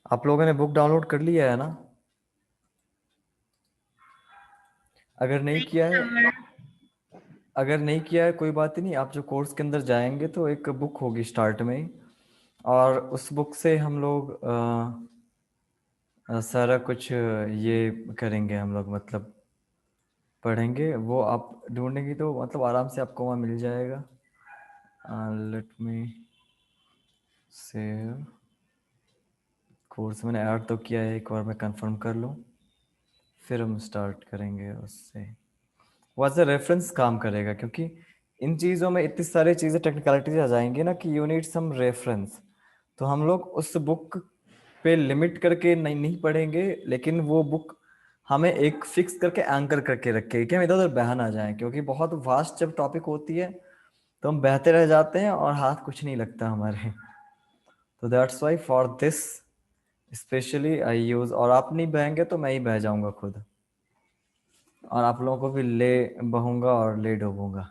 आप लोगों ने बुक डाउनलोड कर लिया है ना? अगर नहीं नहीं किया है, सर। कोई बात ही नहीं। आप जो कोर्स के अंदर जाएंगे तो एक बुक होगी स्टार्ट में ही, और उस बुक से हम लोग सारा कुछ ये करेंगे हम लोग, मतलब पढ़ेंगे। वो आप ढूंढेंगी तो मतलब आराम से आपको वहाँ मिल जाएगा। लेट मी सेव कोर्स मैंने ऐड तो किया है, एक बार मैं कंफर्म कर लूँ फिर हम स्टार्ट करेंगे उससे। वो एज ए रेफरेंस काम करेगा, क्योंकि इन चीज़ों में इतनी सारी चीज़ें टेक्निकलिटीज आ जाएंगी ना कि यू नीड सम रेफरेंस। तो हम लोग उस बुक पे लिमिट करके नहीं पढ़ेंगे, लेकिन वो बुक हमें एक फिक्स करके एंकर करके रखेगी कि हम इधर उधर बह ना जाएं, क्योंकि बहुत वास्ट जब टॉपिक होती है तो हम बहते रह जाते हैं और हाथ कुछ नहीं लगता हमारे। तो that's why for this specially I use. और आप नहीं बहेंगे तो मैं ही बह जाऊंगा खुद, और आप लोगों को भी ले बहूंगा और ले डूबूंगा।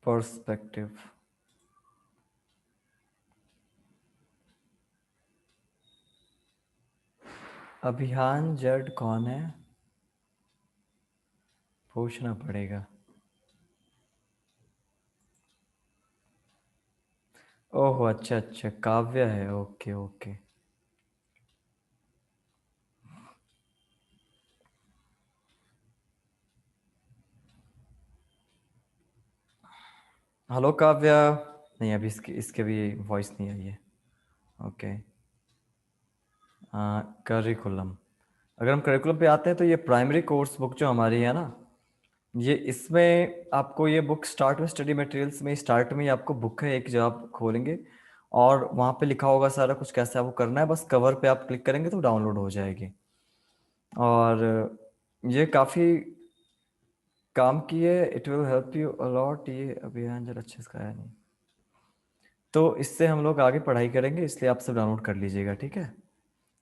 पर्सपेक्टिव। अभियान जड कौन है? पूछना पड़ेगा। ओह अच्छा अच्छा, काव्य है। Okay okay. हेलो काव्य। नहीं, अभी इसके इसके भी वॉइस नहीं आई है। ओके। करिकुलम। अगर हम करिकुलम पे आते हैं तो ये प्राइमरी कोर्स बुक जो हमारी है ना, ये इसमें आपको ये बुक स्टार्ट में स्टडी मटेरियल्स में स्टार्ट में ही आपको बुक है एक, जो आप खोलेंगे और वहाँ पे लिखा होगा सारा कुछ कैसे आपको करना है। बस कवर पे आप क्लिक करेंगे तो डाउनलोड हो जाएगी। और ये काफ़ी काम की है। It will help you a lot. ये अभियान जरा अच्छे से है नहीं, तो इससे हम लोग आगे पढ़ाई करेंगे, इसलिए आप सब डाउनलोड कर लीजिएगा, ठीक है?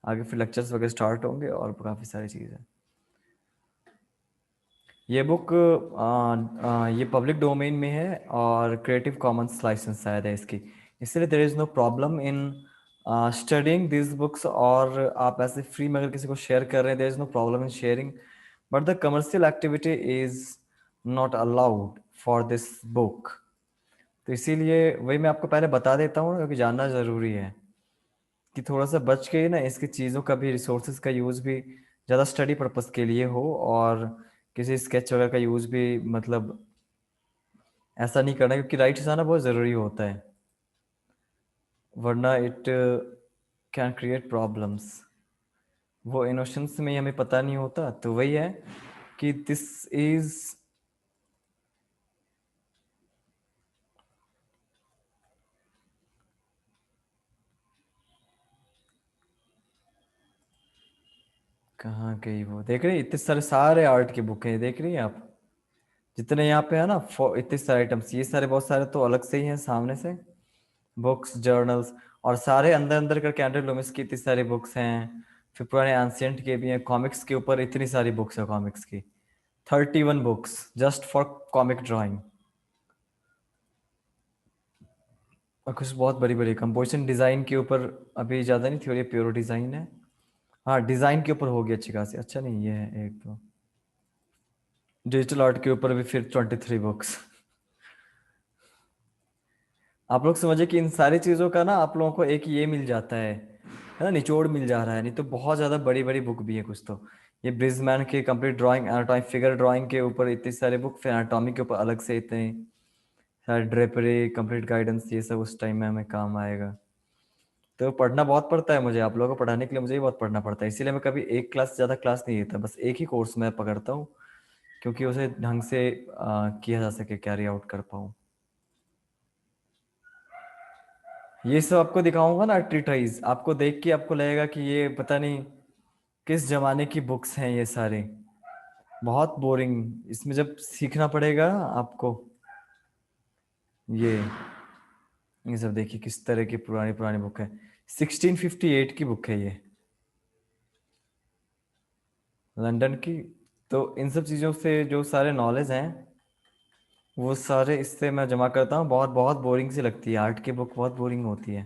आगे फिर लेक्चर्स वगैरह स्टार्ट होंगे और काफ़ी सारी चीज़ें। ये बुक ये पब्लिक डोमेन में है और क्रिएटिव कॉमन्स लाइसेंस शायद है इसकी, इसलिए there is no problem in studying this books. और आप ऐसे फ्री में अगर किसी को शेयर कर रहे हैं, there is no problem in sharing, but the commercial activity is not allowed for this book. तो इसीलिए वही मैं आपको पहले बता देता हूँ, क्योंकि जानना ज़रूरी है कि थोड़ा सा बच के ना इसकी चीज़ों का भी, रिसोर्सेज का यूज़ भी ज़्यादा स्टडी पर्पस के लिए हो, और किसी स्केच वगैरह का यूज़ भी मतलब ऐसा नहीं करना, क्योंकि राइट्स आना बहुत ज़रूरी होता है, वरना इट कैन क्रिएट प्रॉब्लम्स। वो इनोशंस में ही हमें पता नहीं होता। तो वही है कि दिस इज़ कहाँ गई वो, देख रही इतने सारे सारे आर्ट की बुक हैं, देख रही हैं आप जितने यहाँ पे है ना, इतने सारे आइटम्स, ये सारे बहुत सारे तो अलग से ही हैं सामने से, बुक्स जर्नल्स। और सारे अंदर अंदर करके एंड्रे लूमिस की इतनी सारी बुक्स हैं, फिर पुराने एंशियंट के भी हैं, कॉमिक्स के ऊपर इतनी सारी बुक्स है कॉमिक्स की। 31 books just for comic drawing. और कुछ बहुत बड़ी बड़ी कंपोजिशन डिज़ाइन के ऊपर अभी ज़्यादा नहीं, थ्योरी प्योर डिज़ाइन है। हाँ, डिज़ाइन के ऊपर हो गई अच्छी खासी। अच्छा नहीं, ये है एक दो। डिजिटल आर्ट के ऊपर भी फिर 23 बुक्स। आप लोग समझे कि इन सारी चीज़ों का ना आप लोगों को एक ये मिल जाता है ना, निचोड़ मिल जा रहा है। नहीं तो बहुत ज़्यादा बड़ी बड़ी बुक भी है कुछ तो। ये ब्रिजमैन के complete drawing anatomy, figure drawing के ऊपर इतने सारे बुक, फिर एनाटॉमी के ऊपर अलग से इतने सारे, ड्रेपरी, कंप्लीट गाइडेंस, ये सब उस टाइम में हमें काम आएगा। तो पढ़ना बहुत पड़ता है मुझे, आप लोगों को पढ़ाने के लिए मुझे भी बहुत पढ़ना पड़ता है। इसीलिए मैं कभी एक क्लास से ज़्यादा क्लास नहीं लेता, बस एक ही कोर्स मैं पकड़ता हूँ, क्योंकि उसे ढंग से किया जा सके, कैरी आउट कर पाऊँ। ये सब आपको दिखाऊंगा ना ट्रीटाइज, आपको देख के आपको लगेगा कि ये पता नहीं किस जमाने की बुक्स हैं ये सारे, बहुत बोरिंग। इसमें जब सीखना पड़ेगा आपको, ये ये सब देखिए किस तरह की पुरानी पुरानी बुक है। 1658 की बुक है ये, लंदन की। तो इन सब चीज़ों से जो सारे नॉलेज हैं वो सारे इससे मैं जमा करता हूँ। बहुत बहुत बोरिंग सी लगती है, आर्ट की बुक बहुत बोरिंग होती है,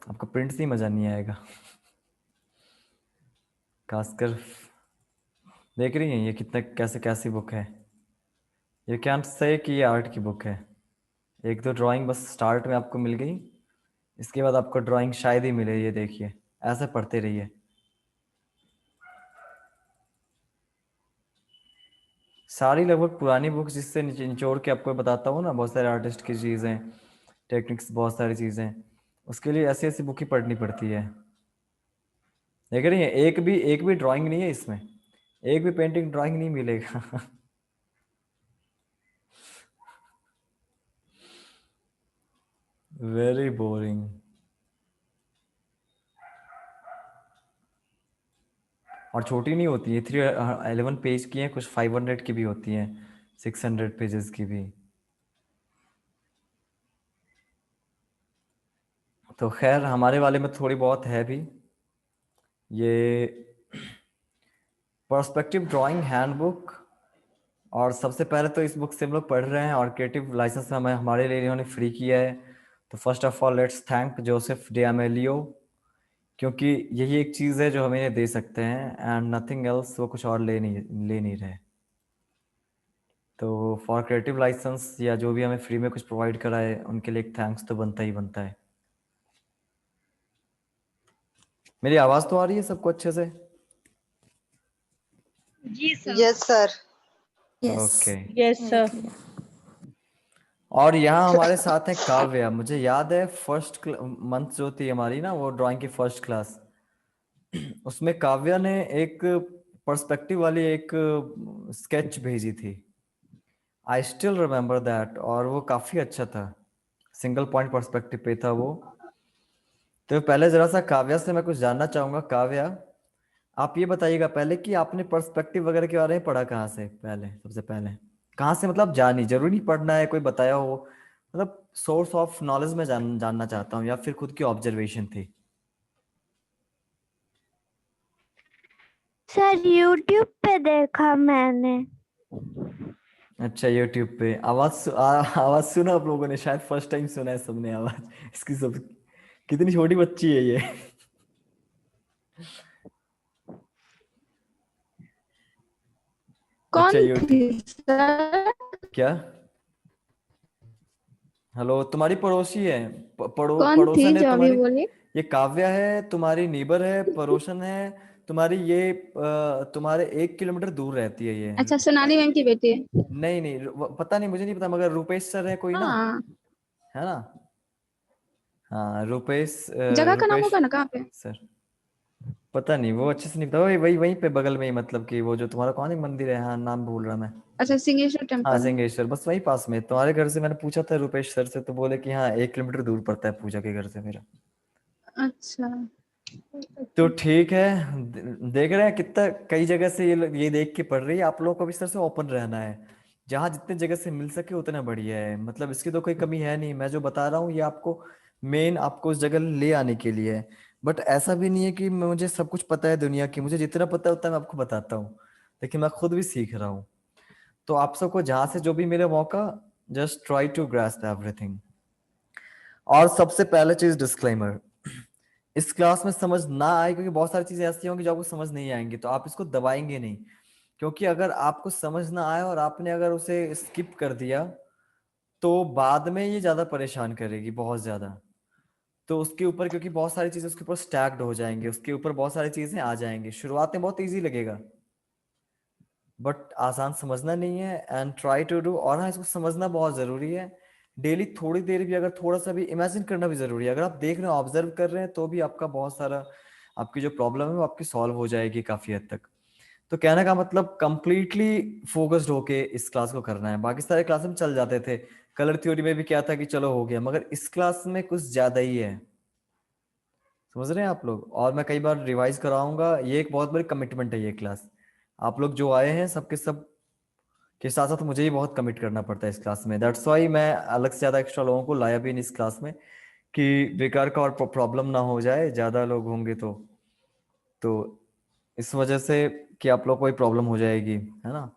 आपको प्रिंट से ही मज़ा नहीं आएगा। खासकर देख रही हैं ये कितना कैसे कैसी बुक है। ये कैन से कि ये आर्ट की बुक है। एक दो ड्राइंग बस स्टार्ट में आपको मिल गई, इसके बाद आपको ड्राइंग शायद ही मिले। ये देखिए ऐसे पढ़ते रहिए। सारी लगभग पुरानी बुक्स जिससे निचोड़ के आपको बताता हूँ ना, बहुत सारे आर्टिस्ट की चीज़ें, टेक्निक्स, बहुत सारी चीज़ें, उसके लिए ऐसी ऐसी बुक ही पढ़नी पड़ती है। देख रही है एक भी ड्राइंग नहीं है इसमें, एक भी पेंटिंग ड्राइंग नहीं मिलेगा। Very boring. और छोटी नहीं होती है, 311 पेज की है, कुछ 500 की भी होती हैं, 600 पेजेस की भी। तो खैर हमारे वाले में थोड़ी बहुत है भी। ये पर्सपेक्टिव ड्राइंग हैंडबुक, और सबसे पहले तो इस बुक से हम लोग पढ़ रहे हैं, और क्रिएटिव लाइसेंस हमें हमारे लिए इन्होंने फ्री किया है। तो first of all let's thank Joseph De Amelio, क्योंकि यही एक चीज़ है जो हमें ये दे सकते हैं, एंड नथिंग एल्स, वो कुछ और ले नहीं रहे। तो फॉर क्रिएटिव लाइसेंस या जो भी हमें फ्री में कुछ प्रोवाइड कराए, उनके लिए एक थैंक्स तो बनता ही बनता है। मेरी आवाज़ तो आ रही है सबको अच्छे से? जी sir. Yes sir. Okay. Yes sir. और यहाँ हमारे साथ है काव्या। मुझे याद है फर्स्ट मंथ जो थी हमारी ना, वो ड्राइंग की फर्स्ट क्लास, उसमें काव्या ने एक पर्सपेक्टिव वाली एक स्केच भेजी थी। आई स्टिल रिमेम्बर दैट, और वो काफ़ी अच्छा था, सिंगल पॉइंट पर्सपेक्टिव पे था वो। तो पहले जरा सा काव्या से मैं कुछ जानना चाहूंगा। काव्या, आप ये बताइएगा पहले कि आपने पर्सपेक्टिव वगैरह के बारे में पढ़ा कहाँ से? पहले सबसे पहले कहाँ से, मतलब जानी, जरूरी नहीं पढ़ना है कोई बताया हो, मतलब सोर्स ऑफ नॉलेज में जानना चाहता हूँ, या फिर खुद की ऑब्जर्वेशन थी? सर यूट्यूब पे देखा मैंने। अच्छा, यूट्यूब पे। आवाज सुना आप लोगों ने? शायद फर्स्ट टाइम सुना है सबने आवाज इसकी। सब कितनी छोटी बच्ची है ये। कौन अच्छा थी यूट्यूब, सर? क्या? हेलो, तुम्हारी पड़ोसी है, कौन थी पड़ोसन है जो अभी तुम्हारी। बोली? ये काव्या है, तुम्हारी नीबर है, पड़ोसन है तुम्हारी। ये तुम्हारे 1 किलोमीटर दूर रहती है ये। अच्छा, सोनाली मैम की बेटी है। नहीं नहीं, पता नहीं, मुझे नहीं पता, मगर रुपेश सर है कोई ना, हाँ। है ना? हाँ रुपेश, जगह का नाम रुपेश होगा ना, कहाँ पे? सर। पता नहीं, वो अच्छे से नहीं पता। वही वही वहीं पे बगल में ही, मतलब कि वो जो तुम्हारा कौन एक मंदिर है, हाँ नाम भूल रहा मैं। अच्छा, सिंहेश्वर हाँ टेम्पल। सिंहेश्वर, बस वही पास में। तुम्हारे घर से मैंने पूछा था रुपेश सर से, तो बोले कि हाँ 1 किलोमीटर दूर पड़ता है पूजा के घर से मेरा। अच्छा। तो ठीक है। देख रहे हैं कितना, कई जगह से ये देख के पढ़ रही है। आप लोगों को भी इस तरह से ओपन रहना है, जहाँ जितने जगह से मिल सके उतना बढ़िया है। मतलब इसकी तो कोई कमी है नहीं, मैं जो बता रहा हूँ ये आपको मेन आपको उस जगह ले आने के लिए है। बट ऐसा भी नहीं है कि मुझे सब कुछ पता है दुनिया की, मुझे जितना पता है उतना मैं आपको बताता हूँ, लेकिन मैं खुद भी सीख रहा हूँ। तो आप सबको जहाँ से जो भी मिले मौका, just try to grasp everything. और सबसे पहले चीज डिस्क्लेमर, इस क्लास में समझ ना आए, क्योंकि बहुत सारी चीजें ऐसी होंगी जो आपको समझ नहीं आएंगी, तो आप इसको दबाएंगे नहीं। क्योंकि अगर आपको समझ ना आए और आपने अगर उसे स्किप कर दिया, तो बाद में ये ज्यादा परेशान करेगी, बहुत ज्यादा। तो उसके ऊपर, क्योंकि बहुत सारी चीजें उसके ऊपर स्टैक्ड हो जाएंगी, उसके ऊपर बहुत सारी चीजें आ जाएंगी। शुरुआत में बहुत इजी लगेगा, बट आसान समझना नहीं है। एंड ट्राई टू डू, और हाँ इसको समझना बहुत जरूरी है। डेली थोड़ी देर भी, अगर थोड़ा सा भी इमेजिन करना भी जरूरी है। अगर आप देख रहे हैं, ऑब्जर्व कर रहे हैं, तो भी आपका बहुत सारा, आपकी जो प्रॉब्लम है वो आपकी सॉल्व हो जाएगी काफी हद तक। तो कहने का मतलब कंप्लीटली फोकस्ड होके इस क्लास को करना है। बाकी सारे क्लास में चल जाते थे, कलर थ्योरी में भी क्या था कि चलो हो गया, मगर इस क्लास में कुछ ज्यादा ही है। समझ रहे हैं आप लोग? और मैं कई बार रिवाइज कराऊंगा, ये एक बहुत बड़ी कमिटमेंट है ये क्लास। आप लोग जो आए हैं सबके सब के साथ साथ मुझे ही बहुत कमिट करना पड़ता है इस क्लास में। दैट्स वाई मैं अलग से ज्यादा एक्स्ट्रा लोगों को लाया भी नहीं इस क्लास में, कि बेकार का और प्रॉब्लम ना हो जाए ज्यादा लोग होंगे तो इस वजह से कि आप लोग को कोई प्रॉब्लम हो जाएगी, है ना।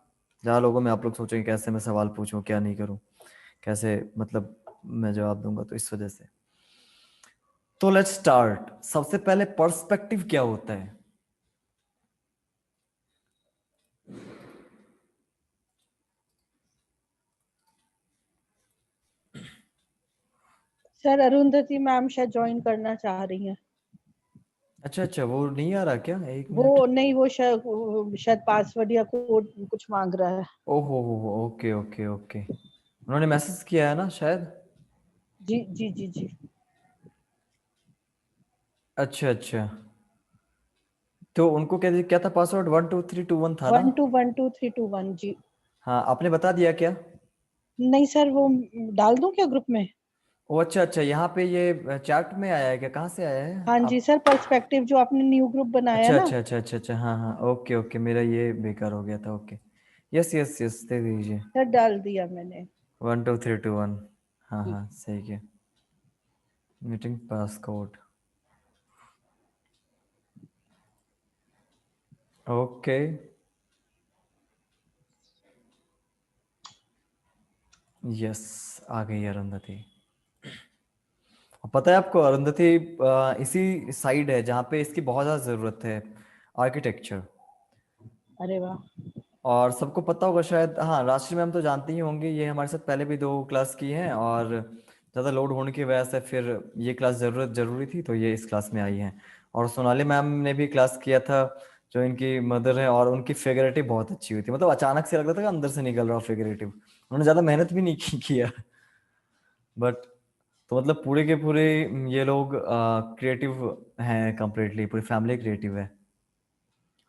ज्यादा लोगों में आप लोग सोचेंगे कैसे मैं सवाल पूछूं, क्या नहीं करूं, कैसे मतलब मैं जवाब दूंगा, तो इस वजह से। तो लेट्स स्टार्ट। सबसे पहले पर्सपेक्टिव क्या होता है? सर अरुंधति मैम शायद ज्वाइन करना चाह रही हैं। अच्छा अच्छा, वो नहीं आ रहा क्या? एक वो मिनट। नहीं, वो शायद पासवर्ड या कोड कुछ मांग रहा है। ओहो हो, ओके ओके ओके। उन्होंने मैसेज किया है ना शायद। जी जी जी जी। अच्छा अच्छा, तो उनको क्या था पासवर्ड? 12321 था ना? 12122321 जी। हाँ, आपने बता दिया क्या? नहीं सर, वो डाल दूं क्या ग्रुप में? ओ अच्छा अच्छा, यहाँ पे ये चैट में आया है क्या? कहाँ से आया है हाँ जी आप? सर, पर्सपेक्टिव जो आपने न्यू ग्रुप बनाया अच्छा ना। अच्छा अच्छा अच्छा अच्छा, हाँ हाँ, ओके ओके, मेरा ये बेकार हो गया था। ओके, यस यस यस, दे दीजिए। सर डाल दिया मैंने। 12321, हाँ जी। हाँ सही है। मीटिंग पास कोड, ओके। यस, आ गई अरुंधति। और पता है आपको अरुंधति इसी साइड है जहाँ पे इसकी बहुत ज़्यादा ज़रूरत है, आर्किटेक्चर। अरे वाह। और सबको पता होगा शायद, हाँ राशि मैम तो जानती ही होंगी, ये हमारे साथ पहले भी 2 क्लास की हैं, और ज़्यादा लोड होने की वजह से फिर ये क्लास ज़रूरी थी तो ये इस क्लास में आई हैं। और सोनाली मैम ने भी क्लास किया था, जो इनकी मदर है, और उनकी फिगरेटिव बहुत अच्छी हुई थी। मतलब अचानक से लग रहा था कि अंदर से निकल रहा फिगरेटिव। उन्होंने ज़्यादा मेहनत भी नहीं किया, बट तो मतलब पूरे के पूरे ये लोग क्रिएटिव हैं कंप्लीटली, पूरी फैमिली क्रिएटिव है।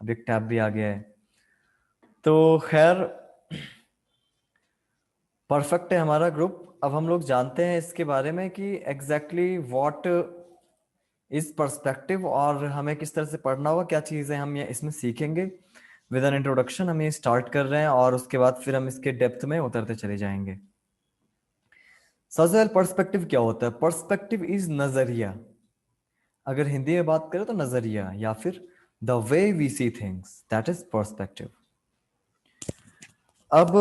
अब एक टैब भी आ गया है, तो खैर परफेक्ट है हमारा ग्रुप। अब हम लोग जानते हैं इसके बारे में कि एग्जैक्टली व्हाट इज पर्सपेक्टिव, और हमें किस तरह से पढ़ना होगा, क्या चीज़ें हम ये इसमें सीखेंगे। विद एन इंट्रोडक्शन हम ये स्टार्ट कर रहे हैं, और उसके बाद फिर हम इसके डेप्थ में उतरते चले जाएंगे। सबसे पहले पर्सपेक्टिव क्या होता है? पर्सपेक्टिव इज नजरिया। अगर हिंदी में बात करें तो नजरिया, या फिर the way we see things, that is perspective. अब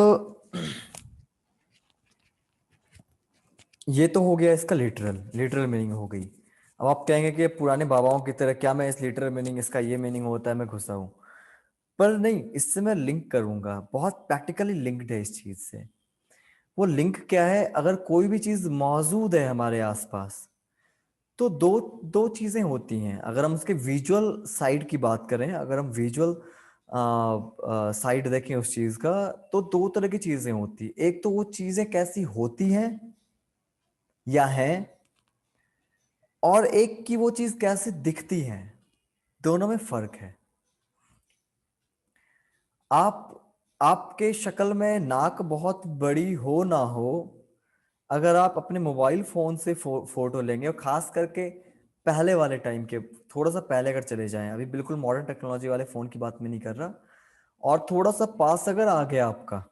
ये तो हो गया इसका लिटरल मीनिंग हो गई। अब आप कहेंगे कि पुराने बाबाओं की तरह क्या मैं इस लिटरल मीनिंग, इसका ये मीनिंग होता है, मैं घुसा हूं। पर नहीं, इससे मैं लिंक करूंगा, बहुत प्रैक्टिकली लिंक्ड है इस चीज से। वो लिंक क्या है? अगर कोई भी चीज मौजूद है हमारे आसपास, तो दो दो चीजें होती हैं। अगर हम उसके विजुअल साइड की बात करें, अगर हम विजुअल साइड देखें उस चीज का, तो 2 तरह की चीजें होती हैं। एक तो वो चीजें कैसी होती हैं या हैं, और एक की वो चीज कैसे दिखती है। दोनों में फर्क है। आप आपके शक्ल में नाक बहुत बड़ी हो ना हो, अगर आप अपने मोबाइल फोन से फोटो लेंगे, और खास करके पहले वाले टाइम के, थोड़ा सा पहले अगर चले जाएं, अभी बिल्कुल मॉडर्न टेक्नोलॉजी वाले फोन की बात मैं नहीं कर रहा, और थोड़ा सा पास अगर आ गया आपका,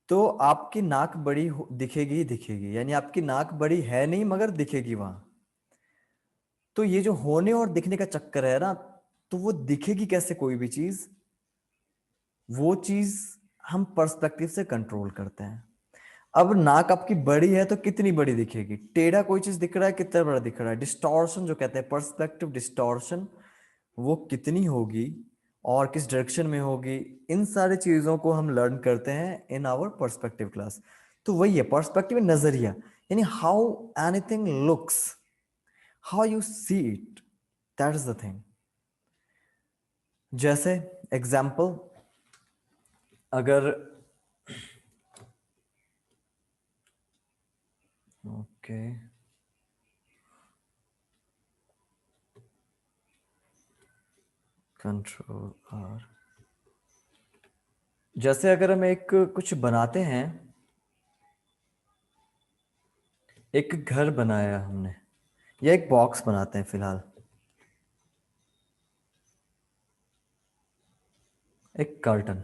तो आपकी नाक बड़ी दिखेगी ही दिखेगी। यानी आपकी नाक बड़ी है नहीं, मगर दिखेगी वहां। तो ये जो होने और दिखने का चक्कर है ना, तो वो दिखेगी कैसे कोई भी चीज? वो चीज हम पर्सपेक्टिव से कंट्रोल करते हैं। अब नाक आपकी बड़ी है तो कितनी बड़ी दिखेगी? टेढ़ा कोई चीज दिख रहा है, कितना बड़ा दिख रहा है? डिस्टॉर्शन जो कहते हैं, पर्सपेक्टिव डिस्टॉर्शन, वो कितनी होगी और किस डायरेक्शन में होगी, इन सारी चीजों को हम लर्न करते हैं इन आवर पर्सपेक्टिव क्लास। तो वही है पर्सपेक्टिव, नजरिया, यानी how anything looks, how you see it, that is the thing. जैसे एग्जाम्पल, अगर ओके कंट्रोल आर। जैसे अगर हम एक कुछ बनाते हैं, एक घर बनाया हमने या एक बॉक्स बनाते हैं, फिलहाल एक कार्टन।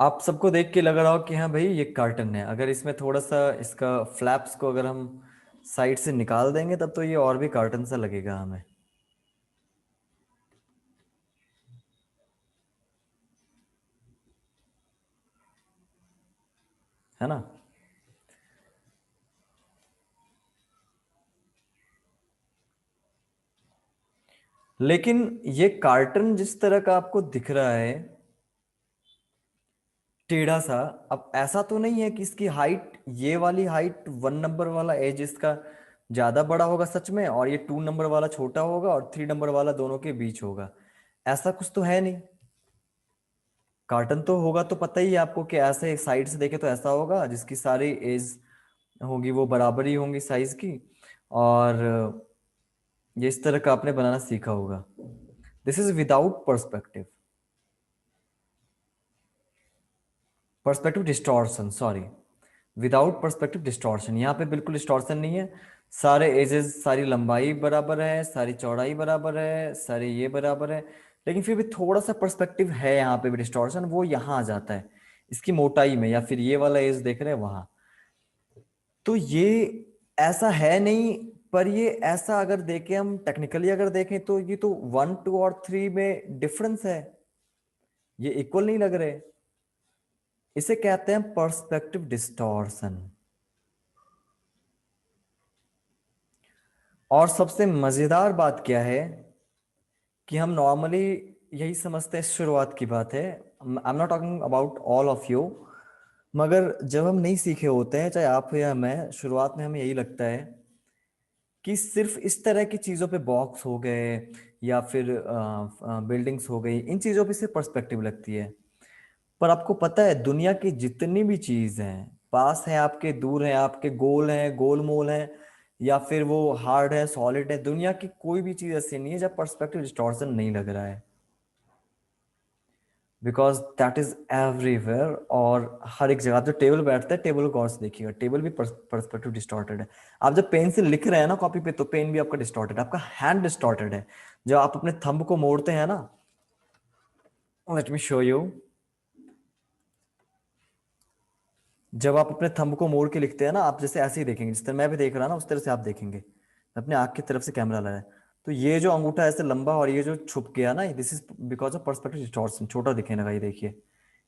आप सबको देख के लग रहा हो कि हाँ भाई ये कार्टन है। अगर इसमें थोड़ा सा इसका फ्लैप्स को अगर हम साइड से निकाल देंगे तब तो ये और भी कार्टन सा लगेगा हमें। है ना? लेकिन ये कार्टन जिस तरह का आपको दिख रहा है टेढ़ा सा, अब ऐसा तो नहीं है कि इसकी हाइट, ये वाली हाइट 1 नंबर वाला एज इसका ज्यादा बड़ा होगा सच में, और ये 2 नंबर वाला छोटा होगा और 3 नंबर वाला दोनों के बीच होगा। ऐसा कुछ तो है नहीं। कार्टन तो होगा तो पता ही है आपको कि ऐसे साइड से देखे तो ऐसा होगा जिसकी सारी एज होगी वो बराबर ही होंगी साइज की, और ये इस तरह का आपने बनाना सीखा होगा। This is without perspective, perspective distortion, sorry, without perspective distortion. यहाँ पे बिल्कुल डिस्टॉर्शन नहीं है। सारे एजेस, सारी लंबाई बराबर है, सारी चौड़ाई बराबर है, सारे ये बराबर है, लेकिन फिर भी थोड़ा सा पर्सपेक्टिव है यहाँ पे भी डिस्टॉर्शन। वो यहाँ आ जाता है इसकी मोटाई में, या फिर ये वाला एज देख रहे हैं वहां। तो ये ऐसा है नहीं, पर ये ऐसा अगर देखें हम टेक्निकली अगर देखें तो ये तो 1, 2 और 3 में डिफरेंस है, ये इक्वल नहीं लग रहे। इसे कहते हैं पर्सपेक्टिव डिस्टॉर्शन। और सबसे मजेदार बात क्या है कि हम नॉर्मली यही समझते हैं, शुरुआत की बात है, I am not talking about all of you, मगर जब हम नहीं सीखे होते हैं, चाहे आप हो या मैं, शुरुआत में हमें यही लगता है कि सिर्फ इस तरह की चीजों पे, बॉक्स हो गए या फिर बिल्डिंग्स हो गई, इन चीजों पे सिर्फ पर्सपेक्टिव लगती है। पर आपको पता है दुनिया की जितनी भी चीज हैं, पास है आपके, दूर है आपके, गोल है, गोल मोल है, या फिर वो हार्ड है, सॉलिड है, दुनिया की कोई भी चीज ऐसी नहीं है जब पर्सपेक्टिव डिस्टॉर्शन नहीं लग रहा है, बिकॉज दैट इज एवरीवेयर। और हर एक जगह, आप जो टेबल बैठते हैं, टेबल को गौर से देखिएगा, टेबल भी पर्सपेक्टिव डिस्टॉर्टेड है। आप जब पेन से लिख रहे हैं ना कॉपी पे, तो पेन भी आपका डिस्टॉर्टेड है, आपका हैंड डिस्टॉर्टेड है। जब आप अपने थंब को मोड़ते हैं ना, लेट मी शो यू, जब आप अपने थंब को मोड़ के लिखते हैं ना, आप जैसे ऐसे ही देखेंगे, जिस तरह मैं भी देख रहा ना उस तरह से आप देखेंगे। अपने आंख की तरफ से कैमरा ला रहा है, तो ये जो अंगूठा ऐसे लंबा और ये जो छुप गया ना, this is because of perspective distortion. छोटा दिखने लगा, ये देखिए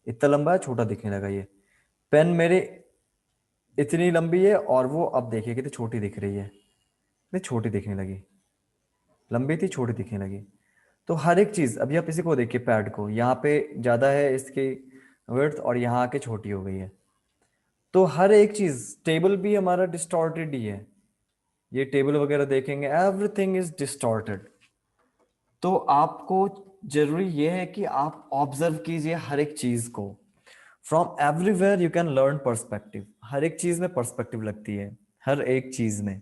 इतना लंबा है, छोटा दिखने लगा। ये पेन मेरे इतनी लंबी है और वो अब देखिए कितनी छोटी दिख रही है, इतनी छोटी दिखने लगी। लंबी थी, छोटी दिखने लगी। तो हर एक चीज, अभी आप इसी को देखिए, पैड को, यहाँ पे ज्यादा है इसकी विड्थ और यहाँ आके छोटी हो गई है। तो हर एक चीज, टेबल भी हमारा डिस्टॉर्टेड ही है। ये टेबल वगैरह देखेंगे, एवरीथिंग इज डिस्टॉर्टेड। तो आपको जरूरी ये है कि आप ऑब्जर्व कीजिए हर एक चीज को। From everywhere you can learn perspective. हर एक चीज में पर्सपेक्टिव लगती है, हर एक चीज में।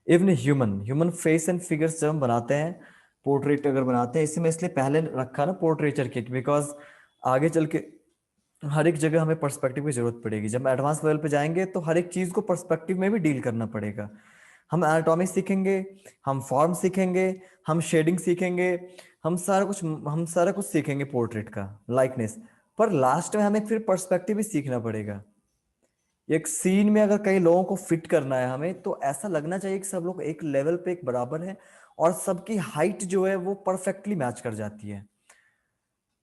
Even human human face and figures जब हम बनाते हैं, पोर्ट्रेट अगर बनाते हैं, इसी में इसलिए पहले रखा ना पोर्ट्रेचर किट, बिकॉज आगे चल के हर एक जगह हमें पर्सपेक्टिव की जरूरत पड़ेगी। जब एडवांस लेवल पे जाएंगे तो हर एक चीज को पर्सपेक्टिव में भी डील करना पड़ेगा। हम एनाटॉमी सीखेंगे, हम फॉर्म सीखेंगे, हम शेडिंग सीखेंगे, हम सारा कुछ सीखेंगे पोर्ट्रेट का, लाइकनेस। पर लास्ट में हमें फिर पर्सपेक्टिव भी सीखना पड़ेगा। एक सीन में अगर कई लोगों को फिट करना है हमें, तो ऐसा लगना चाहिए कि सब लोग एक लेवल पे एक बराबर है और सबकी हाइट जो है वो परफेक्टली मैच कर जाती है।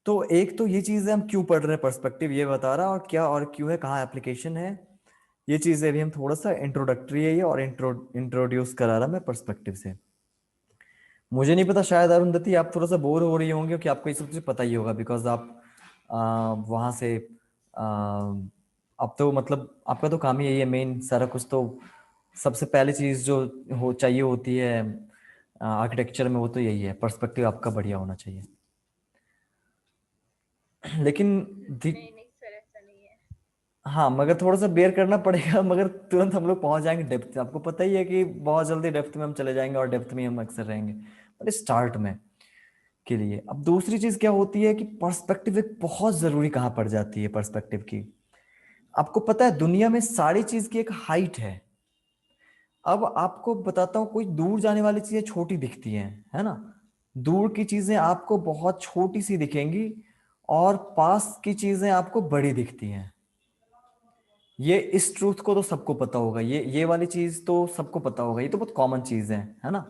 तो एक तो ये चीज है, हम क्यों पढ़ रहे हैं पर्सपेक्टिव ये बता रहा, और क्या और क्यों है, कहाँ एप्लीकेशन है, ये चीजें भी हम थोड़ा सा इंट्रोडक्टरी है ये, और इंट्रोड्यूस करा रहा मैं पर्सपेक्टिव से। मुझे नहीं पता, शायद अरुंधति आप थोड़ा सा बोर हो रही होंगे क्योंकि आपको ये सब चीज पता ही होगा, बिकॉज आप वहां से अब तो मतलब आपका तो काम ही यही है मेन, सारा कुछ तो सबसे पहली चीज जो हो चाहिए होती है आर्किटेक्चर में, वो तो यही है, पर्सपेक्टिव आपका बढ़िया होना चाहिए। लेकिन नहीं नहीं सर, ऐसा नहीं है। हाँ मगर थोड़ा सा बेयर करना पड़ेगा, मगर तुरंत हम लोग पहुंच जाएंगे डेप्थ। आपको पता ही है कि बहुत जल्दी डेप्थ में हम चले जाएंगे और डेप्थ में हम अक्सर रहेंगे, पर स्टार्ट में के लिए। अब दूसरी चीज क्या होती है कि पर्सपेक्टिव एक बहुत जरूरी कहाँ पड़ जाती है पर्सपेक्टिव की। आपको पता है दुनिया में सारी चीज की एक हाइट है। अब आपको बताता हूँ, कोई दूर जाने वाली चीजें छोटी दिखती हैं, है ना। दूर की चीजें आपको बहुत छोटी सी दिखेंगी और पास की चीजें आपको बड़ी दिखती हैं। ये इस ट्रूथ को तो सबको पता होगा, ये वाली चीज तो सबको पता होगा, ये तो बहुत कॉमन चीज है ना।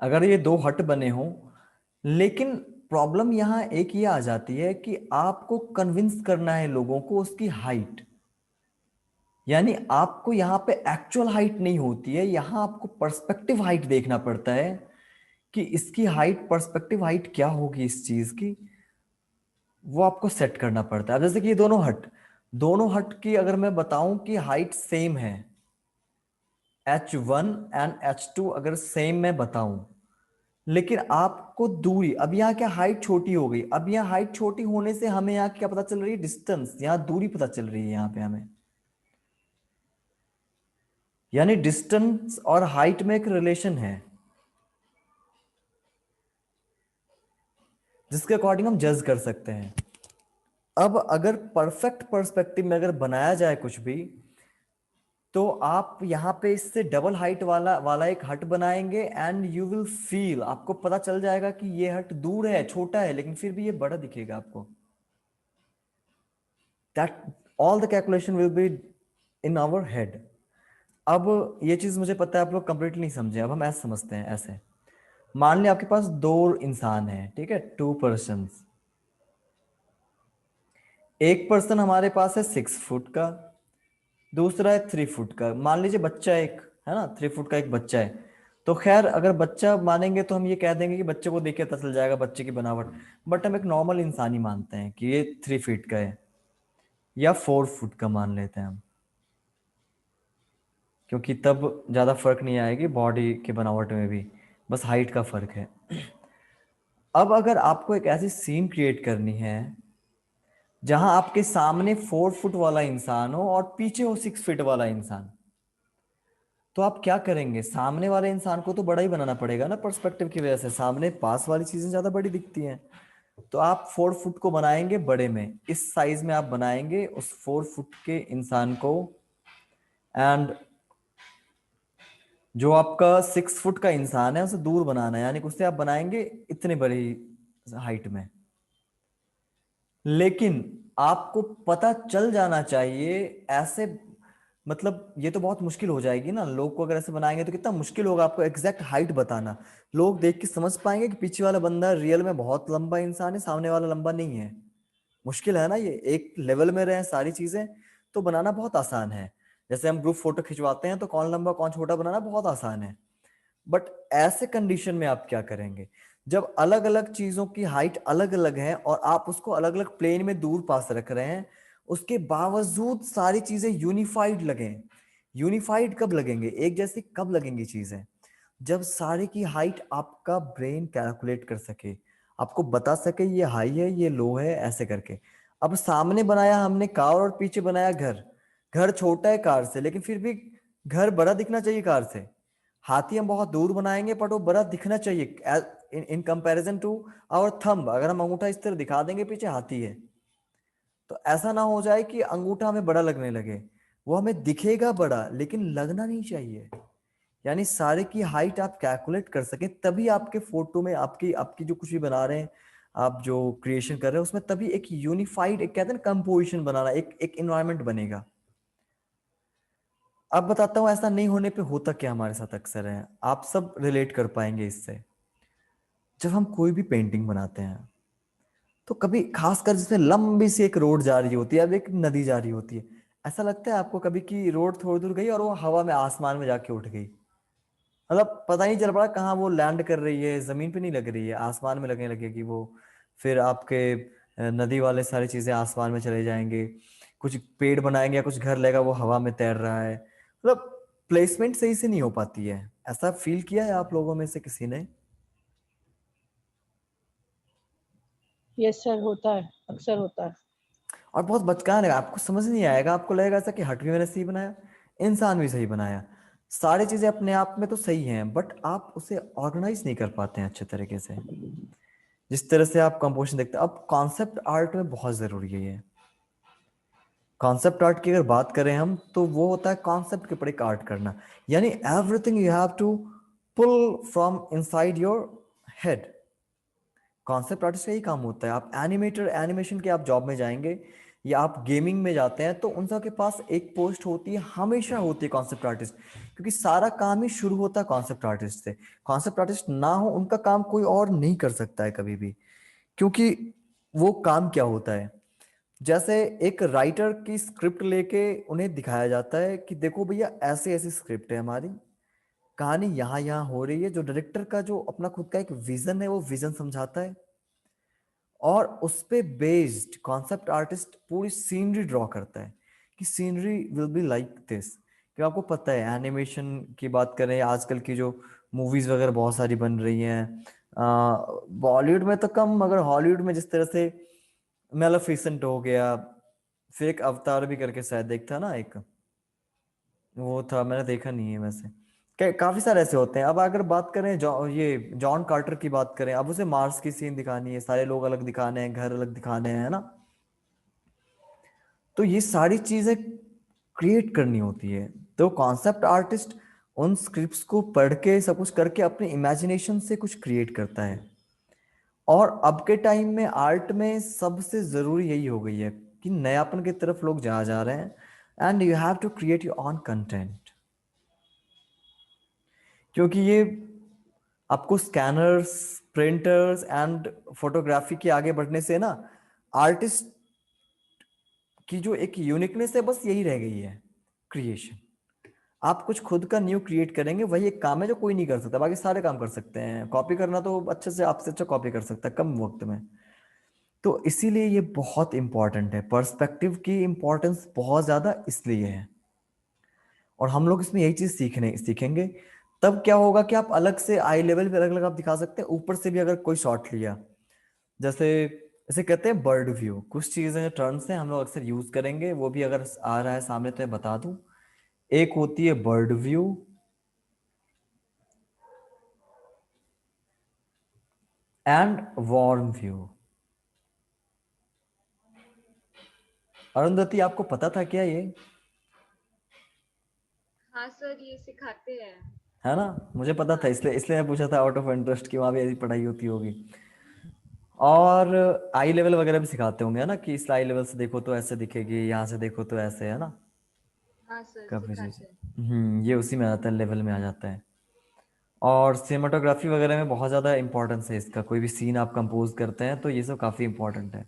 अगर ये दो हट बने हों, लेकिन प्रॉब्लम यहां एक ये आ जाती है कि आपको कन्विंस करना है लोगों को उसकी हाइट। यानी आपको यहां पे एक्चुअल हाइट नहीं होती है, यहां आपको पर्सपेक्टिव हाइट देखना पड़ता है कि इसकी हाइट, पर्सपेक्टिव हाइट क्या होगी इस चीज की, वो आपको सेट करना पड़ता है। अब जैसे कि ये दोनों हट की अगर मैं बताऊं कि हाइट सेम है, H1 एंड H2 अगर सेम मैं बताऊं, लेकिन आपको दूरी, अब यहाँ क्या हाइट छोटी हो गई, अब यहाँ हाइट छोटी होने से हमें यहाँ क्या पता चल रही है, डिस्टेंस, यहाँ दूरी पता चल रही है यहाँ पे हमें। यानी डिस्टेंस और हाइट में एक रिलेशन है जिसके अकॉर्डिंग हम जज कर सकते हैं। अब अगर परफेक्ट पर्सपेक्टिव में अगर बनाया जाए कुछ भी, तो आप यहाँ पे इससे डबल हाइट वाला वाला एक हट बनाएंगे एंड यू विल फील, आपको पता चल जाएगा कि ये हट दूर है, छोटा है, लेकिन फिर भी ये बड़ा दिखेगा आपको। That all the calculation will be in our head. अब ये चीज मुझे पता है आप लोग कंप्लीटली नहीं समझे, अब हम ऐसे समझते हैं। ऐसे मान लिया आपके पास दो इंसान है, ठीक है, 2 पर्सन। एक पर्सन हमारे पास है 6 फुट का, दूसरा है 3 फुट का। मान लीजिए बच्चा एक है ना, 3 फुट का एक बच्चा है। तो खैर अगर बच्चा मानेंगे तो हम ये कह देंगे कि बच्चे को देख के पता चल जाएगा बच्चे की बनावट। बट हम एक नॉर्मल इंसान ही मानते हैं कि ये 3 फीट का है, या 4 फुट का मान लेते हैं हम, क्योंकि तब ज्यादा फर्क नहीं आएगी बॉडी के बनावट में भी, बस हाइट का फर्क है। अब अगर आपको एक ऐसी सीन क्रिएट करनी है जहां आपके सामने 4 फुट वाला इंसान हो और पीछे हो 6 फीट वाला इंसान, तो आप क्या करेंगे, सामने वाले इंसान को तो बड़ा ही बनाना पड़ेगा ना, पर्सपेक्टिव की वजह से सामने पास वाली चीजें ज्यादा बड़ी दिखती हैं। तो आप 4 फुट को बनाएंगे बड़े में, इस साइज में आप बनाएंगे उस 4 फुट के इंसान को। एंड जो आपका 6 फुट का इंसान है उसे दूर बनाना है, यानी कि उससे आप बनाएंगे इतने बड़ी हाइट में। लेकिन आपको पता चल जाना चाहिए ऐसे, मतलब ये तो बहुत मुश्किल हो जाएगी ना, लोग को अगर ऐसे बनाएंगे तो कितना मुश्किल होगा आपको एग्जैक्ट हाइट बताना। लोग देख के समझ पाएंगे कि पीछे वाला बंदा रियल में बहुत लंबा इंसान है, सामने वाला लंबा नहीं है। मुश्किल है ना, ये एक लेवल में रहे सारी चीजें तो बनाना बहुत आसान है। जैसे हम ग्रुप फोटो खिंचवाते हैं तो कौन लंबा कौन छोटा बनाना बहुत आसान है। बट ऐसे कंडीशन में आप क्या करेंगे जब अलग अलग चीजों की हाइट अलग अलग है और आप उसको अलग अलग प्लेन में दूर पास रख रहे हैं, उसके बावजूद सारी चीजें यूनिफाइड लगे। यूनिफाइड कब लगेंगे, एक जैसी कब लगेंगी चीजें, जब सारे की हाइट आपका ब्रेन कैलकुलेट कर सके, आपको बता सके ये हाई है ये लो है ऐसे करके। अब सामने बनाया हमने कार और पीछे बनाया घर। घर छोटा है कार से, लेकिन फिर भी घर बड़ा दिखना चाहिए कार से। हाथी हम बहुत दूर बनाएंगे बट वो बड़ा दिखना चाहिए in comparison to our thumb. अगर हम अंगूठा इस तरह दिखा देंगे पीछे हाथी है, तो ऐसा ना हो जाए कि अंगूठा हमें बड़ा लगने लगे। वो हमें दिखेगा बड़ा लेकिन लगना नहीं चाहिए। यानी सारे की हाइट आप कैलकुलेट कर सके, तभी आपके फोटो में आपकी आपकी जो कुछ भी बना रहे हैं, आप जो क्रिएशन कर रहे हैं उसमें तभी एक यूनिफाइड, एक कहते हैं ना कंपोजिशन बनाना, एक एक इन्वायरमेंट बनेगा। अब बताता हूं ऐसा नहीं होने पे होता क्या हमारे साथ अक्सर है, आप सब रिलेट कर पाएंगे इससे। जब हम कोई भी पेंटिंग बनाते हैं तो कभी खासकर जिसमें लंबी सी एक रोड जा रही होती है, अब एक नदी जा रही होती है, ऐसा लगता है आपको कभी कि रोड थोड़ी दूर गई और वो हवा में आसमान में जाके उठ गई। मतलब पता नहीं चल पड़ा कहाँ वो लैंड कर रही है, जमीन पे नहीं लग रही है, आसमान में लगने लगेगी वो। फिर आपके नदी वाले सारी चीजें आसमान में चले जाएंगे, कुछ पेड़ बनाएंगे या कुछ घर लेगा वो हवा में तैर रहा है। मतलब प्लेसमेंट सही से नहीं हो पाती है। ऐसा फील किया है आप लोगों में से किसी ने? यस सर, होता है, अक्सर होता है। और बहुत बचकाना लगेगा, आपको समझ नहीं आएगा, आपको लगेगा ऐसा कि हट भी मैंने सही बनाया, इंसान भी सही बनाया, सारी चीजें अपने आप में तो सही हैं, बट आप उसे ऑर्गेनाइज नहीं कर पाते हैं अच्छे तरीके से, जिस तरह से आप कंपोजिशन देखते हैं। अब कॉन्सेप्ट आर्ट में बहुत जरूरी है ये। कॉन्सेप्ट आर्ट की अगर बात करें हम, तो वो होता है कॉन्सेप्ट के ऊपर एक आर्ट करना, यानी everything you have to pull from inside your head. Concept artist का यही काम होता है। आप एनिमेटर, एनिमेशन के आप जॉब में जाएंगे या आप गेमिंग में जाते हैं, तो उन सब के पास एक पोस्ट होती है, हमेशा होती है कॉन्सेप्ट आर्टिस्ट, क्योंकि सारा काम ही शुरू होता है कॉन्सेप्ट आर्टिस्ट से। कॉन्सेप्ट आर्टिस्ट ना हो, उनका काम कोई और नहीं कर सकता है कभी भी, क्योंकि वो काम क्या होता है, जैसे एक राइटर की स्क्रिप्ट लेके उन्हें दिखाया जाता है कि देखो भैया ऐसे ऐसी स्क्रिप्ट है हमारी, कहानी यहाँ यहाँ हो रही है। जो डायरेक्टर का जो अपना खुद का एक विजन है, वो विजन समझाता है, और उस पे बेस्ड कॉन्सेप्ट आर्टिस्ट पूरी सीनरी ड्रॉ करता है कि scenery will be like this. कि आपको पता है एनिमेशन की बात करें, आजकल की जो मूवीज वगैरह बहुत सारी बन रही हैं, बॉलीवुड में तो कम, मगर हॉलीवुड में जिस तरह से मेलेफिसेंट हो गया, फिर एक अवतार भी करके शायद एक था ना, एक वो था, मैंने देखा नहीं है वैसे। काफी सारे ऐसे होते हैं। अब अगर बात करें ये जॉन कार्टर की बात करें, अब उसे मार्स की सीन दिखानी है, सारे लोग अलग दिखाने हैं, घर अलग दिखाने हैं, है ना। तो ये सारी चीजें क्रिएट करनी होती है। तो कॉन्सेप्ट आर्टिस्ट उन स्क्रिप्ट्स को पढ़ के सब कुछ करके अपने इमेजिनेशन से कुछ क्रिएट करता है। और अब के टाइम में आर्ट में सबसे जरूरी यही हो गई है कि नयापन की तरफ लोग जा रहे हैं, and you have to create your own content. क्योंकि ये आपको स्कैनर्स, प्रिंटर्स एंड फोटोग्राफी के आगे बढ़ने से ना, आर्टिस्ट की जो एक यूनिकनेस है बस यही रह गई है, क्रिएशन। आप कुछ खुद का न्यू क्रिएट करेंगे, वही एक काम है जो कोई नहीं कर सकता, बाकी सारे काम कर सकते हैं। कॉपी करना तो अच्छे से, आपसे अच्छा कॉपी कर सकता है कम वक्त में। तो इसीलिए ये बहुत इंपॉर्टेंट है, पर्सपेक्टिव की इंपॉर्टेंस बहुत ज्यादा इसलिए है। और हम लोग इसमें यही चीज सीखेंगे। तब क्या होगा कि आप अलग से आई लेवल पे अलग अलग आप दिखा सकते हैं। ऊपर से भी अगर कोई शॉट लिया, जैसे इसे कहते हैं बर्ड व्यू, कुछ चीजें टर्म्स हैं हम लोग अक्सर यूज करेंगे, वो भी अगर आ रहा है सामने तो मैं बता दूं। एक होती है bird view and worm view. Arundhati, आपको पता था क्या ये? हाँ सर, ये सिखाते हैं। है ना, मुझे पता था, इसलिए इसलिए मैं पूछा था आउट ऑफ इंटरेस्ट कि वहां भी ऐसी पढ़ाई होती होगी। और आई लेवल वगैरह भी सिखाते होंगे, है ना, कि इस आई लेवल से देखो तो ऐसे दिखेगी, यहाँ से देखो तो ऐसे, है ना। हाँ सर, काफी चीज, सिखाते हैं। ये उसी में आ जाता है, लेवल में आ जाता है। और सिनेमाटोग्राफी वगैरह में बहुत ज़्यादा इंपॉर्टेंस है इसका। कोई भी सीन आप कंपोज करते हैं तो ये सब काफ़ी इंपॉर्टेंट है।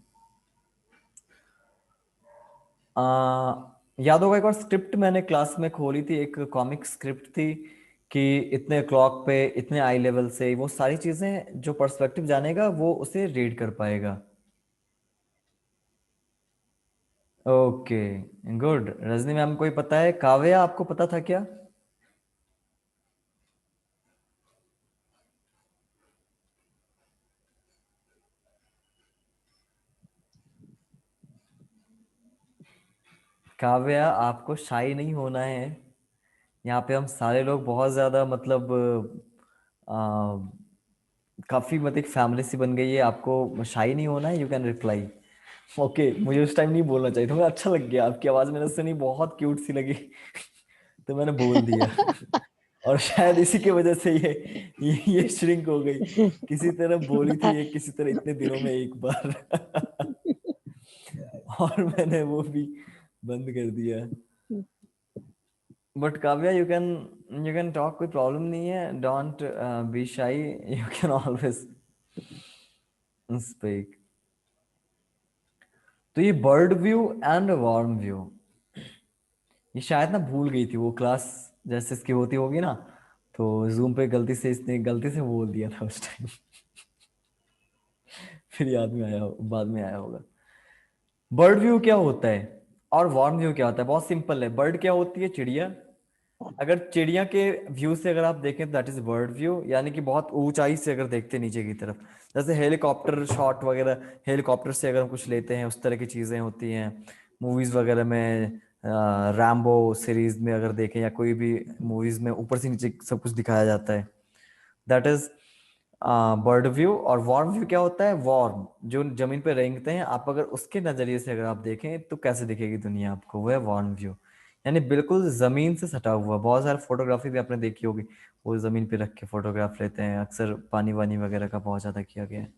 याद होगा एक बार स्क्रिप्ट मैंने क्लास में खोली थी, एक कॉमिक स्क्रिप्ट थी कि इतने क्लॉक पे, इतने आई लेवल से, वो सारी चीज़ें जो पर्सपेक्टिव जानेगा वो उसे रीड कर पाएगा। Okay, good. रजनी मैम को ही पता है। काव्या, आपको पता था क्या? काव्या, आपको शाई नहीं होना है। यहाँ पे हम सारे लोग बहुत ज्यादा मतलब आ, काफी मतलब एक फैमिली सी बन गई है। आपको शाई नहीं होना है, यू कैन रिप्लाई। ओके, मुझे उस टाइम नहीं बोलना चाहिए था, मुझे अच्छा लग गया, आपकी आवाज मैंने सुनी, बहुत क्यूट सी लगी तो मैंने बोल दिया। और शायद इसी की वजह से ये श्रिंक हो गई। किसी तरह बोली थी ये, किसी तरह इतने दिनों में एक बार और मैंने वो भी बंद कर दिया। But Kavya, you can talk, कोई प्रॉब्लम नहीं है, डोंट बी शाई, यू कैन ऑलवेज स्पीक। तो ये bird view and warm view, ये शायद ना भूल गई थी वो क्लास, जैसे इसकी होती होगी ना, तो जूम पे गलती से इसने गलती से बोल दिया था उस टाइम फिर याद में आया, बाद में आया होगा। बर्ड व्यू क्या होता है और वार्म व्यू क्या होता है? बहुत सिंपल है। बर्ड क्या होती है? चिड़िया। अगर चिड़िया के व्यू से अगर आप देखें तो दैट इज बर्ड व्यू, यानी कि बहुत ऊंचाई से अगर देखते हैं नीचे की तरफ, जैसे हेलीकॉप्टर शॉट वगैरह, हेलीकॉप्टर से अगर हम कुछ लेते हैं उस तरह की चीजें होती हैं मूवीज वगैरह में। रैम्बो सीरीज में अगर देखें या कोई भी मूवीज में ऊपर से नीचे सब कुछ दिखाया जाता है, दैट इज बर्ड व्यू। और वॉर्म व्यू क्या होता है? वॉर्म जो जमीन पे रेंगते हैं, आप अगर उसके नजरिए से अगर आप देखें तो कैसे दिखेगी दुनिया आपको, वो है वॉर्म व्यू। यानी बिल्कुल जमीन से सटा हुआ। बहुत सारे फोटोग्राफी भी आपने देखी होगी, वो जमीन पे रख के फोटोग्राफ लेते हैं, अक्सर पानी वानी वगैरह का बहुत ज्यादा किया गया है।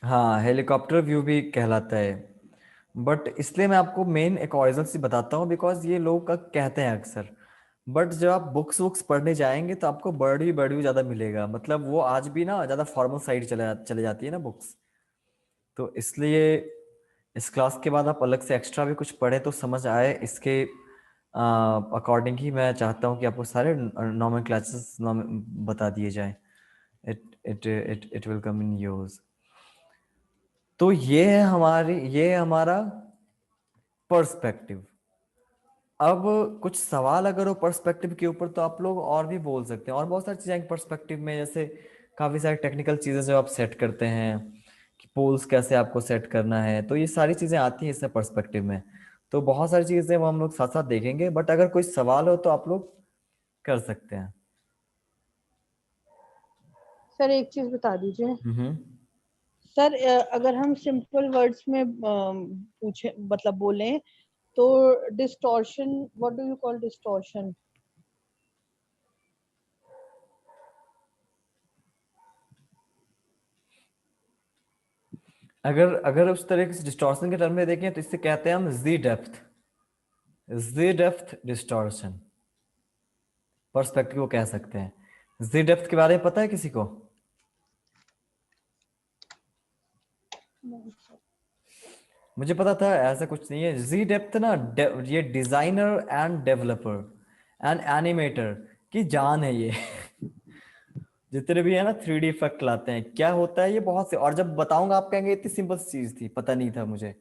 हाँ, हेलीकॉप्टर व्यू भी कहलाता है। बट इसलिए मैं आपको मेन एक ओरिजिनल सी बताता हूँ, बिकॉज ये लोग का कहते हैं अक्सर। बट जब आप बुक्स वुक्स पढ़ने जाएंगे तो आपको बर्ड व्यू ज्यादा मिलेगा। मतलब वो आज भी ना ज्यादा फॉर्मल साइड चले जाती है ना बुक्स। तो इसलिए इस क्लास के बाद आप अलग से एक्स्ट्रा भी कुछ पढ़े तो समझ आए इसके अकॉर्डिंग ही मैं चाहता हूँ कि आपको सारे नॉमेनक्लेचर्स बता दिए जाए। It will come in use. तो ये है हमारा पर्सपेक्टिव। अब कुछ सवाल अगर हो पर्सपेक्टिव के ऊपर तो आप लोग और भी बोल सकते हैं, और बहुत सारी चीजें पर्सपेक्टिव में, जैसे काफी सारी टेक्निकल चीजें जो आप सेट करते हैं कि पोल्स कैसे आपको सेट करना है, तो ये सारी चीजें आती हैं इससे पर्सपेक्टिव में। तो बहुत सारी चीजें वो हम लोग साथ साथ देखेंगे, बट अगर कोई सवाल हो तो आप लोग कर सकते हैं। सर एक चीज बता दीजिए हम्म। सर, अगर हम सिंपल वर्ड्स में पूछे मतलब बोलें तो distortion, what do you call distortion? अगर अगर उस तरह से डिस्टॉर्शन के टर्म में देखें तो इससे कहते हैं हम जी डेप्थ डिस्टॉर्शन, पर्सपेक्टिव को कह सकते हैं। जी डेप्थ के बारे में पता है किसी को? मुझे पता था ऐसा कुछ नहीं है। जी डेप्थ ना ये designer end developer and animator की जान है ये। जितने भी है ना 3D इफेक्ट लाते हैं, क्या होता है ये बहुत से, और जब बताऊंगा आप कहेंगे इतनी सिंपल चीज थी, पता नहीं था मुझे।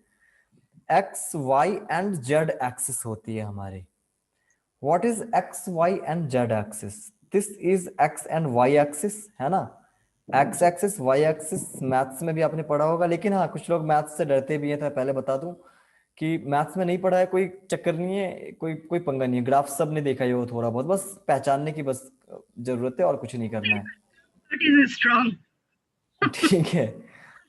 X Y and Z axis होती है हमारी। What is X Y and Z axis? This is X and Y axis, है ना। X axis Y axis maths में भी आपने पढ़ा होगा, लेकिन हाँ कुछ लोग मैथ्स से डरते भी हैं, तो मैं पहले बता दूं कि मैथ्स में नहीं पढ़ा है कोई चक्कर नहीं है, कोई कोई पंगा नहीं है। ग्राफ सब ने देखा ही हो थोड़ा बहुत, बस पहचानने की बस जरूरत है, और कुछ नहीं करना है। ठीक है।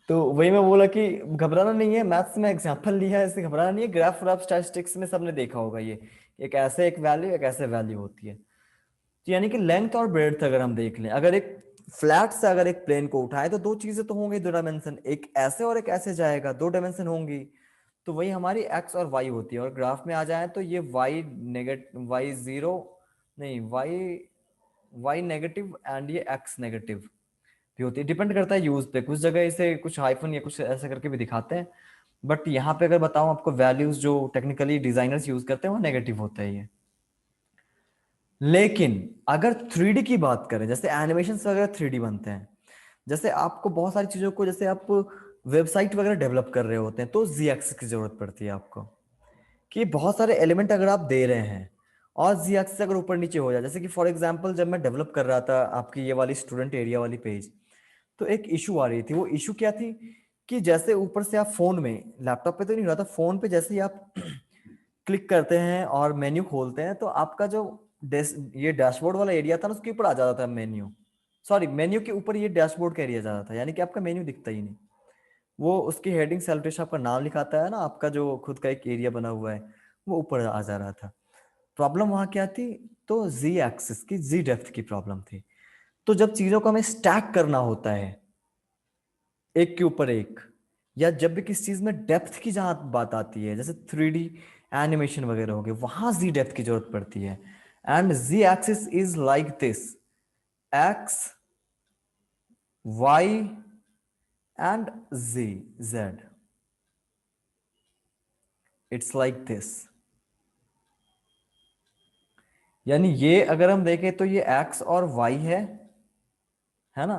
तो वही मैं बोला कि घबराना नहीं है, मैथ्स में एग्जांपल लिया है, इससे घबराना नहीं है। ग्राफ व्राफ स्टैटिस्टिक्स में सबने देखा होगा ये, एक ऐसे एक वैल्यू एक ऐसे वैल्यू होती है। तो यानी कि लेंथ और ब्रेड्थ अगर हम देख लें, अगर एक फ्लैट से अगर एक प्लेन को उठाए तो दो चीजें तो होंगी, दो डायमेंशन, एक ऐसे और एक ऐसे जाएगा, दो डायमेंशन होंगी। तो वही हमारी एक्स और वाई होती है। और ग्राफ में आ जाए तो ये वाई जीरो, नहीं वाई नेगेटिव एंड ये एक्स नेगेटिव भी होती है। डिपेंड करता है यूज पे, कुछ जगह इसे कुछ हाइफन या कुछ ऐसा करके भी दिखाते हैं। बट यहाँ पे अगर बताऊं आपको, वैल्यूज जो टेक्निकली डिजाइनर्स यूज करते हैं वो नेगेटिव होता है ये। लेकिन अगर 3D की बात करें, जैसे एनिमेशन वगैरह 3D बनते हैं, जैसे आपको बहुत सारी चीजों को, जैसे आप वेबसाइट वगैरह डेवलप कर रहे होते हैं तो जी एक्सिस की जरूरत पड़ती है आपको, कि बहुत सारे एलिमेंट अगर आप दे रहे हैं और जी एक्सिस अगर ऊपर नीचे हो जाए, जैसे कि फॉर एग्जांपल जब मैं डेवलप कर रहा था आपकी ये वाली स्टूडेंट एरिया वाली पेज, तो एक इशू आ रही थी। वो इशू क्या थी कि जैसे ऊपर से आप फोन में, लैपटॉप पे तो नहीं हो रहा था, फोन पे जैसे ही आप क्लिक करते हैं और मेन्यू खोलते हैं तो आपका जो ये डैशबोर्ड वाला एरिया था ना, उसके ऊपर आ जाता था मेन्यू। सॉरी, मेन्यू के ऊपर ये डैशबोर्ड का एरिया जाता था, यानी कि आपका मेन्यू दिखता ही नहीं। वो उसकी हेडिंग सेलेक्टेशन आपका नाम लिखाता है ना, आपका जो खुद का एक एरिया बना हुआ है वो ऊपर आ जा रहा था। प्रॉब्लम वहां क्या थी? तो जी एक्सिस की, जी डेप्थ की प्रॉब्लम थी। तो जब चीजों को हमें स्टैक करना होता है एक के ऊपर एक, या जब भी किसी चीज में डेप्थ की जहां बात आती है, जैसे 3D एनिमेशन वगैरह हो गए, वहां जी डेप्थ की जरूरत पड़ती है। And Z axis is like this, X Y and Z Z, it's like this. यानी ये अगर हम देखें तो ये एक्स और वाई है ना।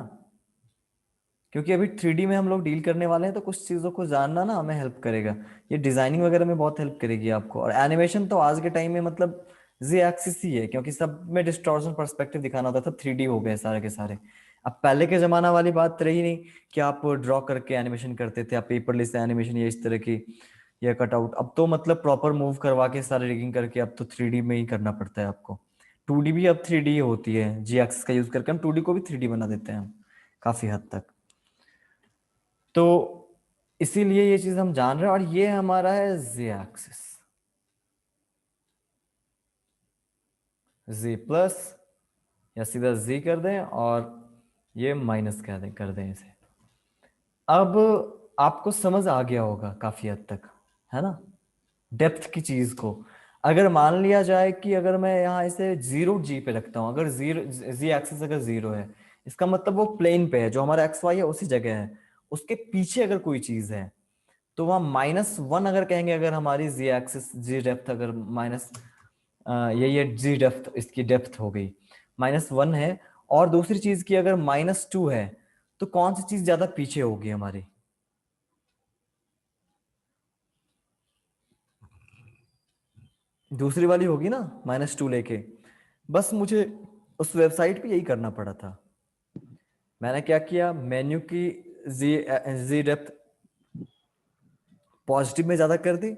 क्योंकि अभी 3D में हम लोग डील करने वाले हैं, तो कुछ चीज़ों को जानना ना हमें हेल्प करेगा। ये डिजाइनिंग वगैरह में बहुत हेल्प करेगी आपको। और एनिमेशन तो आज के टाइम में मतलब जी एक्सिस ही है, क्योंकि सब में डिस्टॉर्शन पर्सपेक्टिव दिखाना होता था। 3D हो गए सारे के सारे। अब पहले के जमाना वाली बात रही नहीं कि आप ड्रॉ करके एनिमेशन करते थे, आप पेपरलेस एनिमेशन या इस तरह की या कटआउट। अब तो मतलब प्रॉपर मूव करवा के सारे रिगिंग करके अब तो 3D में ही करना पड़ता है आपको। 2D भी अब 3D होती है, जी एक्सिस का यूज करके हम 2D को भी 3D बना देते हैं हम काफी हद तक। तो इसीलिए ये चीज हम जान रहे हैं। और ये हमारा है जी एक्सिस, जी प्लस, या सीधा जी कर दें और ये माइनस कर दें इसे। अब आपको समझ आ गया होगा काफी हद तक, है ना, डेप्थ की चीज को। अगर मान लिया जाए कि अगर मैं यहाँ इसे 0 g पे रखता हूँ, अगर जीरो जी एक्सिस अगर 0 है, इसका मतलब वो प्लेन पे है, जो हमारा एक्स वाई है उसी जगह है। उसके पीछे अगर कोई चीज है तो वहां -1 अगर कहेंगे, अगर हमारी जी एक्सिस जी डेप्थ अगर माइनस, ये जी डेप्थ, इसकी डेप्थ हो गई -1 है। और दूसरी चीज की अगर -2 है, तो कौन सी चीज ज्यादा पीछे होगी हमारी? दूसरी वाली होगी ना, -2 लेके। बस मुझे उस वेबसाइट पे यही करना पड़ा था। मैंने क्या किया, मेन्यू की जी जी डेप्थ पॉजिटिव में ज्यादा कर दी,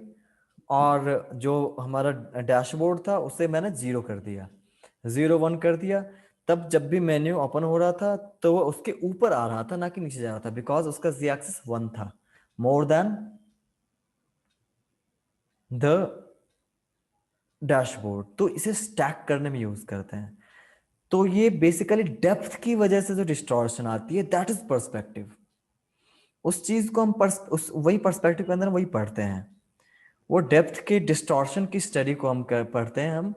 और जो हमारा डैशबोर्ड था उसे मैंने 0 कर दिया, 0 1 कर दिया। तब जब भी मेन्यू ओपन हो रहा था तो वो उसके ऊपर आ रहा था, ना कि नीचे जा रहा था, बिकॉज उसका जी एक्सिस 1 था, मोर देन द डैशबोर्ड। तो इसे स्टैक करने में यूज करते हैं। तो ये बेसिकली डेप्थ की वजह से जो डिस्टॉर्शन आती है, दैट इज पर्सपेक्टिव। उस चीज को हम वही पर्सपेक्टिव के अंदर वही पढ़ते हैं। वो डेप्थ के डिस्टॉर्शन की स्टडी को हम पढ़ते हैं हम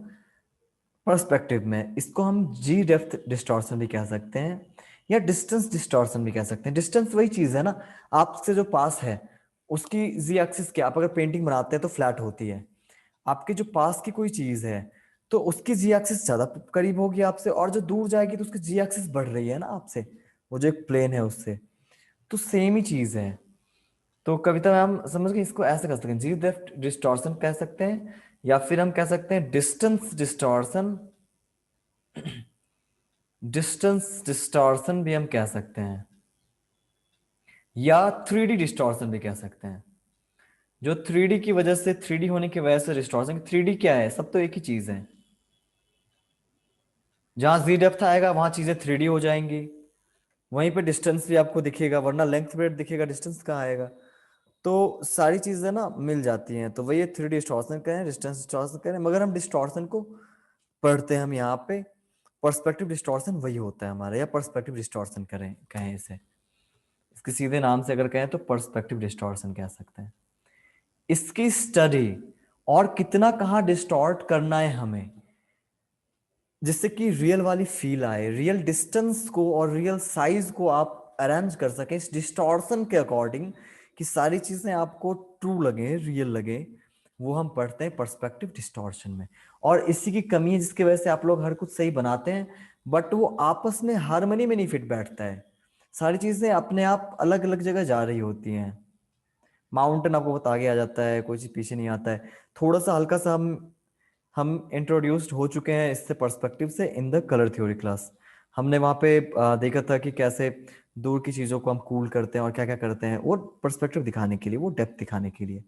पर्सपेक्टिव में। इसको हम जी डेप्थ डिस्टॉर्शन भी कह सकते हैं, या डिस्टेंस डिस्टॉर्शन भी कह सकते हैं। डिस्टेंस वही चीज है ना, आपसे जो पास है उसकी जी एक्सिस क्या, आप अगर पेंटिंग बनाते हैं तो फ्लैट होती है। आपके जो पास की कोई चीज है तो उसकी जी एक्सिस ज्यादा करीब होगी आपसे, और जो दूर जाएगी तो उसकी जी एक्सिस बढ़ रही है ना आपसे, वो जो एक प्लेन है उससे। तो सेम ही चीज है। तो कविता मैम समझ गए, इसको ऐसे कर सकते हैं, जी डेप्थ डिस्टॉर्शन कह सकते हैं, या फिर हम कह सकते हैं डिस्टेंस डिस्टॉर्शन। डिस्टेंस डिस्टॉर्शन भी हम कह सकते हैं, या 3D डिस्टॉर्शन भी कह सकते हैं। जो 3D की वजह से, 3D होने की वजह से डिस्टॉर्शन। 3D क्या है, सब तो एक ही चीज है। जहां जी डेप्थ आएगा वहां चीजें 3D हो जाएंगी, वहीं पे डिस्टेंस भी आपको दिखेगा, वरना लेंथ ब्रेड दिखेगा, डिस्टेंस कहाँ आएगा। तो सारी चीजें ना मिल जाती हैं। तो वही 3D डिस्टॉर्शन कहें, डिस्टेंस डिस्टॉर्शन कहें, मगर हम डिस्टॉर्शन को पढ़ते हैं हम यहाँ पे। पर्सपेक्टिव डिस्टॉर्शन वही होता है हमारा, या पर्सपेक्टिव डिस्टॉर्शन करें कहें इसे, इसके सीधे नाम से अगर कहें तो पर्सपेक्टिव डिस्टॉर्शन कह सकते हैं। इसकी स्टडी, और कितना कहाँ डिस्टॉर्ट करना है हमें, जिससे कि रियल वाली फील आए, रियल डिस्टेंस को और रियल साइज को आप अरेंज कर सकें इस डिस्टॉर्शन के अकॉर्डिंग, कि सारी चीजें आपको ट्रू लगे, रियल लगे। वो हम पढ़ते हैं पर्सपेक्टिव डिस्टॉर्शन में। और इसी की कमी है जिसकी वजह से आप लोग हर कुछ सही बनाते हैं, बट वो आपस में हारमोनी में नहीं फिट बैठता है। सारी चीजें अपने आप अलग अलग जगह जा रही होती हैं। माउंटेन आपको बहुत आगे आ जाता है, कोई चीज पीछे नहीं आता है। थोड़ा सा हल्का सा हम इंट्रोड्यूस्ड हो चुके हैं इससे पर्सपेक्टिव से in the colour theory class. हमने वहां पे देखा था कि कैसे दूर की चीजों को हम कूल करते हैं और क्या क्या करते हैं, वो पर्सपेक्टिव दिखाने के लिए, वो डेप्थ दिखाने के लिए।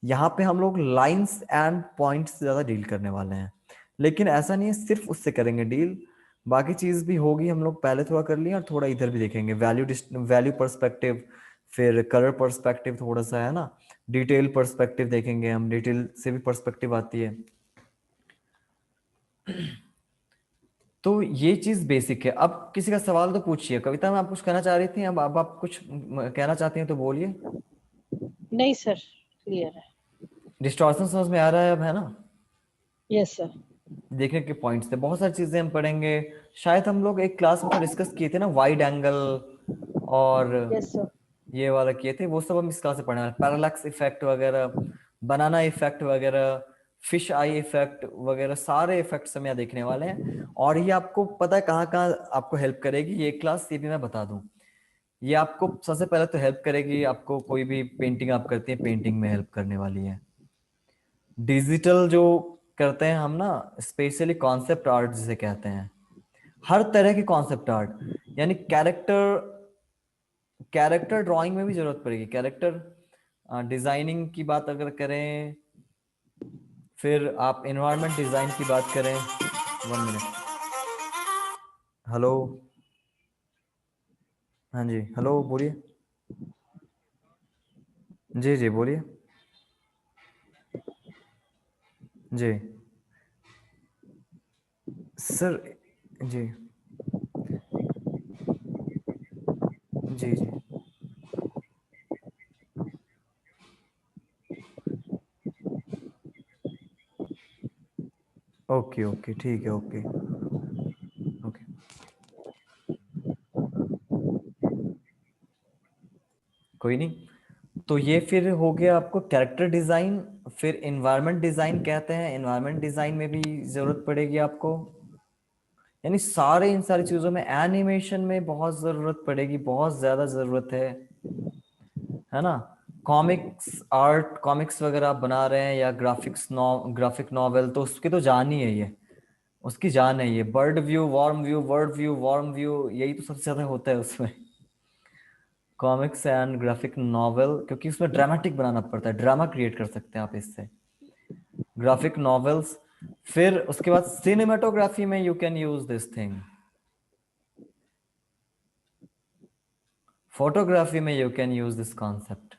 यहाँ पे हम लोग लाइंस एंड पॉइंट्स से ज्यादा डील करने वाले हैं, लेकिन ऐसा नहीं है सिर्फ उससे करेंगे डील, बाकी चीज भी होगी। हम लोग पहले थोड़ा कर लिए और थोड़ा इधर भी देखेंगे, वैल्यू पर्सपेक्टिव, फिर कलर पर्सपेक्टिव थोड़ा सा है ना, डिटेल पर्सपेक्टिव देखेंगे हम, डिटेल से भी पर्सपेक्टिव आती है। तो ये चीज बेसिक है। अब किसी का सवाल तो पूछिए। कविता में आप कुछ कहना चाह रही थी, अब आप कुछ कहना चाहती हैं तो बोलिए। नहीं सर, क्लियर है। डिस्टॉर्शन समझ में आ रहा है अब, है ना? Yes sir. देखने के पॉइंट्स थे, बहुत सारी चीजें हम पढ़ेंगे। शायद हम लोग एक क्लास में तो डिस्कस किए थे ना, वाइड एंगल और यस सर। ये वाला किए थे, वो सब हम इस क्लास में पढ़े। पैरालैक्स इफेक्ट वगैरह, बनाना इफेक्ट वगैरह, फिश आई इफेक्ट वगैरह, सारे इफेक्ट्स हम यहाँ देखने वाले हैं। और ये आपको पता है कहाँ कहाँ आपको हेल्प करेगी ये क्लास, ये भी मैं बता दूं। ये आपको सबसे पहले तो हेल्प करेगी, आपको कोई भी पेंटिंग आप करती हैं पेंटिंग में हेल्प करने वाली है। डिजिटल जो करते हैं हम ना, स्पेशली कॉन्सेप्ट आर्ट जिसे कहते हैं, हर तरह के कॉन्सेप्ट आर्ट, यानी कैरेक्टर ड्राइंग में भी जरूरत पड़ेगी, कैरेक्टर डिजाइनिंग की बात अगर करें, फिर आप एनवायरनमेंट डिजाइन की बात करें। 1 मिनट। हेलो, हाँ जी, हेलो बोलिए। जी जी बोलिए। जी सर। जी जी जी। ओके ओके ठीक है, ओके ओके। कोई नहीं। तो ये फिर हो गया आपको कैरेक्टर डिजाइन। फिर एनवायरनमेंट डिजाइन कहते हैं, एनवायरनमेंट डिजाइन में भी जरूरत पड़ेगी आपको, यानी सारे इन सारी चीजों में, एनिमेशन में बहुत जरूरत पड़ेगी, बहुत ज्यादा जरूरत है ना। कॉमिक्स आर्ट, कॉमिक्स वगैरह आप बना रहे हैं या ग्राफिक नॉवेल, तो उसकी तो जान ही है ये, उसकी जान है ये, bird view, warm view, word view, warm view, यही तो सबसे ज्यादा होता है उसमें। कॉमिक्स एंड ग्राफिक नॉवेल, क्योंकि उसमें ड्रामेटिक बनाना पड़ता है, ड्रामा क्रिएट कर सकते हैं आप इससे, ग्राफिक नॉवेल्स। फिर उसके बाद सिनेमेटोग्राफी में you can use this thing, photography में you can use this concept,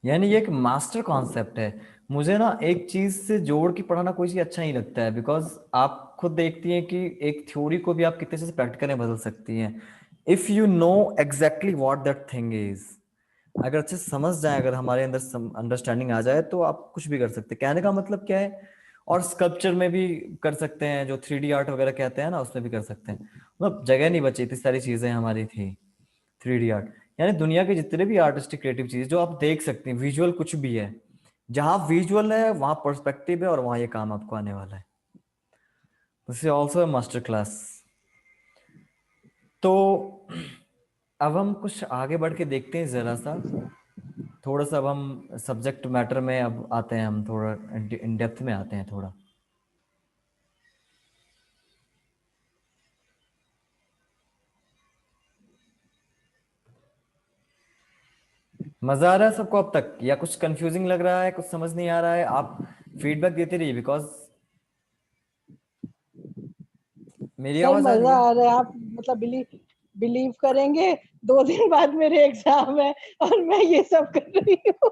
यानी ये एक मास्टर कॉन्सेप्ट है। मुझे ना एक चीज से जोड़ के पढ़ाना कोई चीज अच्छा नहीं लगता है, बिकॉज आप खुद देखती हैं कि एक थ्योरी को भी आप कितने से प्रैक्टिकल में बदल सकती हैं, if you know exactly what that thing is. अगर अच्छे से समझ जाए, अगर हमारे अंदर अंडरस्टैंडिंग आ जाए, तो आप कुछ भी कर सकते हैं। कहने का मतलब क्या है, और स्कल्पचर में भी कर सकते हैं, जो 3D आर्ट वगैरह कहते हैं ना, उसमें भी कर सकते हैं। मतलब जगह नहीं बची, इतनी सारी चीजें हमारी थी 3D आर्ट, यानी दुनिया के जितने भी आर्टिस्टिक क्रिएटिव चीज जो आप देख सकते हैं, विजुअल कुछ भी है, जहां विजुअल है वहां पर्सपेक्टिव है, और वहां ये काम आपको आने वाला है। This is also a master class. तो अब हम कुछ आगे बढ़ के देखते हैं जरा सा, थोड़ा सा अब हम सब्जेक्ट मैटर में अब आते हैं, हम थोड़ा इन डेप्थ में आते हैं थोड़ा। मजा आ रहा है सबको अब तक, या कुछ कंफ्यूजिंग लग रहा है, कुछ समझ नहीं आ रहा है? आप फीडबैक देते रहिए, बिकॉज मेरी सर आवाज आ रही मजा है। आ रहा है। आप मतलब बिलीव करेंगे, 2 दिन बाद मेरे एग्जाम है और मैं ये सब कर रही हूँ।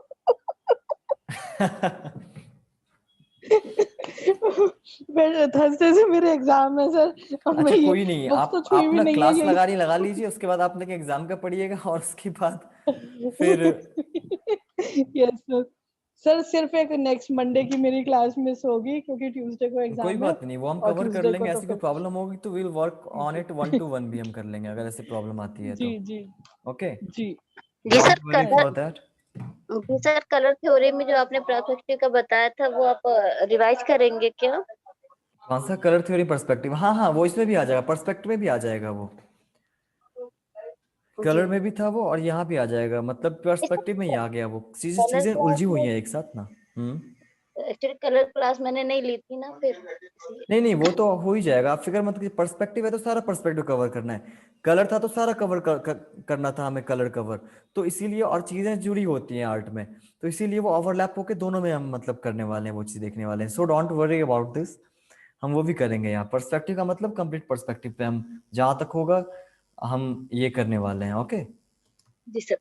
मेरे थर्सडे से मेरे एग्जाम है सर, और मैं अच्छा ये कोई नहीं, बुक्स तो छुई आप भी ना नहीं है क्लास यही। लगा लीजिए, उसके बाद आप लेके एग्जाम का पढ़िएगा, और उसके बाद फिर यस सर। सर सिर्फ एक नेक्स्ट मंडे की मेरी क्लास मिस होगी क्योंकि ट्यूसडे को कोई एग्जाम है, बात नहीं, वो हम और कवर कर ट्यूसडे को लेंगे। तो ऐसी कोई फिर प्रॉब्लम होगी तो विल वर्क ऑन जी इट, 1 to 1 भी हम कर लेंगे, अगर ऐसी प्रॉब्लम आती है जी तो। जी ओके, जी। जी sir, don't worry thank for colour. That. जी सर, कलर थ्योरी में जो आपने पर्सपेक्टिव का बताया था, वो आप रिवाइज करेंगे क्या? कौन सा कलर थ्योरी? पर्सपेक्टिव, हाँ हाँ, वो इसमें भी आ जाएगा, पर्सपेक्टिव में भी आ जाएगा वो, जी। कलर में भी था वो, और यहाँ भी आ जाएगा, मतलब पर्सपेक्टिव में ही आ गया वो, चीजें कलर चीजें क्लास उलझी हुई में हैं एक साथ ना। एक्चुअली कलर क्लास मैंने नहीं ली थी ना, फिर नहीं नहीं, वो तो हो ही जाएगा, आप फिक्र मत कीजिए। पर्सपेक्टिव है तो सारा पर्सपेक्टिव कवर करना है, कलर था तो सारा करना था हमें, कलर कवर। तो इसीलिए, और चीजें जुड़ी होती हैं आर्ट में, तो इसीलिए वो ओवरलैप होके दोनों में हम मतलब करने वाले हैं, वो चीज देखने वाले हैं। So don't worry about this, हम वो भी करेंगे यहाँ। पर्सपेक्टिव का मतलब कंप्लीट पर्सपेक्टिव पे हम जहां तक होगा हम ये करने वाले हैं। ओके, जी सर।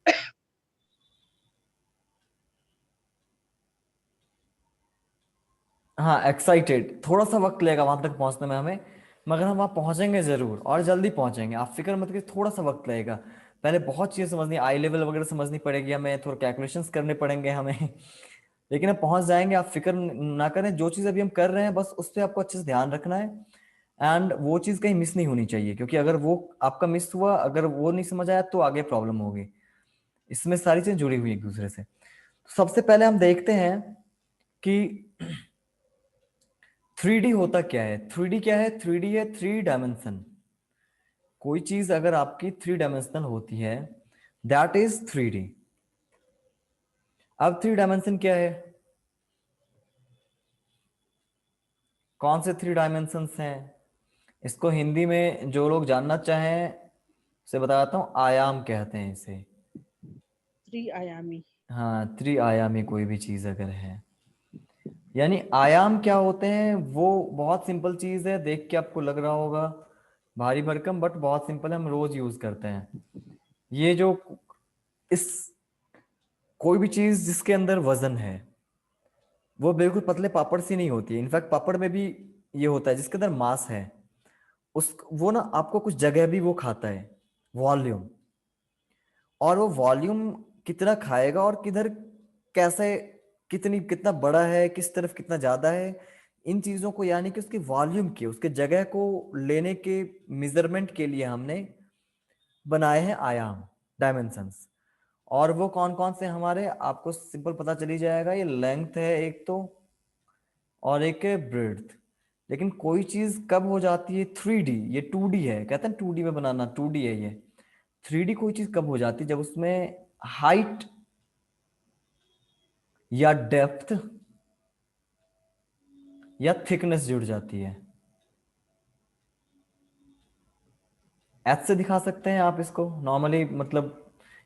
हाँ एक्साइटेड, थोड़ा सा वक्त लगेगा वहां तक पहुंचने में हमें, मगर हम वहां पहुंचेंगे जरूर, और जल्दी पहुंचेंगे, आप फिक्र मत कीजिए। थोड़ा सा वक्त लगेगा, पहले बहुत चीजें समझनी, आई लेवल वगैरह समझनी पड़ेगी हमें, थोड़ा कैलकुलेशंस करने पड़ेंगे हमें लेकिन अब पहुंच जाएंगे, आप फिक्र ना करें। जो चीज अभी हम कर रहे हैं बस उस पर आपको अच्छे से ध्यान रखना है, एंड वो चीज कहीं मिस नहीं होनी चाहिए, क्योंकि अगर वो आपका मिस हुआ, अगर वो नहीं समझ आया, तो आगे प्रॉब्लम होगी। इसमें सारी चीजें जुड़ी हुई एक दूसरे से। तो सबसे पहले हम देखते हैं कि 3D होता क्या है। 3D क्या है? 3D है 3 डायमेंशन, कोई चीज अगर आपकी 3 डायमेंशनल होती है, दैट इज 3D। अब 3 डायमेंशन क्या है, कौन से 3 डायमेंशंस हैं? इसको हिंदी में जो लोग जानना चाहें उसे बताता हूँ, आयाम कहते हैं इसे। त्रिआयामी। हाँ, त्रिआयामी कोई भी चीज अगर है, यानी आयाम क्या होते हैं, वो बहुत सिंपल चीज है, देख के आपको लग रहा होगा भारी भरकम, बट बहुत सिंपल है, हम रोज यूज करते हैं। ये जो इस कोई भी चीज जिसके अंदर वजन है वो बिल्कुल पतले पापड़ सी नहीं होती है। इनफैक्ट पापड़ में भी ये होता है, जिसके अंदर मांस है उस वो ना आपको कुछ जगह भी वो खाता है, वॉल्यूम। और वो वॉल्यूम कितना खाएगा और किधर कैसे कितना बड़ा है, किस तरफ कितना ज्यादा है, इन चीजों को यानी कि उसकी वॉल्यूम की उसके जगह को लेने के मेजरमेंट के लिए हमने बनाए हैं आयाम, डायमेंशंस। और वो कौन कौन से हमारे आपको सिंपल पता चली जाएगा, ये लेंथ है एक तो, और एक है ब्रेड्थ। लेकिन कोई चीज कब हो जाती है 3D, ये 2D है, कहते हैं 2D में बनाना, 2D है ये। 3D कोई चीज कब हो जाती है, जब उसमें हाइट या डेप्थ या थिकनेस जुड़ जाती है। एच से दिखा सकते हैं आप इसको नॉर्मली, मतलब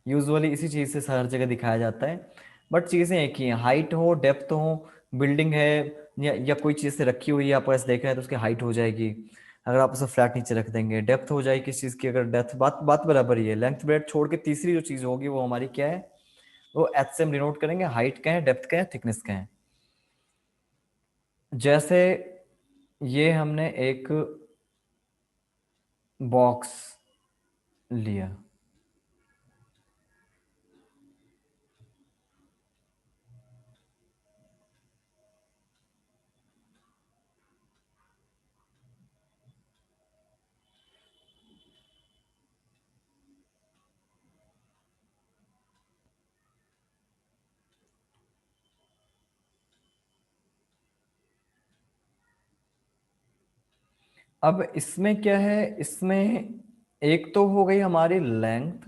यूजुअली इसी चीज से हर जगह दिखाया जाता है, बट चीजें एक ही हैं, हाइट हो डेप्थ हो, बिल्डिंग है या कोई चीज से रखी हुई है, आप ऐसे देख रहे हैं तो उसकी हाइट हो जाएगी, अगर आप उसे फ्लैट नीचे रख देंगे डेप्थ हो जाएगी किस चीज की, अगर डेप्थ बात बात बराबर ही है। लेंथ ब्रेड छोड़ के तीसरी जो चीज होगी वो हमारी क्या है, वो एच से हम डिनोट करेंगे, हाइट का है, डेप्थ का है, थिकनेस का है। जैसे ये हमने एक बॉक्स लिया, अब इसमें क्या है, इसमें एक तो हो गई हमारी लेंथ,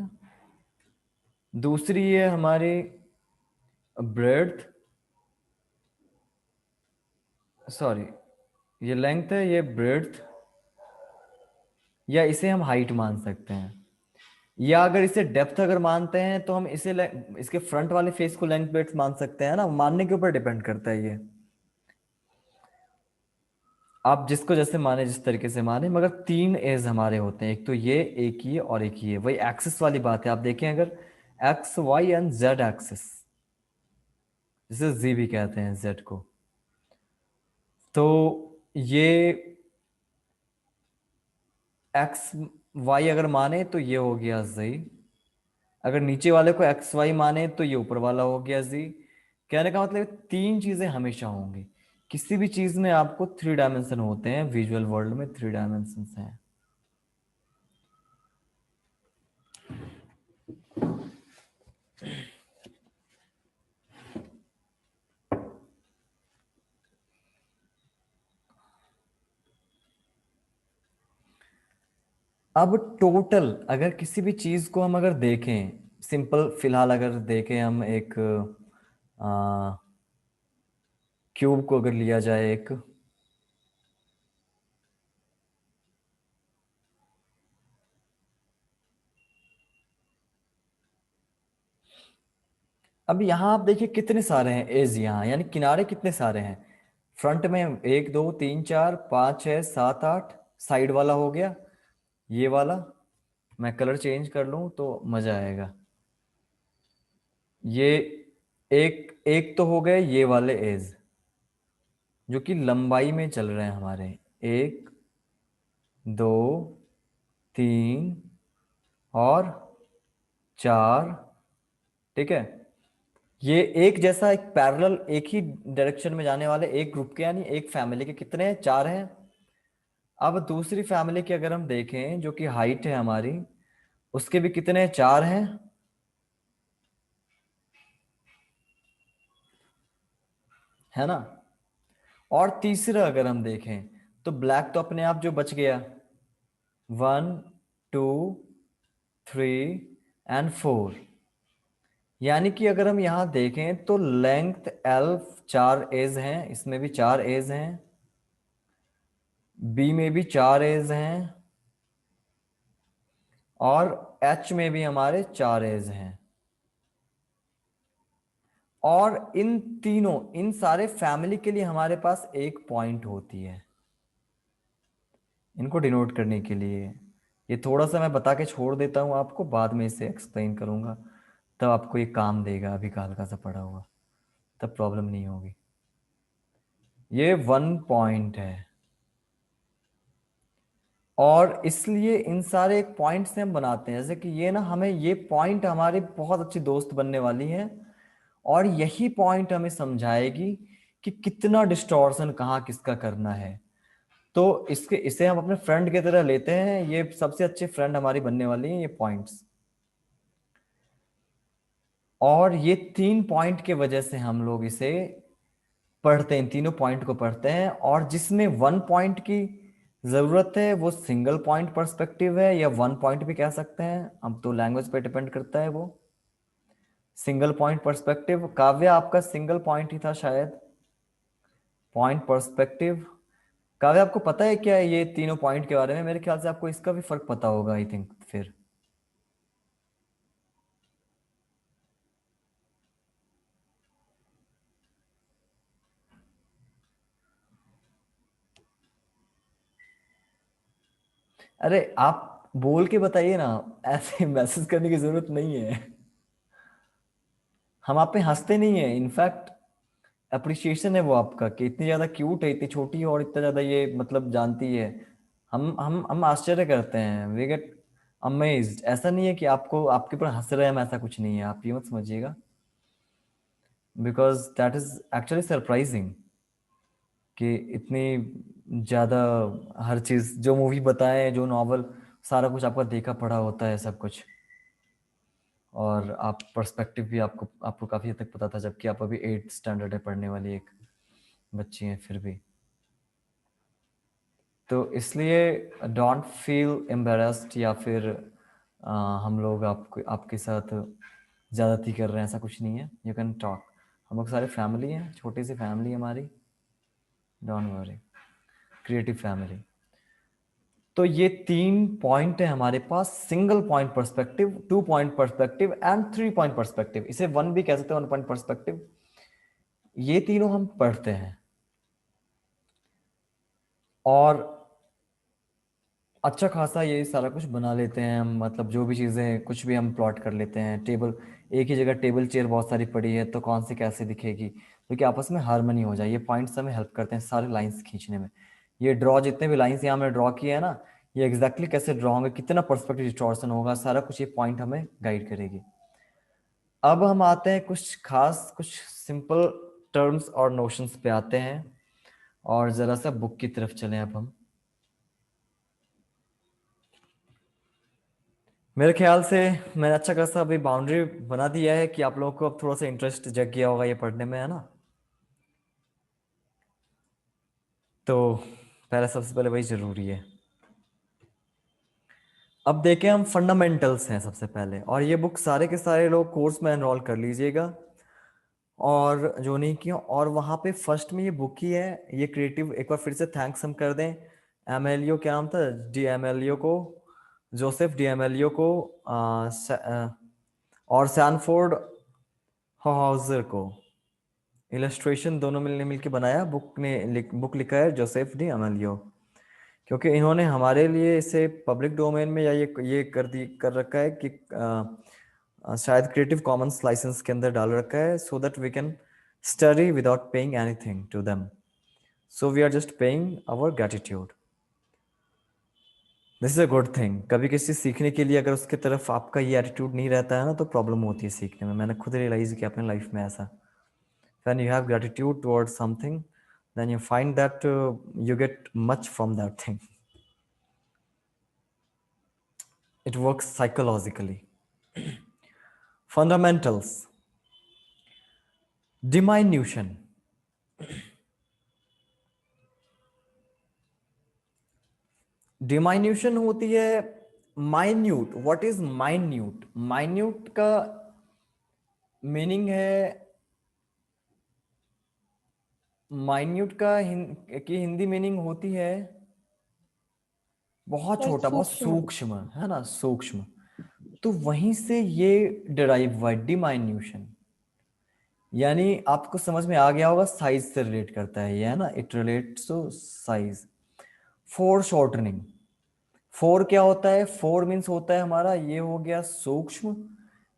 दूसरी है हमारी ब्रेड्थ, सॉरी ये लेंथ है, ये ब्रेड्थ, या इसे हम हाइट मान सकते हैं, या अगर इसे डेप्थ अगर मानते हैं तो हम इसे इसके फ्रंट वाले फेस को लेंथ ब्रेड्थ मान सकते हैं ना, मानने के ऊपर डिपेंड करता है ये, आप जिसको जैसे माने, जिस तरीके से माने, मगर 3 एज हमारे होते हैं, एक तो ये, एक ये और एक ये, वही एक्सिस वाली बात है। आप देखें अगर X Y and Z axis, जिसे जी भी कहते हैं जेड को, तो ये एक्स वाई अगर माने तो ये हो गया जी, अगर नीचे वाले को एक्स वाई माने तो ये ऊपर वाला हो गया जी। कहने का मतलब 3 चीजें हमेशा होंगी, किसी भी चीज में आपको 3 डायमेंशन होते हैं, विजुअल वर्ल्ड में 3 डायमेंशन हैं। अब टोटल अगर किसी भी चीज को हम अगर देखें, सिंपल फिलहाल अगर देखें हम एक क्यूब को अगर लिया जाए एक, अब यहाँ आप देखिए कितने सारे हैं एज, यहाँ यानी किनारे कितने सारे हैं, फ्रंट में 1 2 3 4 5 6 7 8, साइड वाला हो गया ये वाला, मैं कलर चेंज कर लूं तो मजा आएगा। ये एक एक तो हो गए ये वाले एज जो कि लंबाई में चल रहे हैं हमारे, 1 2 3 और 4, ठीक है। ये एक जैसा एक पैरेलल एक ही डायरेक्शन में जाने वाले एक ग्रुप के, यानी एक फैमिली के कितने हैं, 4 हैं। अब दूसरी फैमिली की अगर हम देखें जो कि हाइट है हमारी, उसके भी कितने हैं, 4 हैं, है ना। और तीसरा अगर हम देखें तो ब्लैक तो अपने आप जो बच गया, 1 2, 3 एंड 4। यानी कि अगर हम यहाँ देखें तो लेंथ L 4 एज हैं, इसमें भी 4 एज हैं, B में भी 4 एज हैं, और H में भी हमारे 4 एज हैं। और इन तीनों, इन सारे फैमिली के लिए हमारे पास एक पॉइंट होती है इनको डिनोट करने के लिए। ये थोड़ा सा मैं बता के छोड़ देता हूँ आपको, बाद में इसे एक्सप्लेन करूंगा, तब आपको ये काम देगा। अभी का हल्का सा पड़ा हुआ, तब प्रॉब्लम नहीं होगी। ये 1 पॉइंट है, और इसलिए इन सारे एक पॉइंट से हम बनाते हैं। जैसे कि ये ना, हमें ये पॉइंट हमारी बहुत अच्छी दोस्त बनने वाली है, और यही पॉइंट हमें समझाएगी कि कितना डिस्टॉर्शन कहाँ किसका करना है। तो इसे हम अपने फ्रेंड की तरह लेते हैं। ये सबसे अच्छे फ्रेंड हमारी बनने वाली हैं ये पॉइंट्स। और ये 3 पॉइंट के वजह से हम लोग इसे पढ़ते हैं, तीनों पॉइंट को पढ़ते हैं। और जिसमें 1 पॉइंट की जरूरत है वो सिंगल पॉइंट पर्सपेक्टिव है, या 1 पॉइंट भी कह सकते हैं, अब तो लैंग्वेज पे डिपेंड करता है। वो सिंगल पॉइंट पर्सपेक्टिव। काव्य, आपका सिंगल पॉइंट ही था शायद, पॉइंट पर्सपेक्टिव। काव्य, आपको पता है क्या ये तीनों पॉइंट के बारे में? मेरे ख्याल से आपको इसका भी फर्क पता होगा, आई थिंक। फिर अरे आप बोल के बताइए ना, ऐसे मैसेज करने की जरूरत नहीं है। हम आप पे हंसते नहीं है, इनफैक्ट अप्रिसिएशन है वो आपका, कि इतनी ज्यादा क्यूट है, इतनी छोटी है, और इतना ज्यादा ये मतलब जानती है। हम आश्चर्य करते हैं, वी गेट अमेज्ड। ऐसा नहीं है कि आपको आपके ऊपर हंस रहे हैं हम, ऐसा कुछ नहीं है, आप ये मत समझिएगा, because that is actually surprising कि इतनी ज्यादा हर चीज, जो मूवी बताएं, जो नॉवल, सारा कुछ आपका देखा पढ़ा होता है सब कुछ, और आप पर्सपेक्टिव भी आपको काफी हद तक पता था, जबकि आप अभी 8th स्टैंडर्ड है, पढ़ने वाली एक बच्ची हैं फिर भी। तो इसलिए डोंट फील एम्बेरस्ड, या फिर हम लोग आपके साथ ज्यादती कर रहे हैं, ऐसा कुछ नहीं है। यू कैन टॉक, हम लोग सारे फैमिली हैं, छोटी सी फैमिली है हमारी, डोंट वरी, क्रिएटिव फैमिली। तो ये 3 पॉइंट है हमारे पास, single point perspective, 2 point perspective and 3 point perspective. इसे 1 भी कह सकते हैं, 1 पॉइंट पर्सपेक्टिव। ये तीनों हम पढ़ते हैं, और अच्छा खासा ये सारा कुछ बना लेते हैं हम। मतलब जो भी चीज़ें, कुछ भी हम प्लॉट कर लेते हैं। टेबल, एक ही जगह टेबल चेयर बहुत सारी पड़ी है, तो कौन सी कैसे दिखेगी, तो कि आपस में हार्मनी हो जाए। ये पॉइंट्स हमें हेल्प करते हैं सारे लाइंस खींचने में। ये ड्रॉ, जितने भी लाइंस यहाँ हमने ड्रॉ किए हैं ना, ये एग्जैक्टली कैसे ड्रॉ होंगे, कितना पर्सपेक्टिव डिस्टॉर्शन होगा, सारा कुछ ये पॉइंट हमें गाइड करेगी। अब हम आते हैं कुछ खास, कुछ सिंपल टर्म्स और नोशंस पे आते हैं, और जरा सा बुक की तरफ चलें अब हम। मेरे ख्याल से मैंने अच्छा खासा अभी बाउंड्री बना दिया है कि आप लोगों को अब थोड़ा सा इंटरेस्ट जग गया होगा ये पढ़ने में, है ना? तो पहले, सबसे पहले वही जरूरी है। अब देखें हम, फंडामेंटल्स हैं सबसे पहले, और ये बुक सारे के सारे लोग कोर्स में एनरोल कर लीजिएगा, और जो नहीं किया। और वहाँ पे फर्स्ट में ये बुक ही है, ये क्रिएटिव। एक बार फिर से थैंक्स हम कर दें एमएलओ, क्या नाम था, डी एमएलओ को, जोसेफ डी एमएलओ को, और सैनफोर्ड हाउजर को। इलस्ट्रेशन दोनों मिलने मिलके बनाया, बुक लिखा है जोसेफ डी अमेलियो, क्योंकि इन्होंने हमारे लिए इसे पब्लिक डोमेन में, या ये कर रखा है कि शायद क्रिएटिव कॉमन्स लाइसेंस के अंदर डाल रखा है, so that we can study without paying anything to them, so we are just paying our gratitude. This is a good thing. कभी किसी सीखने के लिए अगर उसके तरफ आपका ये एटीट्यूड नहीं रहता है ना, तो प्रॉब्लम होती है सीखने में। मैंने खुद रियलाइज किया अपने लाइफ में ऐसा। When you have gratitude towards something, then you find that you get much from that thing. It works psychologically. Fundamentals. Diminution. Diminution होती है minute, what is minute? Minute का मीनिंग है, माइन्यूट का की हिंदी मीनिंग होती है बहुत Like छोटा, बहुत सूक्ष्म। सूक्ष्म, है ना, सूक्ष्म। तो वहीं से ये डिराइव हुआ डिमाइन्यूशन, यानी आपको समझ में आ गया होगा, साइज से रिलेट करता है ये, है ना, it relates to size. Foreshortening, fore क्या होता है? फोर मीन्स होता है हमारा, ये हो गया सूक्ष्म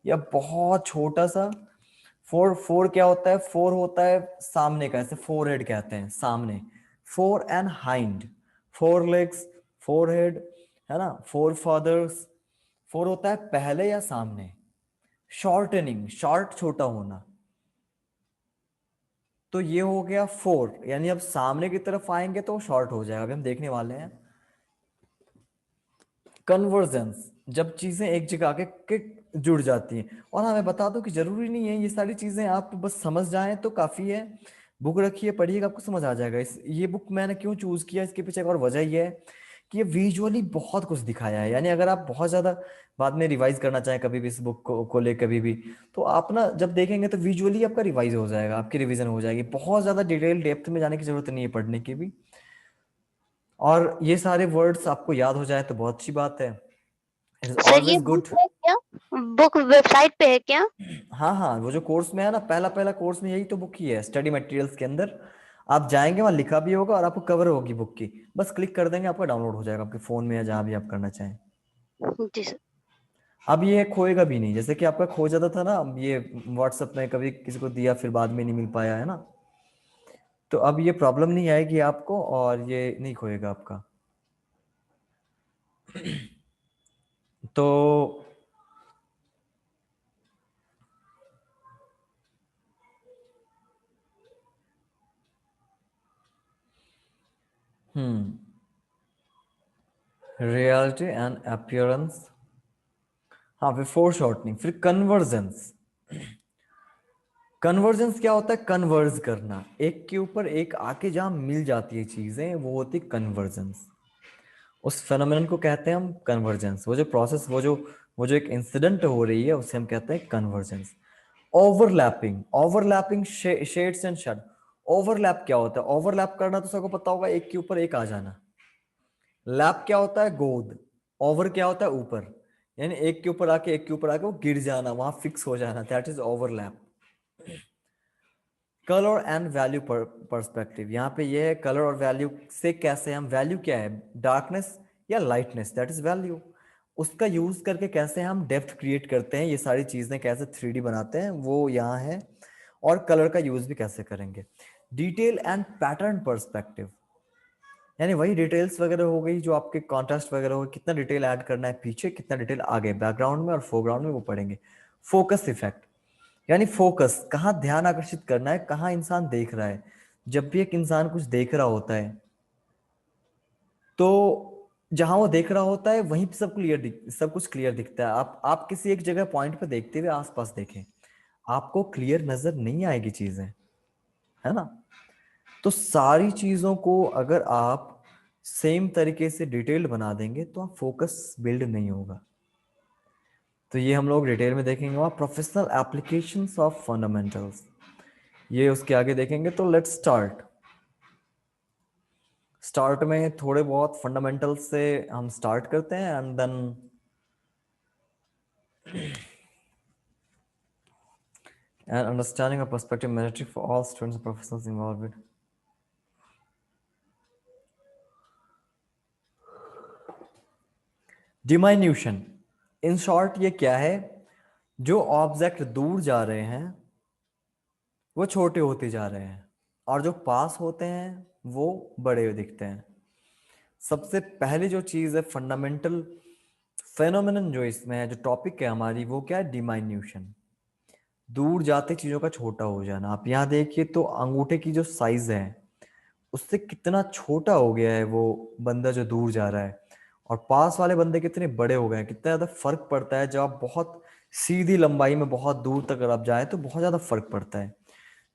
या बहुत छोटा सा। फोर, फोर क्या होता है? फोर होता है सामने का, ऐसे फोर हेड कहते हैं, सामने। Four and hind, four legs, four head, है ना, फोर फादर्स। फोर होता है पहले या सामने। शॉर्टनिंग, शॉर्ट छोटा होना, तो ये हो गया फोर, यानी अब सामने की तरफ आएंगे तो शॉर्ट हो जाएगा, अभी हम देखने वाले हैं। कन्वर्जेंस, जब चीजें एक जगह आके जुड़ जाती हैं। और हाँ, मैं बता दूं कि जरूरी नहीं है ये सारी चीजें आप बस समझ जाएं तो काफी है। बुक रखिए, पढ़िएगा, आपको समझ आ जाएगा। ये बुक मैंने क्यों चूज किया, इसके पीछे एक और वजह ये है कि ये विजुअली बहुत कुछ दिखाया है। यानी अगर आप बहुत ज्यादा बाद में रिवाइज करना चाहें कभी भी इस बुक को ले कभी भी, तो आप ना जब देखेंगे तो विजुअली आपका रिवाइज हो जाएगा, आपकी रिवीजन हो जाएगी। बहुत ज्यादा डिटेल डेप्थ में जाने की जरूरत नहीं है पढ़ने की भी। और ये सारे वर्ड्स आपको याद हो जाए तो बहुत अच्छी बात है। इट इज सर ये ऑलवेज गुड। बुक है क्या? बुक वेबसाइट पे है क्या? हाँ हाँ, वो जो कोर्स में है ना, पहला पहला कोर्स में यही तो बुक ही है, स्टडी मटेरियल्स के अंदर। आप जाएंगे वहाँ लिखा भी होगा और आपको कवर होगी बुक की, बस क्लिक कर देंगे आपका डाउनलोड हो जाएगा आपके फोन में या जहाँ भी आप करना चाहें। जी सर। अब ये खोएगा भी नहीं, जैसे कि आपका खो जाता था ना, ये व्हाट्सएप में कभी किसी को दिया फिर बाद में नहीं मिल पाया, है ना। तो अब ये प्रॉब्लम नहीं आएगी आपको और ये नहीं खोएगा आपका। तो रियलिटी एंड अपीयरेंस, हाँ, फिर फोर शॉर्टनिंग, फिर कन्वर्जेंस। कन्वर्जेंस क्या होता है? कन्वर्ज करना, एक के ऊपर एक आके जहां मिल जाती है चीजें, वो होती है कन्वर्जेंस। उस फेनोमेनन को कहते हैं हम कन्वर्जेंस। वो जो प्रोसेस, वो जो एक इंसिडेंट हो रही है, उसे हम कहते हैं convergence. Overlapping, overlapping shades and shade. Overlap क्या होता है? ओवरलैप करना तो सबको पता होगा, एक के ऊपर एक आ जाना। लैप क्या होता है? गोद। ओवर क्या होता है? ऊपर, यानी एक के ऊपर आके एक के ऊपर आके वो गिर जाना, वहां फिक्स हो जाना, that is overlap. Colour and value perspective, यहाँ पे ये है कलर और वैल्यू से कैसे हम, वैल्यू क्या है? डार्कनेस या लाइटनेस, दैट इज वैल्यू। उसका यूज करके कैसे हम डेप्थ क्रिएट करते हैं, ये सारी चीजें कैसे 3D बनाते हैं, वो यहाँ है। और कलर का यूज भी कैसे करेंगे। डिटेल एंड पैटर्न पर्सपेक्टिव, यानी वही डिटेल्स वगैरह हो गई जो आपके कॉन्ट्रास्ट वगैरह हो, कितना डिटेल ऐड करना है पीछे, कितना डिटेल आगे बैकग्राउंड में और फोरग्राउंड में, वो पढ़ेंगे। फोकस इफेक्ट, यानी फोकस, कहाँ ध्यान आकर्षित करना है, कहाँ इंसान देख रहा है। जब भी एक इंसान कुछ देख रहा होता है तो जहां वो देख रहा होता है वहीं पे सब कुछ क्लियर दिखता है। आप किसी एक जगह पॉइंट पे देखते हुए आसपास देखें, आपको क्लियर नजर नहीं आएगी चीजें, है ना। तो सारी चीजों को अगर आप सेम तरीके से डिटेल्ड बना देंगे तो आप फोकस बिल्ड नहीं होगा। तो ये हम लोग डिटेल में देखेंगे वहाँ प्रोफेशनल एप्लीकेशंस ऑफ फंडामेंटल्स, ये उसके आगे देखेंगे। तो लेट्स स्टार्ट में थोड़े बहुत फंडामेंटल्स से हम स्टार्ट करते हैं and then and understanding a perspective mandatory for all students and professionals involved. Diminution, in short ये क्या है? जो ऑब्जेक्ट दूर जा रहे हैं वो छोटे होते जा रहे हैं और जो पास होते हैं वो बड़े दिखते हैं। सबसे पहले जो चीज है फंडामेंटल फेनोमेनन जो इसमें है, जो टॉपिक है हमारी, वो क्या है? डिमाइन्यूशन, दूर जाते चीजों का छोटा हो जाना। आप यहाँ देखिए तो अंगूठे की जो साइज है उससे कितना छोटा हो गया है वो बंदा जो दूर जा रहा है, और पास वाले बंदे कितने बड़े हो गए हैं। कितना ज्यादा फर्क पड़ता है जब आप बहुत सीधी लंबाई में बहुत दूर तक अगर आप जाए तो बहुत ज्यादा फर्क पड़ता है।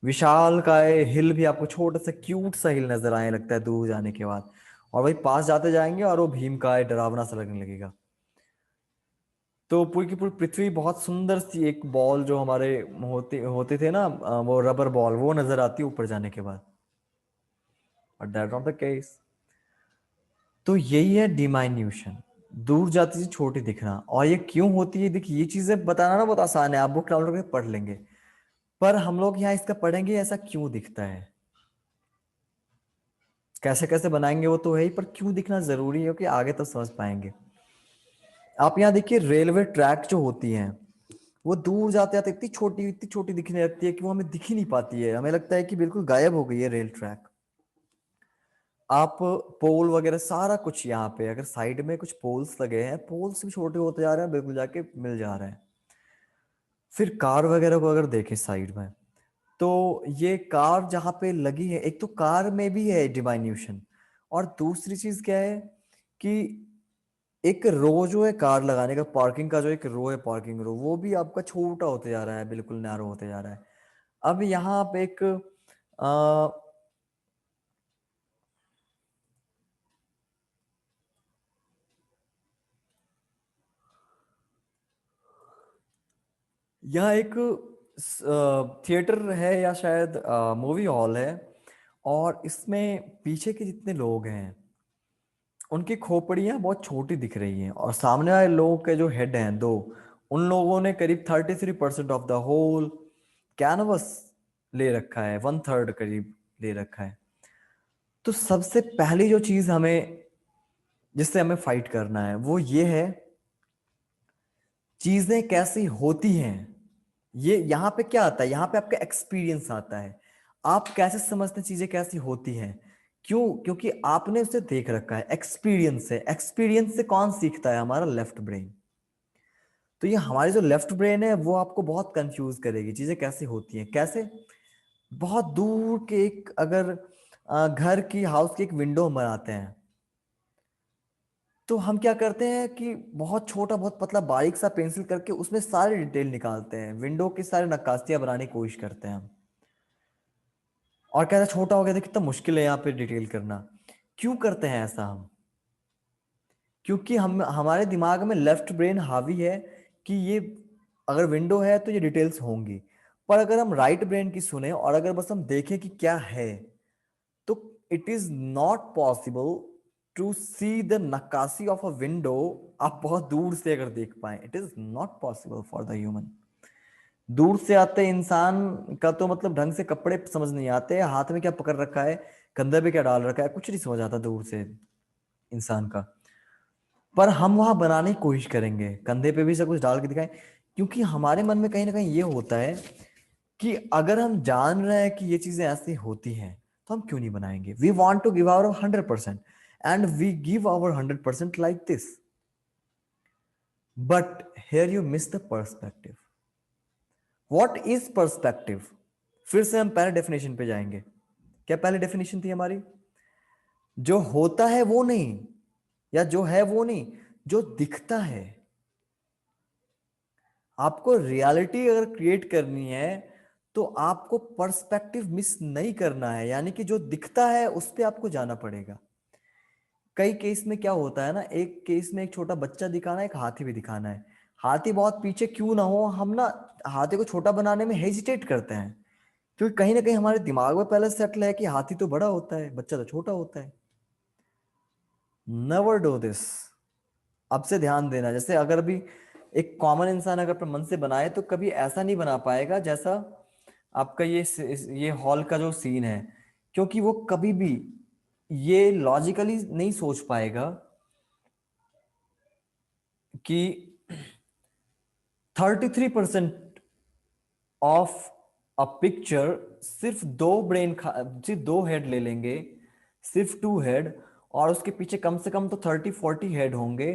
विशाल काय हिल भी आपको छोटा सा क्यूट सा हिल नजर आने लगता है दूर जाने के बाद, और वही पास जाते जाएंगे और वो भीम काय डरावना सा लगने लगेगा। तो पूरी की पूरी पृथ्वी बहुत सुंदर सी एक बॉल जो हमारे होते होते थे ना, वो रबर बॉल, वो नजर आती है ऊपर जाने के बाद, but that not the case. तो यही है डिमाइन्यूशन, दूर जाती चीज छोटी दिखना। और ये क्यों होती है, देखिए ये चीजें बताना ना बहुत आसान है, आप बुक डाउनलोड करके पढ़ लेंगे, पर हम लोग यहाँ इसका पढ़ेंगे ऐसा क्यों दिखता है, कैसे कैसे बनाएंगे वो तो है ही, पर क्यों दिखना जरूरी है कि आगे तो समझ पाएंगे। आप यहाँ देखिए रेलवे ट्रैक जो होती हैं वो दूर जाते जाते इतनी छोटी दिखने लगती है कि वो हमें दिख ही नहीं पाती है, हमें लगता है कि बिल्कुल गायब हो गई है रेल ट्रैक। आप पोल वगैरह सारा कुछ यहाँ पे अगर साइड में कुछ पोल्स लगे हैं, पोल्स भी छोटे होते जा रहे हैं, बिल्कुल जाके मिल जा रहे हैं। फिर कार वगैरह को अगर देखें साइड में, तो ये कार जहाँ पे लगी है, एक तो कार में भी है डिमाइन्यूशन, और दूसरी चीज क्या है कि एक रो जो है कार लगाने का, पार्किंग का जो एक रो है, पार्किंग रो, वो भी आपका छोटा होते जा रहा है, बिल्कुल नैरो होते जा रहा है। अब यहाँ पे एक यहाँ एक थिएटर है या शायद मूवी हॉल है, और इसमें पीछे के जितने लोग हैं उनकी खोपड़ियां बहुत छोटी दिख रही हैं, और सामने वाले लोगों के जो हेड हैं दो, उन लोगों ने करीब 33% ऑफ द होल कैनवस ले रखा है, 1/3 करीब ले रखा है। तो सबसे पहली जो चीज हमें, जिससे हमें फाइट करना है, वो ये है चीजें कैसी होती हैं। ये यहाँ पे क्या आता है, यहाँ पे आपका एक्सपीरियंस आता है, आप कैसे समझते हैं चीजें कैसी होती हैं, क्यों, क्योंकि आपने उसे देख रखा है, एक्सपीरियंस है। एक्सपीरियंस से कौन सीखता है, हमारा लेफ्ट ब्रेन। तो ये हमारी जो लेफ्ट ब्रेन है वो आपको बहुत कंफ्यूज करेगी, चीजें कैसी होती हैं, कैसे। बहुत दूर के एक अगर घर की, हाउस की एक विंडो हम बनाते हैं, तो हम क्या करते हैं कि बहुत छोटा, बहुत पतला, बारीक सा पेंसिल करके उसमें सारे डिटेल निकालते हैं, विंडो की सारी नक्काशियां बनाने की कोशिश करते हैं हम, और कहते हैं छोटा हो गया, तो कितना मुश्किल है यहाँ पे डिटेल करना। क्यों करते हैं ऐसा हम, क्योंकि हम, हमारे दिमाग में लेफ्ट ब्रेन हावी है कि ये अगर विंडो है तो ये डिटेल्स होंगी। पर अगर हम राइट ब्रेन की सुने और अगर बस हम देखें कि क्या है, तो it is not possible to see the नक्काशी ऑफ अ विंडो। आप बहुत दूर से अगर देख पाए, it is not possible for the human. दूर से आते इंसान का तो मतलब ढंग से कपड़े समझ नहीं आते, हाथ में क्या पकड़ रखा है, कंधे पे क्या डाल रखा है, कुछ नहीं समझ आता दूर से इंसान का। पर हम वहां बनाने की कोशिश करेंगे, कंधे पे भी सब कुछ डाल के दिखाएं, क्योंकि हमारे मन में कहीं ना कहीं ये होता है कि अगर हम जान रहे हैं कि ये चीजें ऐसी होती हैं, तो हम क्यों नहीं बनाएंगे। We want to give our 100% and we give our 100% like this. But here you miss the perspective. What is perspective? फिर से हम पहले डेफिनेशन पे जाएंगे। क्या पहले डेफिनेशन थी हमारी? जो होता है वो नहीं, या जो है वो नहीं, जो दिखता है। आपको रियलिटी अगर क्रिएट करनी है तो आपको पर्सपेक्टिव मिस नहीं करना है, यानी कि जो दिखता है उस पे आपको जाना पड़ेगा। कई केस में क्या होता है ना, एक केस में एक छोटा बच्चा दिखाना है, एक हाथी भी दिखाना है। हाथी बहुत पीछे क्यों ना हो, हम ना हाथी को छोटा बनाने में हेजिटेट करते हैं, क्योंकि कहीं ना कहीं हमारे दिमाग में पहले सेटल है कि हाथी तो बड़ा होता है, बच्चा तो छोटा होता है। Never do this. अब से ध्यान देना, जैसे अगर भी एक कॉमन इंसान अगर अपने मन से बनाए तो कभी ऐसा नहीं बना पाएगा जैसा आपका ये हॉल का जो सीन है, क्योंकि वो कभी भी ये लॉजिकली नहीं सोच पाएगा कि 33% ऑफ अ पिक्चर, सिर्फ सिर्फ 2 हेड ले लेंगे, सिर्फ 2 हेड, और उसके पीछे कम से कम तो 30-40 हेड होंगे।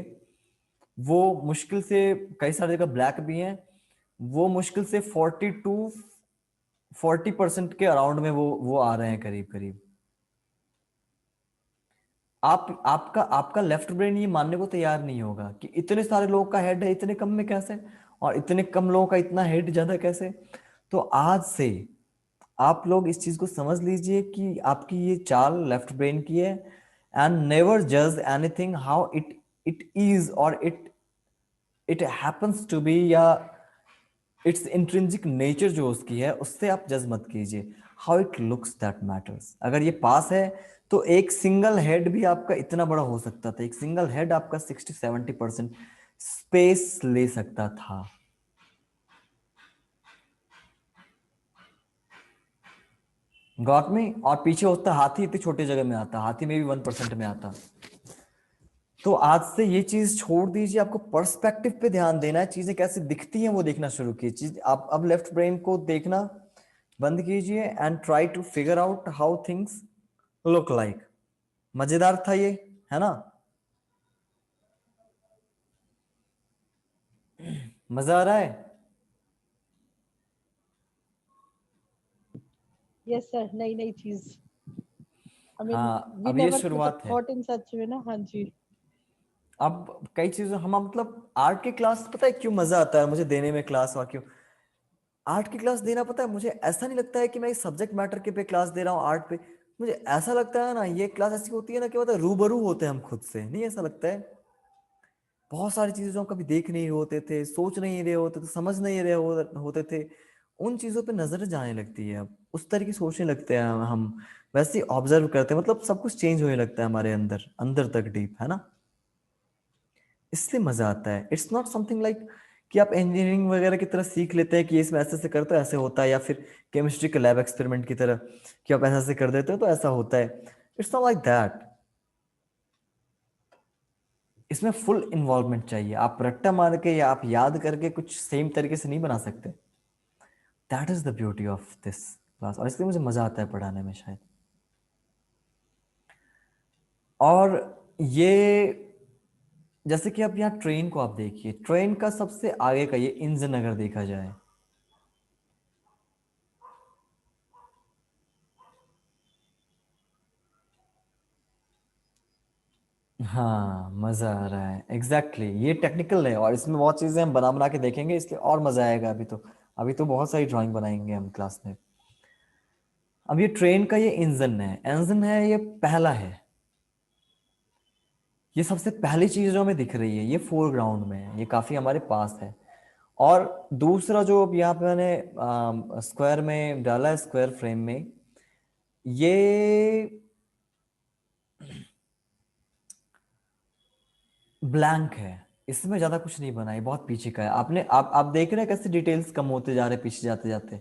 वो मुश्किल से, कई सारे जगह ब्लैक भी हैं, वो मुश्किल से 40% के अराउंड में वो आ रहे हैं करीब करीब। आपका लेफ्ट ब्रेन ये मानने को तैयार नहीं होगा कि इतने सारे लोगों का हेड है इतने कम में कैसे, और इतने कम लोगों का इतना हेड ज्यादा कैसे। तो आज से आप लोग इस चीज को समझ लीजिए कि आपकी ये चाल लेफ्ट ब्रेन की है, एंड नेवर जज एनीथिंग हाउ इट इज और इट हैपन्स टू बी, या इट्स इंट्रिंसिक नेचर जो उसकी है, उससे आप जज मत कीजिए। How it looks that matters. अगर ये पास है तो एक सिंगल हेड भी आपका इतना बड़ा हो सकता था, एक सिंगल हेड आपका 60-70% स्पेस ले सकता था। गॉट में, और पीछे होता हाथी इतनी छोटी जगह में आता, हाथी में भी 1% में आता। तो आज से ये चीज छोड़ दीजिए, आपको पर्सपेक्टिव पे ध्यान देना है, चीजें कैसे दिखती हैं वो देखना शुरू कीजिए। चीज आप अब लेफ्ट ब्रेन को देखना बंद कीजिए and try to figure out how things look like. मजेदार था ये, है ना? मजा आ रहा है? यस सर, नई नई चीज। आई मीन हाँ, वी अब ये नेवर शुरुआत है। थॉट इन सच वे ना। हाँ जी। अब कई चीजें हम मतलब आर्ट के क्लास, पता है क्यों मजा आता है मुझे देने में क्लास, और क्यों आर्ट की क्लास देना, पता है मुझे ऐसा नहीं लगता है कि मैं इस सब्जेक्ट मैटर के पे क्लास दे रहा हूँ आर्ट पे। मुझे ऐसा लगता है ना, ये क्लास ऐसी होती है ना कि मतलब रूबरू होते हैं हम खुद से, नहीं ऐसा लगता है? बहुत सारी चीजें जो हम कभी देख नहीं होते थे, सोच नहीं रहे होते थे, समझ नहीं रहे होते थे, उन चीजों पे नजर जाने लगती है। अब उस तरीके सोचने लगते हैं हम, वैसे ही ऑब्जर्व करते हैं, मतलब सब कुछ चेंज होने लगता है हमारे अंदर, अंदर तक डीप, है ना? इसलिए मजा आता है। इट्स नॉट समथिंग लाइक कि आप इंजीनियरिंग वगैरह की तरह सीख लेते हैं कि इसमें ऐसे ऐसे करते हो ऐसे होता है, या फिर केमिस्ट्री के लैब एक्सपेरिमेंट की तरह कि आप ऐसा ऐसे कर देते हो तो ऐसा होता है। It's not like that. इसमें फुल इन्वॉल्वमेंट चाहिए। आप रट्टा मार के या आप याद करके कुछ सेम तरीके से नहीं बना सकते। That is the beauty of this class, और इसलिए मुझे मजा आता है पढ़ाने में शायद। और ये जैसे कि आप यहाँ ट्रेन को आप देखिए, ट्रेन का सबसे आगे का ये इंजन अगर देखा जाए, हाँ मजा आ रहा है। एग्जैक्टली ये टेक्निकल है, और इसमें बहुत चीजें हम बना बना के देखेंगे, इसलिए और मजा आएगा। अभी तो बहुत सारी ड्राइंग बनाएंगे हम क्लास में। अब ये ट्रेन का ये इंजन है, ये पहला है, ये सबसे पहली चीज जो हमें दिख रही है, ये फोरग्राउंड में है, ये काफी हमारे पास है। और दूसरा जो अब यहाँ पे मैंने स्क्वायर में डाला है, स्क्वायर फ्रेम में, ये ब्लैंक है, इसमें ज्यादा कुछ नहीं बना, ये बहुत पीछे का है। आप देख रहे हैं कैसे डिटेल्स कम होते जा रहे हैं पीछे जाते जाते।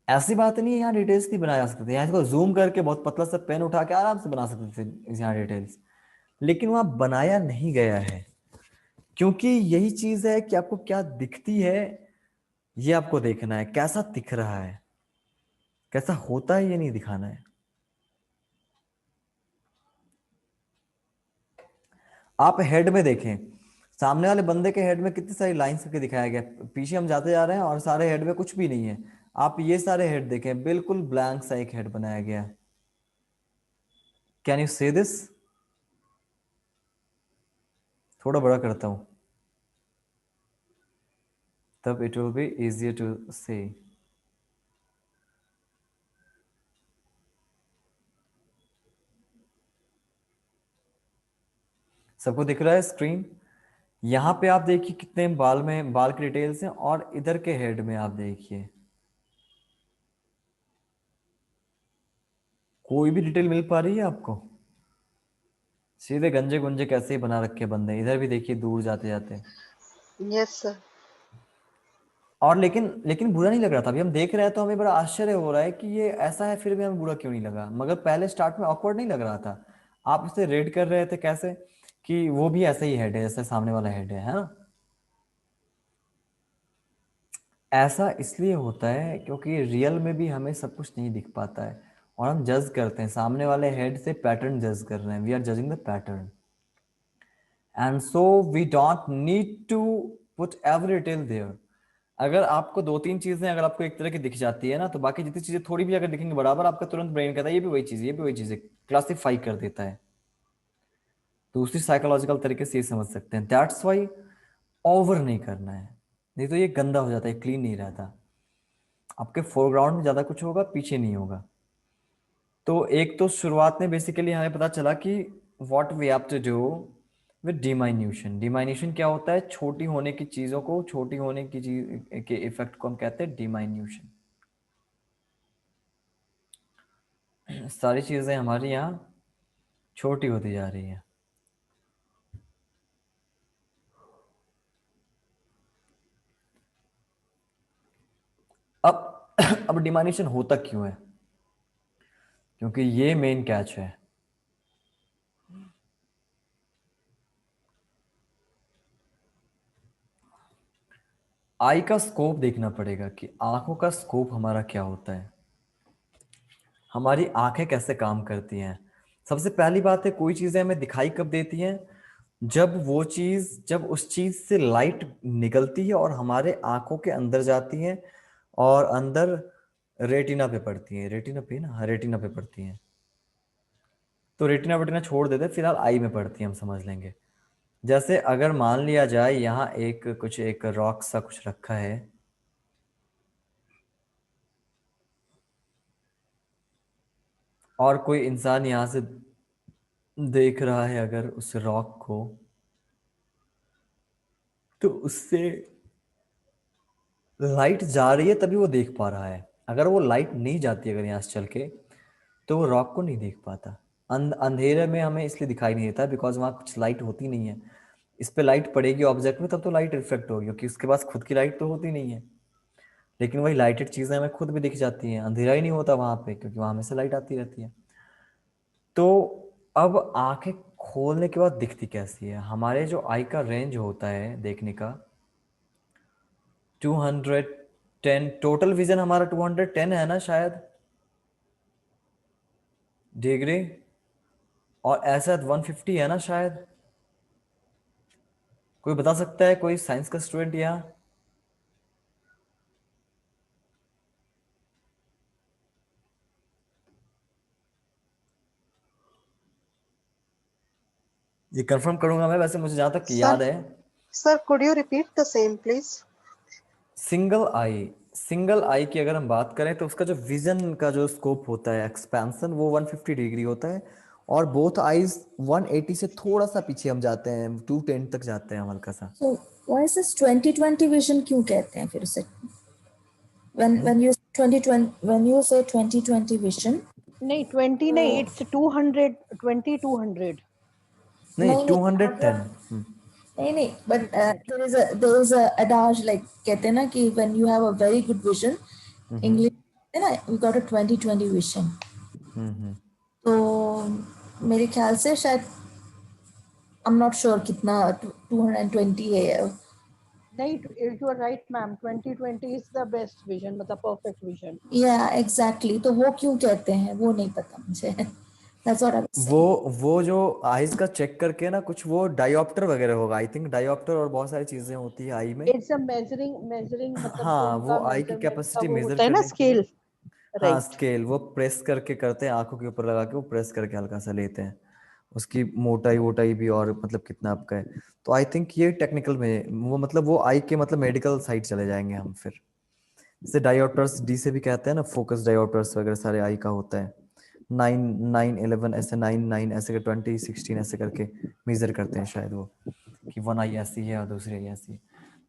ऐसी बात नहीं है यहाँ डिटेल्स नहीं बनाया जा सकते थे, यहाँ इसको जूम करके बहुत पतला सा पेन उठा के आराम से बना सकते थे यहाँ डिटेल्स, लेकिन वहां बनाया नहीं गया है। क्योंकि यही चीज है कि आपको क्या दिखती है ये आपको देखना है, कैसा दिख रहा है, कैसा होता है ये नहीं दिखाना है। आप हेड में देखें, सामने वाले बंदे के हेड में कितनी सारी लाइंस करके दिखाया गया, पीछे हम जाते जा रहे हैं और सारे हेड में कुछ भी नहीं है। आप ये सारे हेड देखें, बिल्कुल ब्लैंक सा एक हेड बनाया गया है। Can you see this? थोड़ा बड़ा करता हूं तब it will be easier to see. सबको दिख रहा है स्क्रीन? यहाँ पे आप देखिए कितने बाल में बाल की डिटेल्स हैं, और इधर के हेड में आप देखिए कोई भी डिटेल मिल पा रही है आपको? सीधे गंजे गुंजे कैसे ही बना रखे बंदे, इधर भी देखिए दूर जाते जाते। Yes sir. और लेकिन लेकिन बुरा नहीं लग रहा था। अभी हम देख रहे हैं तो हमें बड़ा आश्चर्य हो रहा है कि ये ऐसा है, फिर भी हमें बुरा क्यों नहीं लगा। मगर पहले स्टार्ट में ऑकवर्ड नहीं लग रहा था। आप इसे रेड कर रहे थे कैसे कि वो भी ऐसा ही हेड है जैसे सामने वाला हेड है ना? ऐसा इसलिए होता है क्योंकि रियल में भी हमें सब कुछ नहीं दिख पाता है, और हम जज करते हैं सामने वाले हेड से, पैटर्न जज कर रहे हैं, we are judging the pattern, and so we don't need to put every detail there. अगर आपको दो तीन चीजें अगर आपको एक तरह की दिख जाती है ना, तो बाकी जितनी चीजें थोड़ी भी अगर दिखेंगी बराबर, आपका तुरंत ब्रेन कहता है ये भी वही चीज है, ये भी वही चीज है, क्लासिफाई कर देता है। दूसरी साइकोलॉजिकल तरीके से ये समझ सकते हैं। दैट्स वाई ओवर नहीं करना है, नहीं तो ये गंदा हो जाता है, क्लीन नहीं रहता। आपके फोरग्राउंड में ज्यादा कुछ होगा, पीछे नहीं होगा। तो एक तो शुरुआत में बेसिकली हमें पता चला कि what we have to do, with diminution. Diminution क्या होता है? छोटी होने की चीजों को, छोटी होने की चीज के इफेक्ट को हम कहते हैं डिमाइन्यूशन। सारी चीजें हमारी यहाँ छोटी होती जा रही हैं। अब अब डिमाइन्यूशन होता क्यों है? क्योंकि ये मेन कैच है। आई का स्कोप देखना पड़ेगा कि आंखों का स्कोप हमारा क्या होता है, हमारी आंखें कैसे काम करती हैं। सबसे पहली बात है, कोई चीजें हमें दिखाई कब देती हैं? जब उस चीज से लाइट निकलती है और हमारे आंखों के अंदर जाती है और अंदर रेटिना पे पड़ती है। रेटिना पे ना, हाँ, रेटिना पे पड़ती है। तो रेटिना वेटिना छोड़ देते हैं, फिलहाल आई में पड़ती है, हम समझ लेंगे। जैसे अगर मान लिया जाए यहाँ एक रॉक सा कुछ रखा है, और कोई इंसान यहाँ से देख रहा है अगर उस रॉक को, तो उससे लाइट जा रही है तभी वो देख पा रहा है। अगर वो लाइट नहीं जाती, अगर यहाँ से चल के, तो वो रॉक को नहीं देख पाता। अंधेरे में हमें इसलिए दिखाई नहीं देता बिकॉज वहाँ कुछ लाइट होती नहीं है। इस पे लाइट पड़ेगी ऑब्जेक्ट में तब तो लाइट रिफ्लेक्ट होगी, क्योंकि उसके पास खुद की लाइट तो होती नहीं है। लेकिन वही लाइटेड चीजें हमें खुद भी दिख जाती हैं, अंधेरा ही नहीं होता वहां पे, क्योंकि वहां में से लाइट आती रहती है। तो अब आंखें खोलने के बाद दिखती कैसी है? हमारे जो आई का रेंज होता है देखने का 210, टोटल विजन हमारा 210 है ना शायद डिग्री, और ऐसा 150 है ना शायद। कोई बता सकता है, कोई साइंस का स्टूडेंट यहाँ? ये कंफर्म करूंगा मैं, वैसे मुझे जहां तक याद है। Sir, could you repeat the same, please? Single eye की अगर हम बात करें तो उसका जो विजन का जो स्कोप होता है एक्सपेंशन, वो 150 डिग्री होता है। और बोथ आईज 180 से थोड़ा सा पीछे हम जाते हैं, 210 तक जाते हैं हम हल्का सा। So why is this 2020 vision क्यों कहते हैं फिर उसे? When you 2020 when you say 2020 vision, नहीं 20 नहीं, it's 200, 200। नहीं 210। नहीं, but there is a adage like कहते हैं ना कि when you have a very good vision, English है ना, you got a 2020 vision। तो मेरे ख्याल से शायद I'm not sure कितना 220 है। नहीं, you are right ma'am, 2020 is the best vision, मतलब perfect vision। Yeah, exactly। तो वो क्यों कहते हैं वो नहीं पता मुझे। That's what I was saying। वो जो आईज का चेक करके ना, कुछ वो डायोप्टर वगैरह होगा, आई थिंक डायोप्टर और बहुत सारी चीजें होती है आई में। It's a measuring मतलब हाँ, उनका वो आई की measurement का कैपेसिटी वो मेजर होता है ना, करने के लिए। scale। हाँ, Right। स्केल वो प्रेस करके करते हैं, आंखों के ऊपर लगा के वो प्रेस करके हल्का सा लेते हैं, उसकी मोटाई वोटाई भी, और मतलब कितना आपका है। तो आई थिंक ये टेक्निकल में वो मतलब वो आई के मतलब मेडिकल साइड चले जाएंगे हम फिर। जैसे डायोप्टर्स डी से भी कहते हैं ना, फोकस डायोप्टर्स वगैरह सारे आई का होता है। 9, 9, 11 ऐसे, 9, 9 ऐसे कर 20, 16 ऐसे करके मेजर करते हैं शायद वो, कि वन आई ऐसी है और दूसरी आई ऐसी है।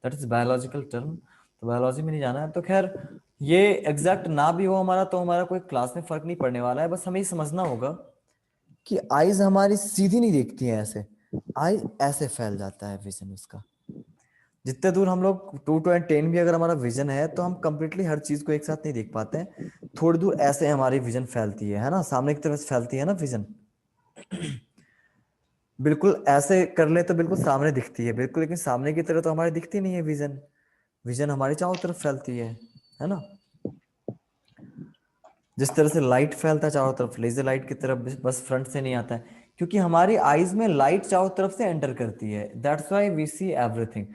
दैट इज बायोलॉजिकल टर्म, तो बायोलॉजी में नहीं जाना है। तो खैर ये एग्जैक्ट ना भी हो हमारा तो हमारा कोई क्लास में फर्क नहीं पड़ने वाला है। बस हमें ये समझना होगा कि आईज हमारी सीधी नहीं देखती हैं, ऐसे आई ऐसे फैल जाता है विजन उसका। जितने दूर हम लोग 210 भी अगर हमारा विजन है तो हम कंप्लीटली हर चीज को एक साथ नहीं देख पाते हैं। थोड़ी दूर ऐसे हमारी विजन फैलती है ना, सामने की तरफ फैलती है ना विजन। बिल्कुल ऐसे कर ले तो बिल्कुल सामने दिखती है बिल्कुल, लेकिन सामने की तरफ तो हमारी दिखती नहीं है विजन। विजन हमारी चारों तरफ फैलती है ना। जिस तरह से लाइट फैलता है चारों तरफ, लेजर लाइट की तरफ बस फ्रंट से नहीं आता है, क्योंकि हमारी आईज में लाइट चारों तरफ से एंटर करती है। That's why we see everything.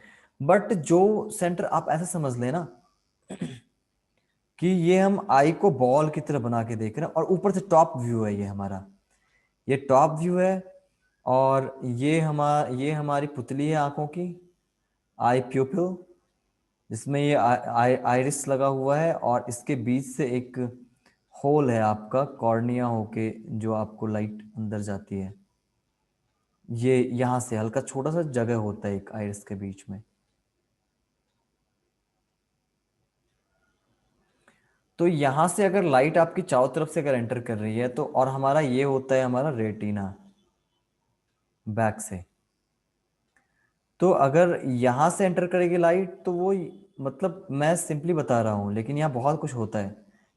But जो सेंटर आप ऐसे समझ लेना कि ये हम आई को बॉल की तरह बना के देख रहे हैं, और ऊपर से टॉप व्यू है ये हमारा, ये टॉप व्यू है। और ये हमारी पुतली है आंखों की, आई प्यूपिल, जिसमें ये आइरिस लगा हुआ है, और इसके बीच से एक होल है आपका कॉर्निया होके, जो आपको लाइट अंदर जाती है। ये यहाँ से हल्का छोटा सा जगह होता है एक आइरिस के बीच में। तो यहाँ से अगर लाइट आपकी चारों तरफ से अगर एंटर कर रही है तो, और हमारा ये होता है हमारा रेटिना बैक से, तो अगर यहाँ से एंटर करेगी लाइट तो वो, मतलब मैं सिंपली बता रहा हूँ, लेकिन यहाँ बहुत कुछ होता है।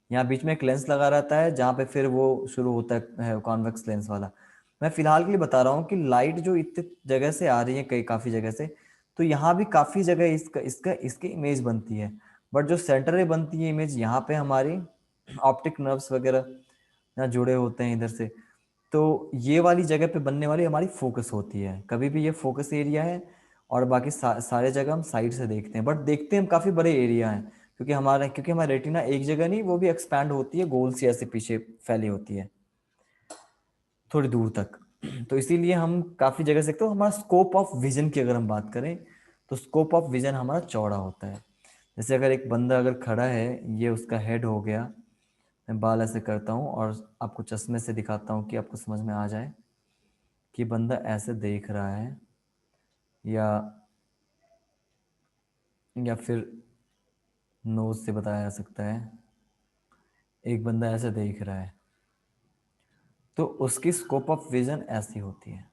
यहाँ बीच में एक लेंस लगा रहता है जहाँ पे फिर वो शुरू होता है कॉन्वेक्स लेंस वाला। मैं फिलहाल के लिए बता रहा हूँ कि लाइट जो इतने जगह से आ रही है, कई काफ़ी जगह से, तो यहाँ भी काफ़ी जगह इसकी इमेज बनती है। बट जो सेंटर में बनती है इमेज, यहाँ पे हमारी ऑप्टिक नर्व्स वगैरह यहाँ जुड़े होते हैं इधर से, तो ये वाली जगह पे बनने वाली हमारी फोकस होती है। कभी भी ये फोकस एरिया है, और बाकी सारे जगह हम साइड से देखते हैं, बट देखते हैं हम काफ़ी बड़े एरिया हैं, क्योंकि हमारा रेटिना एक जगह नहीं, वो भी एक्सपैंड होती है, गोल सी ऐसे पीछे फैली होती है थोड़ी दूर तक। तो इसीलिए हम काफ़ी जगह से देखते हैं। तो हमारा स्कोप ऑफ विजन की अगर हम बात करें तो स्कोप ऑफ विजन हमारा चौड़ा होता है। जैसे अगर एक बंदा अगर खड़ा है, ये उसका हेड हो गया, मैं बाल ऐसे करता हूँ और आपको चश्मे से दिखाता हूँ कि आपको समझ में आ जाए कि बंदा ऐसे देख रहा है, या फिर नोज से बताया जा सकता है, एक बंदा ऐसे देख रहा है, तो उसकी स्कोप ऑफ विजन ऐसी होती है।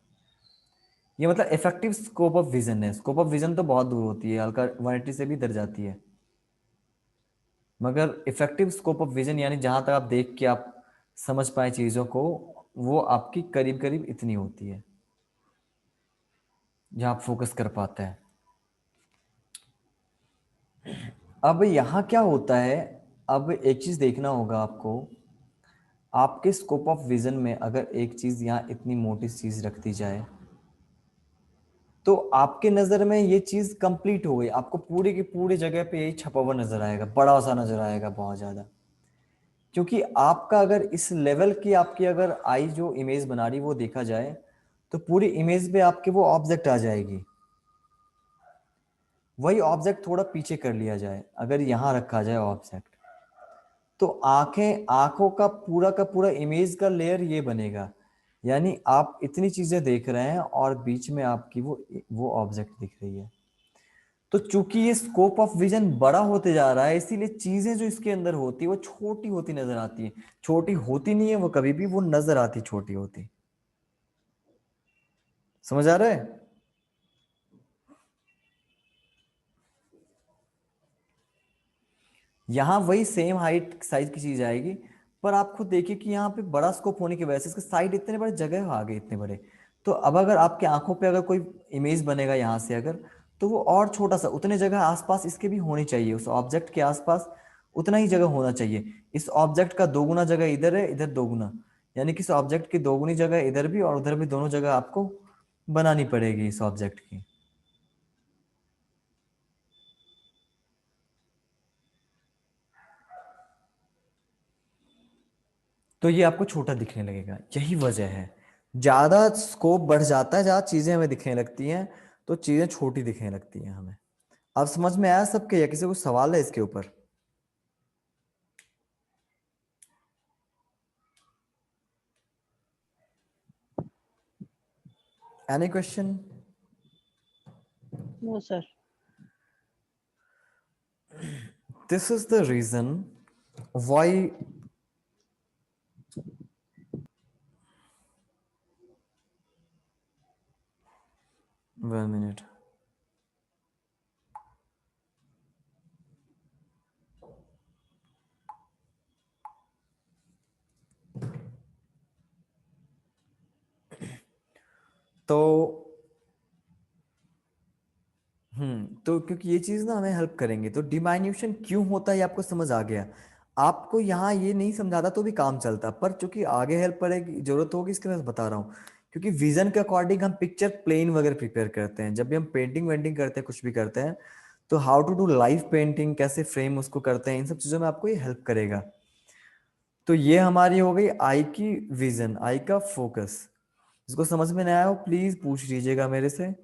ये मतलब इफेक्टिव स्कोप ऑफ विजन है। स्कोप ऑफ विजन तो बहुत दूर होती है, हल्का 180 से भी दर जाती है, मगर इफेक्टिव स्कोप ऑफ विजन यानी जहां तक आप देख के आप समझ पाए चीजों को, वो आपकी करीब करीब इतनी होती है, जहां आप फोकस कर पाते हैं। अब यहाँ क्या होता है, अब एक चीज देखना होगा आपको, आपके स्कोप ऑफ विजन में अगर एक चीज यहाँ इतनी मोटी चीज रख दी जाए, तो आपके नजर में ये चीज कंप्लीट हो गई, आपको पूरे की पूरी जगह पे यही छपा हुआ नजर आएगा, बड़ा सा नजर आएगा बहुत ज्यादा। क्योंकि आपका अगर इस लेवल की आपकी अगर आई जो इमेज बना रही वो देखा जाए, तो पूरी इमेज पे आपके वो ऑब्जेक्ट आ जाएगी। वही ऑब्जेक्ट थोड़ा पीछे कर लिया जाए, अगर यहाँ रखा जाए ऑब्जेक्ट, तो आंखों का पूरा इमेज का लेयर ये बनेगा। यानी आप इतनी चीजें देख रहे हैं और बीच में आपकी वो ऑब्जेक्ट दिख रही है। तो चूंकि ये स्कोप ऑफ विजन बड़ा होते जा रहा है, इसीलिए चीजें जो इसके अंदर होती है वो छोटी होती नजर आती है। छोटी होती नहीं है वो कभी भी, वो नजर आती छोटी होती। समझ आ रहा है? यहाँ वही सेम हाइट साइज की चीज आएगी, पर आप खुद देखिए कि यहाँ पे बड़ा स्कोप होने की वजह से इसके साइड इतने बड़े जगह आ गए, इतने बड़े। तो अब अगर आपके आंखों पे अगर कोई इमेज बनेगा यहाँ से अगर, तो वो और छोटा सा, उतने जगह आसपास इसके भी होनी चाहिए, उस ऑब्जेक्ट के आसपास उतना ही जगह होना चाहिए। इस ऑब्जेक्ट का दोगुना जगह इधर है, इधर दोगुना, यानी कि इस ऑब्जेक्ट की दोगुनी जगह इधर भी और उधर भी, दोनों जगह आपको बनानी पड़ेगी इस ऑब्जेक्ट की। तो ये आपको छोटा दिखने लगेगा, यही वजह है। ज्यादा स्कोप बढ़ जाता है, ज्यादा चीजें हमें दिखने लगती हैं, तो चीजें छोटी दिखने लगती हैं हमें। अब समझ में आया सबके, या किसी को सवाल है इसके ऊपर? Any question? No sir. This is the reason why one minute. तो क्योंकि ये चीज ना हमें हेल्प करेंगे, तो डिमाइन्यूशन क्यों होता है ये आपको समझ आ गया। आपको यहाँ ये नहीं समझाता तो भी काम चलता, पर चूंकि आगे हेल्प पड़ेगी, जरूरत होगी, इसके मैं बता रहा हूँ। क्योंकि विजन के अकॉर्डिंग हम पिक्चर प्लेन वगैरह प्रिपेयर करते हैं, जब भी हम पेंटिंग वेंटिंग करते हैं, कुछ भी करते हैं, तो how to do live painting, कैसे फ्रेम उसको करते हैं, इन सब चीजों में आपको ये हेल्प करेगा। तो ये हमारी हो गई आई की विजन, आई का फोकस। जिसको समझ में नहीं आया हो प्लीज पूछ लीजिएगा मेरे से,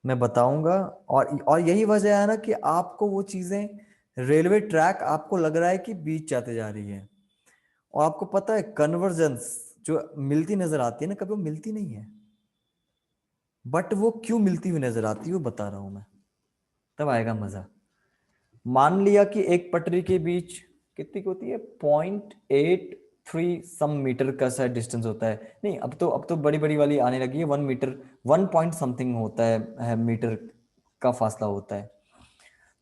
मैं बताऊंगा। और यही वजह है ना कि आपको वो चीजें, रेलवे ट्रैक आपको लग रहा है कि बीच जाते जा रही है, और आपको पता है कन्वर्जेंस जो मिलती नजर आती है ना, कभी वो मिलती नहीं है। बट वो क्यों मिलती हुई नजर आती है वो बता रहा हूं मैं, तब आएगा मजा। मान लिया कि एक पटरी के बीच कितनी की होती है, 0.83 सम मीटर का शायद डिस्टेंस होता है, नहीं अब तो बड़ी बड़ी वाली आने लगी है, 1 मीटर, 1 पॉइंट समथिंग होता है मीटर का फासला होता है।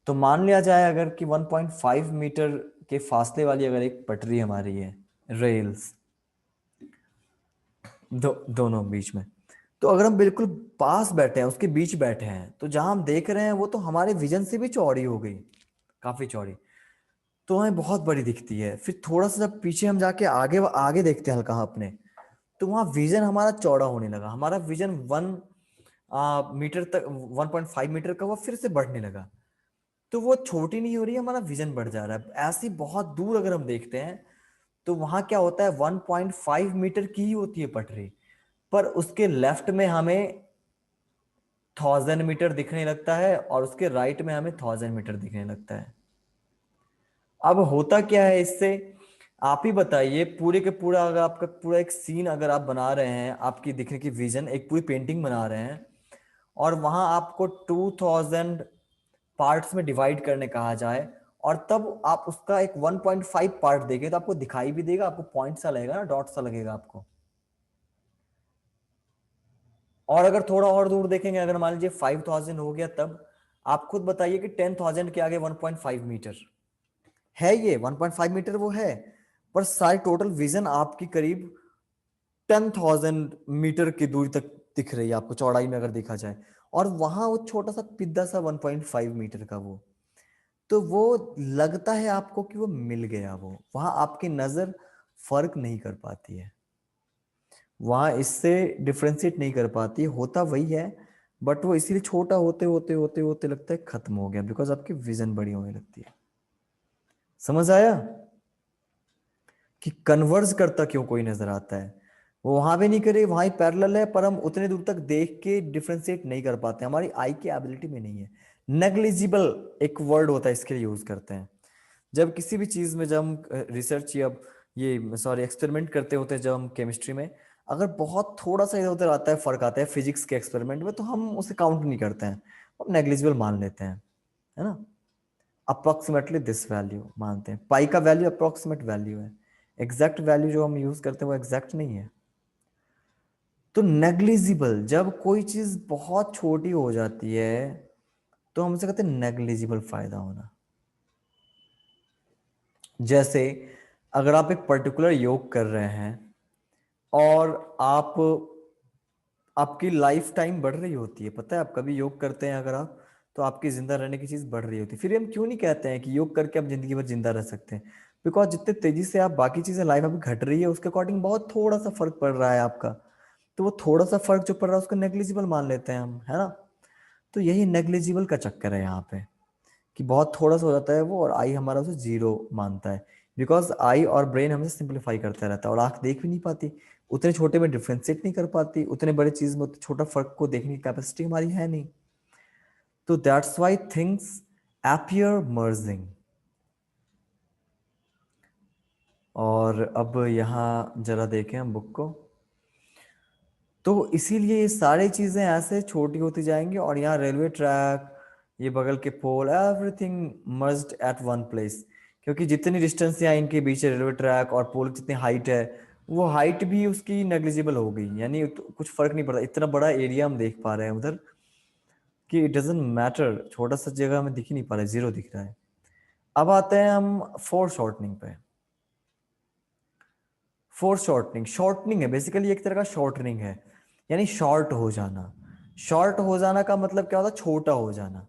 तो मान लिया जाए अगर कि 1.5 मीटर के फासले वाली अगर एक पटरी हमारी है, रेल्स दोनों बीच में, तो अगर हम बिल्कुल पास बैठे हैं, उसके बीच बैठे हैं, तो जहां हम देख रहे हैं वो तो हमारे विजन से भी चौड़ी हो गई, काफी चौड़ी, तो हमें बहुत बड़ी दिखती है। फिर थोड़ा सा जब पीछे हम जाके आगे आगे देखते हैं हल्का अपने, तो वहां विजन हमारा चौड़ा होने लगा, हमारा विजन 1 मीटर तक, 1.5 मीटर का, वो फिर से बढ़ने लगा। तो वो छोटी नहीं हो रही है, हमारा विजन बढ़ जा रहा है। ऐसी बहुत दूर अगर हम देखते हैं तो वहां क्या होता है, 1.5 मीटर की ही होती है पटरी, पर उसके लेफ्ट में हमें 1000 मीटर दिखने लगता है और उसके राइट में हमें 1000 मीटर दिखने लगता है। अब होता क्या है इससे, आप ही बताइए, पूरे के पूरा अगर आपका पूरा एक सीन अगर आप बना रहे हैं, आपकी दिखने की विजन, एक पूरी पेंटिंग बना रहे हैं, और वहां आपको 2000 पार्ट्स में डिवाइड करने कहा जाए, और तब आप उसका एक 1.5 पार्ट देखें, तो आपको दिखाई भी देगा, आपको पॉइंट सा लगेगा ना, डॉट सा लगेगा आपको। और अगर थोड़ा और दूर देखेंगे, अगर मान लीजिए 5000 हो गया, तब आप खुद बताइए कि 10,000 के आगे 1.5 मीटर है, ये 1.5 मीटर वो है, पर सारी टोटल विजन आपकी करीब 10,000 मीटर की दूरी तक दिख रही है आपको, चौड़ाई में अगर देखा जाए, और वहां वो छोटा सा पिद्दा सा 1.5 मीटर का वो, तो वो लगता है आपको कि वो मिल गया, वो वहां आपकी नजर फर्क नहीं कर पाती है, वहां इससे डिफ्रेंशिएट नहीं कर पाती, होता वही है, बट वो इसीलिए छोटा होते होते होते होते लगता है खत्म हो गया, बिकॉज आपकी विजन बड़ी होने लगती है। समझ आया कि कन्वर्ज करता क्यों कोई नजर आता है, वो वहां भी नहीं करे, वहां ही पैरेलल है, पर हम उतने दूर तक देख के डिफ्रेंशिएट नहीं कर पाते, हमारी आई की एबिलिटी में नहीं है। नेग्लिजिबल एक वर्ड होता है, इसके लिए यूज करते हैं जब किसी भी चीज में, जब हम रिसर्च या ये सॉरी एक्सपेरिमेंट करते होते हैं, जब हम केमिस्ट्री में अगर बहुत थोड़ा सा इधर उधर आता है, फर्क आता है फिजिक्स के एक्सपेरिमेंट में, तो हम उसे काउंट नहीं करते हैं, हम नेग्लिजिबल मान लेते हैं, है ना। अप्रोक्सीमेटली दिस वैल्यू मानते हैं, पाई का वैल्यू अप्रोक्सीमेट वैल्यू है, एग्जैक्ट वैल्यू जो हम यूज करते हैं वो एग्जैक्ट नहीं है। तो नेग्लिजिबल, जब कोई चीज बहुत छोटी हो जाती है तो हम उसे कहते हैं नेग्लिजिबल फायदा होना। जैसे अगर आप एक पर्टिकुलर योग कर रहे हैं और आपकी लाइफ टाइम बढ़ रही होती है, पता है, आप कभी योग करते हैं अगर आप, तो आपकी जिंदा रहने की चीज बढ़ रही होती है, फिर हम क्यों नहीं कहते हैं कि योग करके आप जिंदगी भर जिंदा रह सकते हैं, बिकॉज जितने तेजी से आप बाकी चीजें लाइफ अभी घट रही है उसके अकॉर्डिंग बहुत थोड़ा सा फर्क पड़ रहा है आपका, तो वो थोड़ा सा फर्क जो पड़ रहा है उसको नेग्लिजिबल मान लेते हैं हम, है ना। तो यही नेग्लिजिबल का चक्कर है यहाँ पे, कि बहुत थोड़ा सा हो जाता है वो, और आई हमारा उसे जीरो मानता है, बिकॉज आई और ब्रेन हमें सिंप्लीफाई करता रहता है, और आंख देख भी नहीं पाती, उतने छोटे में डिफ्रेंशिएट नहीं कर पाती, उतने बड़े चीज में छोटा फर्क को देखने की कैपेसिटी हमारी है नहीं। तो that's why things appear merging. और अब यहाँ जरा देखें हम बुक को, तो इसीलिए ये सारी चीजें ऐसे छोटी होती जाएंगी, और यहाँ रेलवे ट्रैक, ये बगल के pole, everything merged at one place, क्योंकि जितनी डिस्टेंस यहाँ इनके बीच है, रेलवे ट्रैक और पोल जितनी हाइट है, वो हाइट भी उसकी नेग्लिजिबल हो गई, यानी कुछ फर्क नहीं पड़ता, इतना बड़ा एरिया हम देख पा रहे हैं उधर कि इट डजेंट मैटर, छोटा सा जगह हमें दिख ही नहीं पा रहा है, जीरो दिख रहा है। अब आते हैं हम फोर्स शॉर्टनिंग पे। फोर्स शॉर्टनिंग, शॉर्टनिंग है बेसिकली, एक तरह का शॉर्टनिंग है, यानी शॉर्ट हो जाना। शॉर्ट हो जाना का मतलब क्या होता है, छोटा हो जाना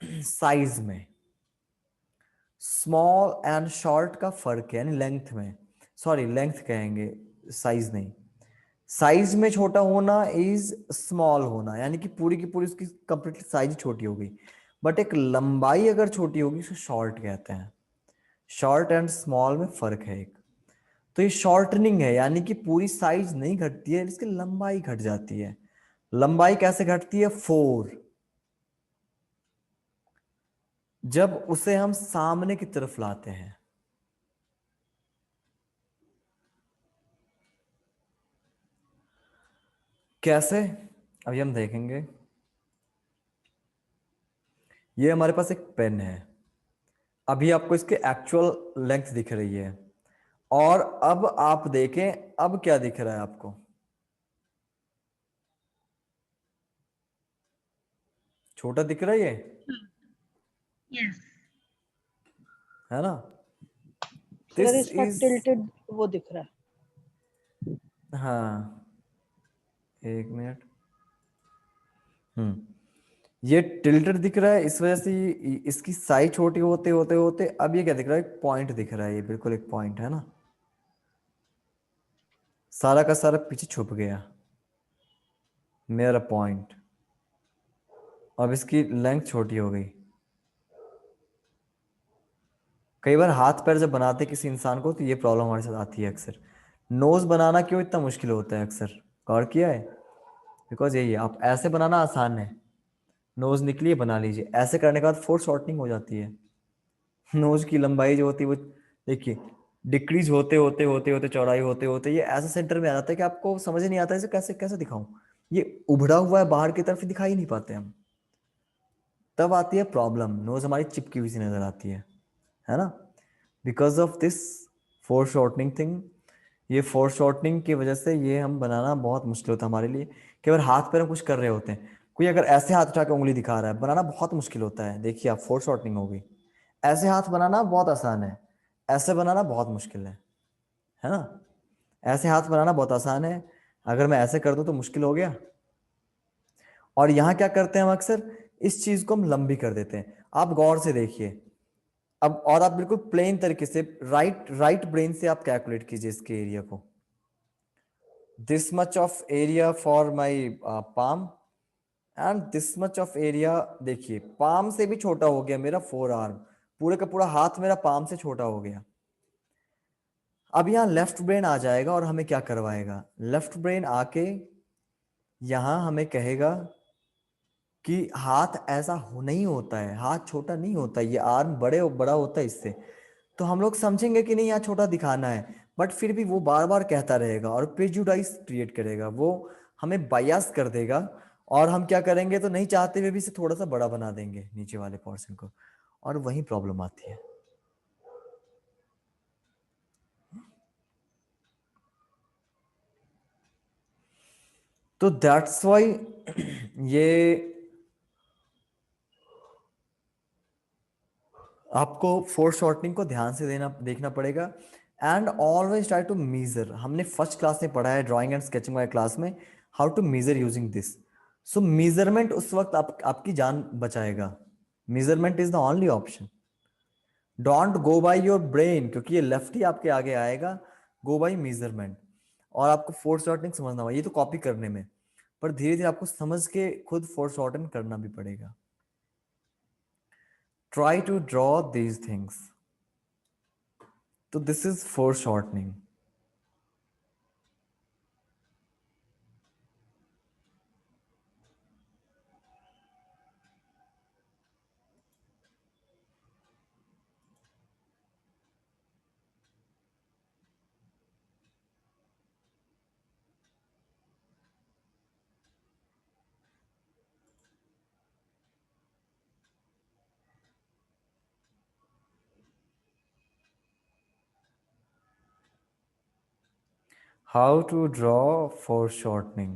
साइज में। स्मॉल एंड शॉर्ट का फर्क है, यानी लेंथ में, सॉरी लेंथ कहेंगे, साइज नहीं, साइज में छोटा होना इज स्मॉल होना, यानी कि पूरी की पूरी उसकी कंप्लीटली साइज छोटी हो गई, बट एक लंबाई अगर छोटी होगी उसको शॉर्ट कहते हैं। शॉर्ट एंड स्मॉल में फर्क है एक, तो ये शॉर्टनिंग है, यानी कि पूरी साइज नहीं घटती है, इसकी लंबाई घट जाती है। लंबाई कैसे घटती है, 4, जब उसे हम सामने की तरफ लाते हैं। कैसे, अभी हम देखेंगे, ये हमारे पास एक पेन है, अभी आपको इसके एक्चुअल लेंथ दिख रही है, और अब आप देखें अब क्या दिख रहा है आपको, छोटा दिख रहा है ये, यस है ना? सर, दिस इसका इज, टिल्टेड वो दिख रहा है। हाँ एक मिनट, ये टिल्टेड दिख रहा है, इस वजह से इसकी साइज छोटी होते होते होते अब ये क्या दिख रहा है, एक पॉइंट दिख रहा है, ये बिल्कुल एक पॉइंट है ना, सारा का सारा पीछे छुप गया मेरा पॉइंट, अब इसकी लेंथ छोटी हो गई। कई बार हाथ पैर जब बनाते किसी इंसान को तो ये प्रॉब्लम हमारे साथ आती है अक्सर। नोज बनाना क्यों इतना मुश्किल होता है अक्सर, गौर किया है? बिकॉज यही है, आप ऐसे बनाना आसान है, नोज निकली है बना लीजिए, ऐसे करने के बाद फोर शॉर्टनिंग हो जाती है, नोज की लंबाई जो होती है वो देखिए डिक्रीज होते होते होते होते चौड़ाई होते होते ये ऐसा सेंटर में आ जाता है कि आपको समझ नहीं आता इसे कैसे कैसे दिखाऊं, ये उभड़ा हुआ है बाहर की तरफ, दिखाई नहीं पाते हम, तब आती है प्रॉब्लम, नोज हमारी चिपकी हुई सी नजर आती है ना? Because of this four shortening thing, ये फोर शॉर्टनिंग की वजह से ये हम बनाना बहुत मुश्किल होता है हमारे लिए, कि अगर हाथ पैर हम कुछ कर रहे होते हैं, कोई अगर ऐसे हाथ उठा के उंगली दिखा रहा है, बनाना बहुत मुश्किल होता है। देखिए आप, फोर शॉर्टनिंग हो गई, ऐसे हाथ बनाना बहुत आसान है, ऐसे बनाना बहुत मुश्किल है ना? ऐसे हाथ बनाना बहुत आसान है, अगर मैं ऐसे कर दूं तो मुश्किल हो गया। और यहाँ क्या करते हैं हम अक्सर, इस चीज को हम लंबी कर देते हैं। आप गौर से देखिए अब, और आप बिल्कुल प्लेन तरीके से राइट ब्रेन से आप कैलकुलेट कीजिए इसके एरिया को, this much of area for my palm and this much of area, देखिए पाम से भी छोटा हो गया मेरा फोर आर्म, पूरे का पूरा हाथ मेरा पाम से छोटा हो गया। अब यहाँ लेफ्ट ब्रेन आ जाएगा और हमें क्या करवाएगा, लेफ्ट ब्रेन आके यहां हमें कहेगा कि हाथ ऐसा नहीं होता है, हाथ छोटा नहीं होता, ये आर्म बड़ा होता है इससे, तो हम लोग समझेंगे कि नहीं यहाँ छोटा दिखाना है, बट फिर भी वो बार बार कहता रहेगा और प्रेजुडाइज क्रिएट करेगा, वो हमें बायस कर देगा, और हम क्या करेंगे तो नहीं चाहते हुए भी इसे थोड़ा सा बड़ा बना देंगे नीचे वाले पोर्शन को, और वही प्रॉब्लम आती है। तो दैट्स वाई ये आपको फोर शॉर्टनिंग को ध्यान से देखना पड़ेगा, and always try to measure. हमने फर्स्ट क्लास में पढ़ा है ड्राइंग एंड स्केचिंग वाले क्लास में, how to measure using this. So measurement उस वक्त आपकी जान बचाएगा, measurement is the only option. Don't go by your brain, क्योंकि ये लेफ्ट ही आपके आगे आएगा, गो बाय मेजरमेंट। और आपको फोर शॉर्टनिंग समझना होगा, ये तो कॉपी करने में, पर धीरे धीरे आपको समझ के खुद फोर शॉर्टनिंग करना भी पड़ेगा। Try to draw these things. So this is foreshortening. How to draw foreshortening.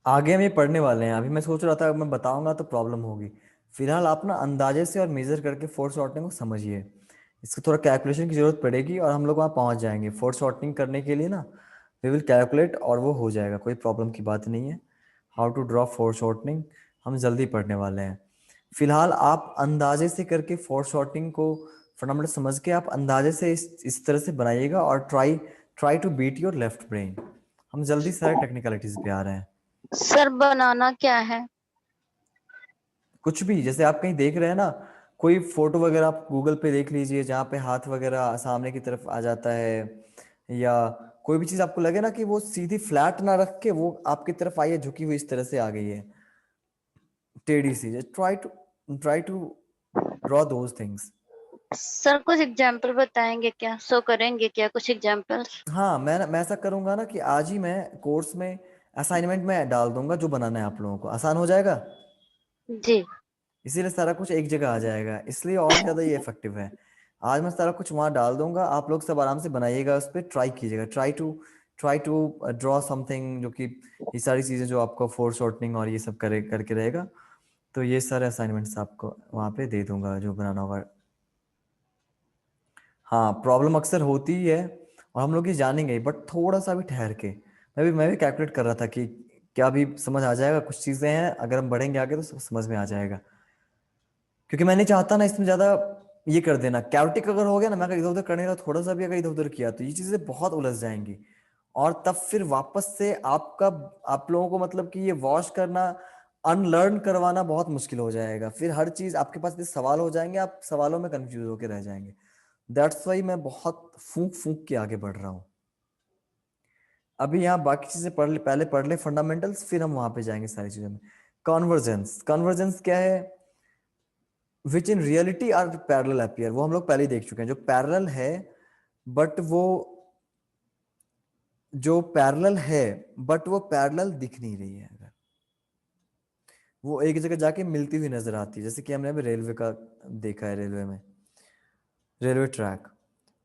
आगे हम ये पढ़ने वाले हैं, अभी मैं सोच रहा था मैं बताऊंगा तो प्रॉब्लम होगी। फिलहाल आप ना अंदाजे से और मेजर करके फोर शॉर्टनिंग को समझिए, इसको थोड़ा कैलकुलेशन की जरूरत पड़ेगी और हम लोग वहाँ पहुँच जाएंगे। फोर शॉर्टनिंग करने के लिए ना वी विल कैलकुलेट और वो हो जाएगा, कोई प्रॉब्लम की बात नहीं है। How to draw foreshortening हम जल्दी पढ़ने वाले हैं। फिलहाल आप अंदाजे से करके फोर शॉर्टनिंग को फटाफट समझ के आप अंदाजे से इस तरह से बनाइएगा, और try to beat your left brain. हम जल्दी सारे टेक्निकलिटीज पे आ रहे हैं। सर बनाना क्या है? कुछ भी, जैसे आप कहीं देख रहे हैं ना, कोई फोटो वगैरह आप गूगल पे देख लीजिए जहाँ पे हाथ वगैरह सामने की तरफ आ जाता है, या कोई भी चीज आपको लगे ना कि वो सीधी फ्लैट ना रख के वो आपकी तरफ आई है, झुकी हुई इस तरह से आ गई है, टेढ़ी सी, try to draw those things. Sir कुछ एग्जाम्पल बताएंगे क्या, शो करेंगे क्या कुछ एग्जाम्पल्स? हाँ, मैं ऐसा करूंगा ना कि आज ही मैं कोर्स में असाइनमेंट में डाल दूंगा जो बनाना है आप लोगों को, आसान हो जाएगा, जी। इसीलिए सारा कुछ एक जगह आ जाएगा, इसलिए और ज्यादा ये इफेक्टिव है। आज मैं सारा कुछ वहां डाल दूंगा, आप लोग सब आराम से बनाइएगा, उस पर ट्राई कीजिएगा, ट्राई टू ड्रॉ समथिंग जो कि ये सारी चीजें जो आपको फोर शॉर्टनिंग और ये सब करके रहेगा। तो ये सारे असाइनमेंट्स आपको वहां पे दे दूंगा जो बनाना होगा। हाँ, प्रॉब्लम अक्सर होती ही है और हम लोग ये जानेंगे, बट थोड़ा सा भी ठहर के, मैं भी कैलकुलेट कर रहा था कि क्या भी समझ आ जाएगा, कुछ चीजें हैं अगर हम बढ़ेंगे आगे तो सब समझ में आ जाएगा, क्योंकि मैं नहीं चाहता ना इसमें ज्यादा ये कर देना। कैओटिक अगर हो गया ना, मैं अगर इधर उधर करने लगा, थोड़ा सा भी अगर इधर उधर किया तो ये चीजें बहुत उलझ जाएंगी, और तब फिर वापस से आप लोगों को मतलब कि ये वॉश करना, अनलर्न करवाना बहुत मुश्किल हो जाएगा, फिर हर चीज आपके पास इतने सवाल हो जाएंगे, आप सवालों में कंफ्यूज होकर रह जाएंगे। दैट्स वाई मैं बहुत फूंक फूंक के आगे बढ़ रहा हूँ। अभी यहाँ बाकी चीजें पहले पढ़ ले फंडामेंटल्स, फिर हम वहां पे जाएंगे सारी चीजों में। कन्वर्जेंस क्या है? Which in reality are parallel appear, वो हम लोग पहले ही देख चुके हैं। बट वो जो पैरेलल है बट वो पैरेलल दिख नहीं रही है, अगर वो एक जगह जाके मिलती हुई नजर आती है, जैसे कि हमने अभी रेलवे का देखा है, रेलवे ट्रैक,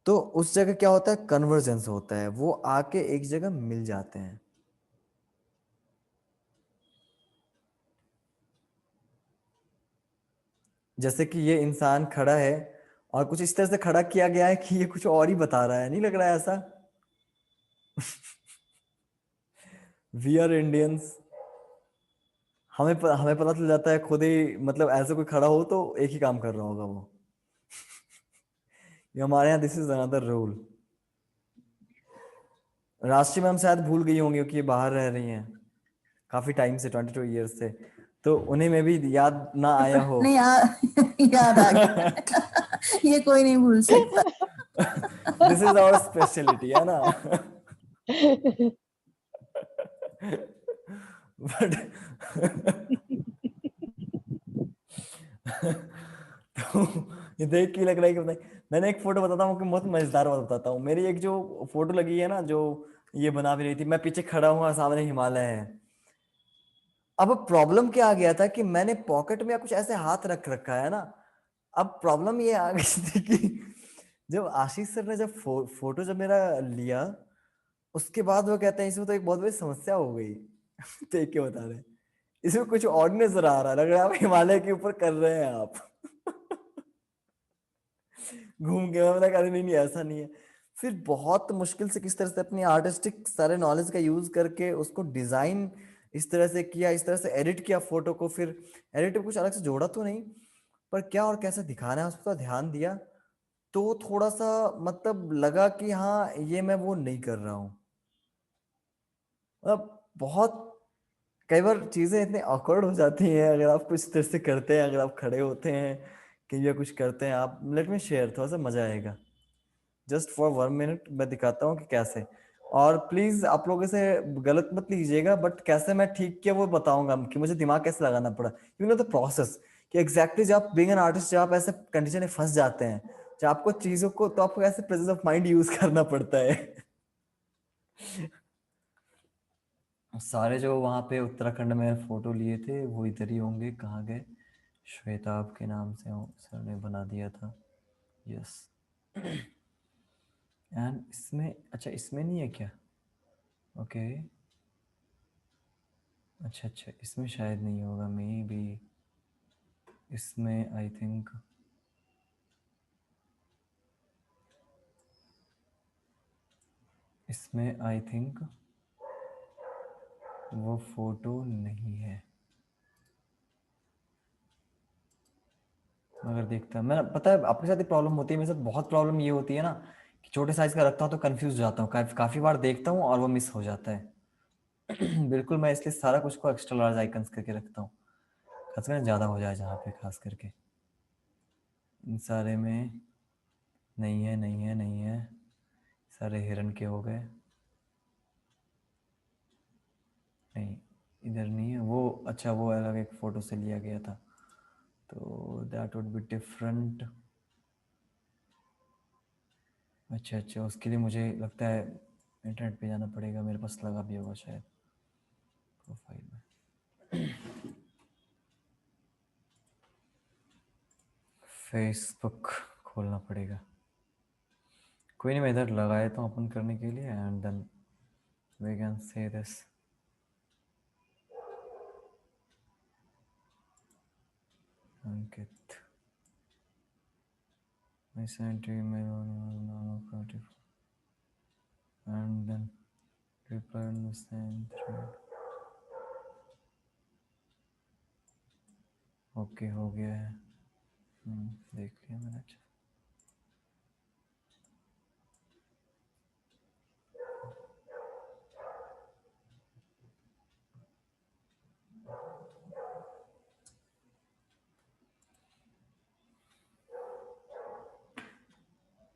तो उस जगह क्या होता है, कन्वर्जेंस होता है, वो आके एक जगह मिल जाते हैं। जैसे कि ये इंसान खड़ा है और कुछ इस तरह से खड़ा किया गया है कि ये कुछ और ही बता रहा है, नहीं लग रहा है ऐसा? वी आर इंडियंस, हमें पता चल जाता है खुद ही, मतलब ऐसे कोई खड़ा हो तो एक ही काम कर रहा होगा वो। ये हमारे यहाँ दिस इज अनदर रूल। राष्ट्रीय में हम शायद भूल गई होंगी क्योंकि ये बाहर रह रही हैं काफी टाइम से, 22 ईयर्स से, तो उन्हें में भी याद ना आया हो। नहीं याद आ गया। ये कोई नहीं भूल सकता। दिस इज आवर स्पेशलिटी, है ना? बट तो ये देख के लग रहा है कि मैंने एक फोटो बताता हूँ कि बहुत मजेदार बात बताता हूँ। मेरी एक जो फोटो लगी है ना, जो ये बना भी रही थी, मैं पीछे खड़ा हूँ और सामने हिमालय है। अब प्रॉब्लम क्या आ गया था कि मैंने पॉकेट में कुछ ऐसे हाथ रख रखा है ना, अब प्रॉब्लम ये आ गई थी कि जब आशीष सर ने जब फोटो जब मेरा लिया, उसके बाद वो कहते हैं इसमें तो एक बहुत बड़ी समस्या हो गई। देख के बता रहे हैं, इसमें कुछ और नजर आ रहा है, लग रहा है आप हिमालय के ऊपर कर रहे हैं आप। घूम के, मैं बोला अरे नहीं नहीं ऐसा नहीं है। फिर बहुत मुश्किल से किस तरह से अपनी आर्टिस्टिक सारे नॉलेज का यूज करके उसको डिजाइन इस तरह से किया, इस तरह से एडिट किया फोटो को, फिर एडिट में कुछ अलग से जोड़ा तो नहीं, पर क्या और कैसे दिखाना है उस पर ध्यान दिया, तो थोड़ा सा मतलब लगा कि हाँ ये मैं वो नहीं कर रहा हूँ। मतलब बहुत कई बार चीजें इतनी awkward हो जाती हैं अगर आप कुछ तरह से करते हैं, अगर आप खड़े होते हैं कि या कुछ करते हैं आप। लेट मी शेयर, थोड़ा सा मजा आएगा, जस्ट फॉर 1 मिनट मैं दिखाता हूँ कि कैसे। और प्लीज आप लोग इसे गलत मत लीजिएगा, बट कैसे मैं ठीक किया वो बताऊंगा कि मुझे दिमाग कैसे लगाना पड़ा, यू नो द प्रोसेस, कि एग्जैक्टली जब आप बीइंग एन आर्टिस्ट, जब आप ऐसे कंडीशन में फंस जाते हैं, जब आपको चीजों को, तो आपको ऐसे प्रेजेंस ऑफ माइंड यूज करना पड़ता है। सारे जो वहाँ पे उत्तराखंड में फोटो लिए थे वो इधर ही होंगे, कहाँ गए? श्वेताब के नाम से सर ने बना दिया था, यस। एंड इसमें, अच्छा इसमें नहीं है क्या? ओके अच्छा इसमें शायद नहीं होगा, मे बी इसमें आई थिंक वो फोटो नहीं है। मगर देखता मैं, पता है आपके साथ ही प्रॉब्लम होती है, मेरे साथ बहुत प्रॉब्लम ये होती है ना कि छोटे साइज का रखता हूँ तो कंफ्यूज हो जाता हूँ, काफी बार देखता हूँ और वो मिस हो जाता है। बिल्कुल, मैं इसलिए सारा कुछ को एक्स्ट्रा लार्ज आइकन्स करके रखता हूँ, खास करके ज्यादा हो जाए जहाँ पे, खास करके इन सारे में नहीं है, सारे हिरन के हो गए। इधर नहीं है वो, अच्छा वो अलग एक फोटो से लिया गया था, तो दैट वुड बी डिफरेंट। अच्छा अच्छा, उसके लिए मुझे लगता है इंटरनेट पे जाना पड़ेगा, मेरे पास लगा भी होगा शायद प्रोफाइल में। फेसबुक खोलना पड़ेगा। कोई नहीं, मैं इधर लगाया तो ओपन करने के लिए, and then we can see this. Ankit, I sent you email on and then reply on the same thread. Okay हो गया है, देख लिया मैंने। अच्छा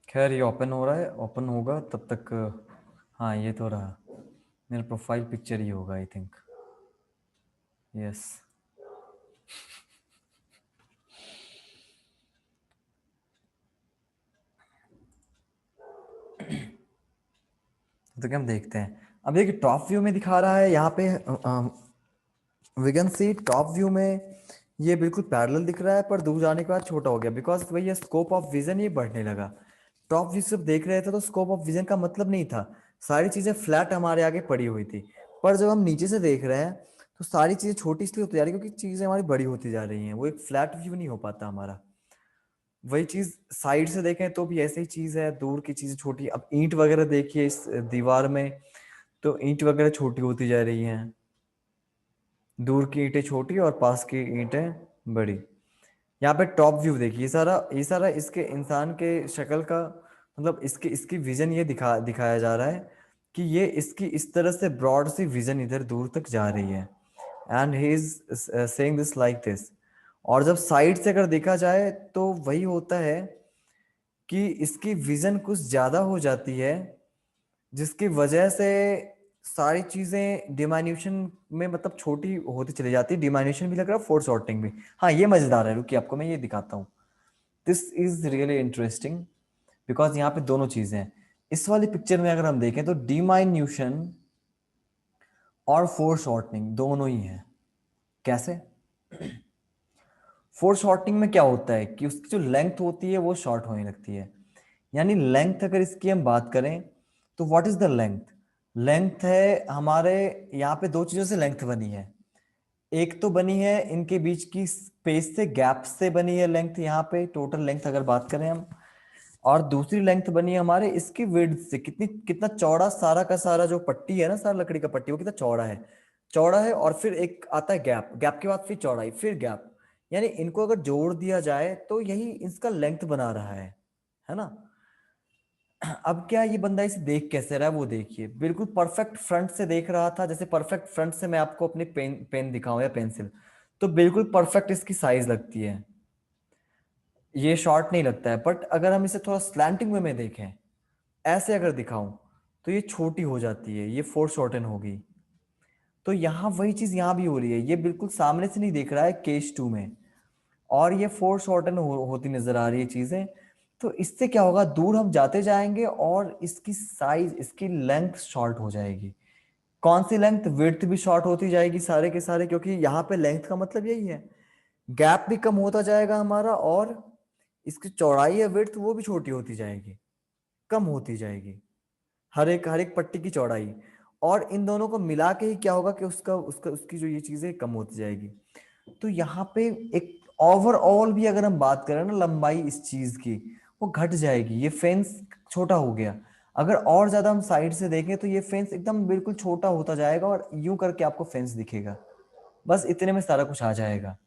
खैर ये ओपन हो रहा है, ओपन होगा तब तक। हाँ ये तो रहा, मेरा प्रोफाइल पिक्चर ही होगा आई थिंक। यस तो क्या हम देखते हैं। अब देखिए टॉप व्यू में दिखा रहा है यहाँ पे, we can see top view में ये बिल्कुल पैरेलल दिख रहा है, पर दूर जाने के बाद छोटा हो गया, बिकॉज वही स्कोप ऑफ विजन ये बढ़ने लगा। टॉप व्यू सिर्फ देख रहे थे तो स्कोप ऑफ विजन का मतलब नहीं था, सारी चीजें फ्लैट हमारे आगे पड़ी हुई थी। पर जब हम नीचे से देख रहे हैं तो सारी चीजें छोटी इसलिए होती जा रही है क्योंकि चीजें हमारी बड़ी होती जा रही हैं, वो एक फ्लैट व्यू नहीं हो पाता हमारा। वही चीज साइड से देखें तो भी ऐसी ही चीज है, दूर की चीजें छोटी। अब ईंट वगैरह देखिए इस दीवार में, तो ईंट वगैरह छोटी होती जा रही हैं, दूर की ईंटें छोटी और पास की ईंटें बड़ी। यहाँ पे टॉप व्यू देखिए, ये सारा इसके इंसान के शक्ल का मतलब इसकी इसकी विजन ये दिखाया जा रहा है कि ये इसकी इस तरह से ब्रॉड सी विजन इधर दूर तक जा रही है, and he is saying this like this. और जब साइड से अगर देखा जाए तो वही होता है कि इसकी विजन कुछ ज्यादा हो जाती है, जिसकी वजह से सारी चीजें डिमाइन्यूशन में मतलब छोटी होती चली जाती है। डिमाइन्यूशन भी लग रहा है, फोर सॉर्टिंग भी। हाँ ये मजेदार है, रुकिए आपको मैं ये दिखाता हूँ। This is really interesting because यहाँ पे दोनों चीजें हैं। इस वाली पिक्चर में अगर हम देखें तो डिमाइन्यूशन और फोर शॉर्टनिंग दोनों ही है। कैसे? फोर शॉर्टनिंग में क्या होता है कि उसकी जो लेंथ होती है वो शॉर्ट होने लगती है। यानी लेंथ अगर इसकी हम बात करें तो what is the length? Length है हमारे यहाँ पे दो चीजों से लेंथ बनी है। एक तो बनी है इनके बीच की स्पेस से, गैप से बनी है लेंथ, यहाँ पे टोटल लेंथ अगर बात करें हम। और दूसरी लेंथ बनी है हमारे इसकी विड्थ से, कितना चौड़ा सारा का सारा जो पट्टी है ना, सारा लकड़ी का पट्टी वो कितना चौड़ा है। और फिर एक आता है गैप, गैप के बाद फिर चौड़ाई, फिर गैप। यानी इनको अगर जोड़ दिया जाए तो यही इसका लेंथ बना रहा है ना। अब क्या ये बंदा इसे देख कैसे रहा है वो देखिए, बिल्कुल परफेक्ट फ्रंट से देख रहा था। जैसे परफेक्ट फ्रंट से मैं आपको अपनी पेन दिखाऊं या पेंसिल, तो बिल्कुल परफेक्ट इसकी साइज लगती है, ये शॉर्ट नहीं लगता है। बट अगर हम इसे थोड़ा स्लैंटिंग वे में देखें, ऐसे अगर दिखाऊं तो ये छोटी हो जाती है, ये फोर शॉर्टन होगी। तो यहाँ वही चीज यहाँ भी हो रही है, ये बिल्कुल सामने से नहीं देख रहा है केस 2 में, और ये फोर शॉर्टन होती नजर आ रही है चीजें। तो इससे क्या होगा, दूर हम जाते जाएंगे और इसकी साइज, इसकी लेंथ शॉर्ट हो जाएगी। कौन सी लेंथ? विड्थ भी शॉर्ट होती जाएगी सारे के सारे, क्योंकि यहाँ पे लेंथ का मतलब यही है। गैप भी कम होता जाएगा हमारा, और इसकी चौड़ाई या विड्थ वो भी छोटी होती जाएगी, कम होती जाएगी, हर एक पट्टी की चौड़ाई। और इन दोनों को मिला के ही क्या होगा कि उसका उसका उसकी जो ये चीजें कम होती जाएगी। तो यहाँ पे एक ओवरऑल भी अगर हम बात करें ना लंबाई इस चीज की, वो घट जाएगी। ये फेंस छोटा हो गया, अगर और ज्यादा हम साइड से देखें तो ये फेंस एकदम बिल्कुल छोटा होता जाएगा और यूं करके आपको फेंस दिखेगा। बस इतने में सारा कुछ आ जाएगा।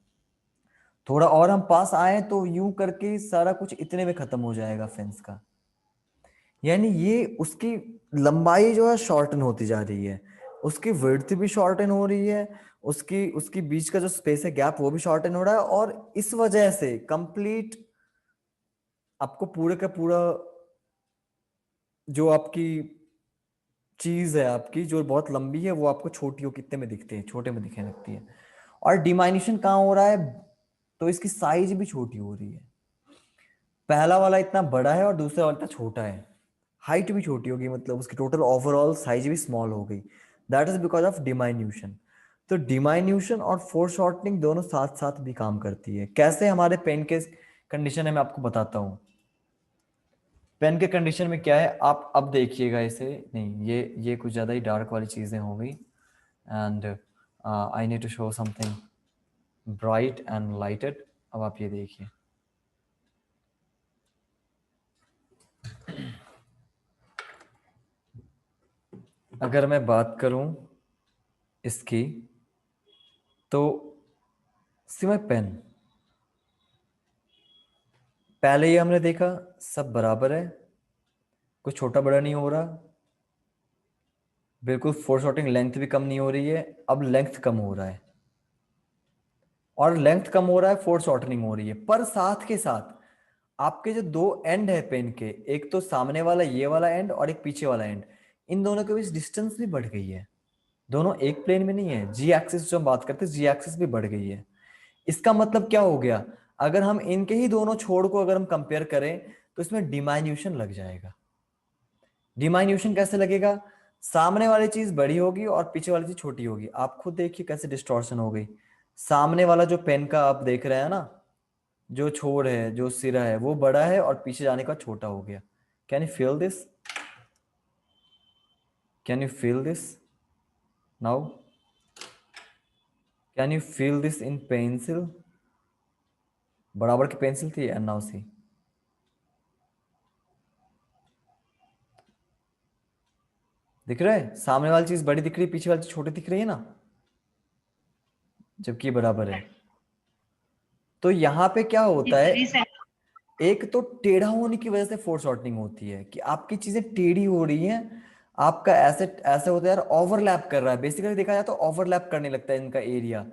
थोड़ा और हम पास आए तो यूं करके सारा कुछ इतने में खत्म हो जाएगा फेंस का। यानी ये उसकी लंबाई जो है शॉर्टन होती जा रही है, उसकी विड्थ भी शॉर्टन हो रही है, उसकी उसकी बीच का जो स्पेस है गैप वो भी शॉर्टन हो रहा है। और इस वजह से कंप्लीट आपको पूरे का पूरा जो आपकी चीज है आपकी जो बहुत लंबी है, वो आपको छोटियों कितने में दिखते हैं, छोटे में दिखने लगती है। और डिमाइन्यूशन कहाँ हो रहा है, तो इसकी साइज भी छोटी हो रही है। पहला वाला इतना बड़ा है और दूसरा वाला इतना छोटा है, हाइट भी छोटी होगी, मतलब उसकी टोटल ओवरऑल साइज भी स्मॉल हो गई। That is because of diminution. तो डिमाइन्यूशन और फोर शॉर्टनिंग दोनों साथ साथ भी काम करती है। कैसे हमारे पेन के कंडीशन है मैं आपको बताता हूँ। पेन के कंडीशन में क्या है, आप अब देखिएगा इसे, नहीं ये कुछ ज़्यादा ही डार्क वाली चीज़ें हो गई, and I need to show something bright and lighted. अब आप ये देखिए, अगर मैं बात करूं इसकी, तो सिवाय पेन, पहले ही हमने देखा सब बराबर है, कुछ छोटा बड़ा नहीं हो रहा, बिल्कुल फोर शॉर्टिंग लेंथ भी कम नहीं हो रही है। अब लेंथ कम हो रहा है, और लेंथ कम हो रहा है, फोर शॉर्टनिंग हो रही है। पर साथ के साथ आपके जो दो एंड है पेन के, एक तो सामने वाला ये वाला एंड और एक पीछे वाला एंड, इन दोनों के बीच डिस्टेंस भी बढ़ गई है। दोनों एक प्लेन में नहीं है, जी एक्सिस जो हम बात करते हैं, जी एक्सिस भी बढ़ गई है। इसका मतलब क्या हो गया, अगर हम इनके ही दोनों छोर को अगर हम कंपेयर करें तो इसमें डिमाइन्यूशन लग जाएगा। डिमाइन्यूशन कैसे लगेगा, सामने वाली चीज बड़ी होगी और पीछे वाली चीज छोटी होगी। आप खुद देखिए कैसे डिस्टॉर्शन हो गई। सामने वाला जो पेन का आप देख रहे हैं ना, जो छोर है, जो सिरा है, वो बड़ा है और पीछे जाने का छोटा हो गया। Can you feel this, can you feel this now, can you feel this in pencil, बराबर की पेंसिल थी एंड नाउ सी, दिख रहा है, सामने वाली चीज बड़ी दिख रही है, पीछे वाली चीज छोटी दिख रही है ना, जबकि बराबर है। तो यहाँ पे क्या होता है, एक तो टेढ़ा होने की वजह से फोर शॉर्टनिंग होती है कि आपकी चीजें टेढ़ी हो रही हैं, आपका ऐसे ऐसे होता है यार, ओवरलैप कर रहा है। बेसिकली देखा जाए तो ओवरलैप करने लगता है इनका एरिया,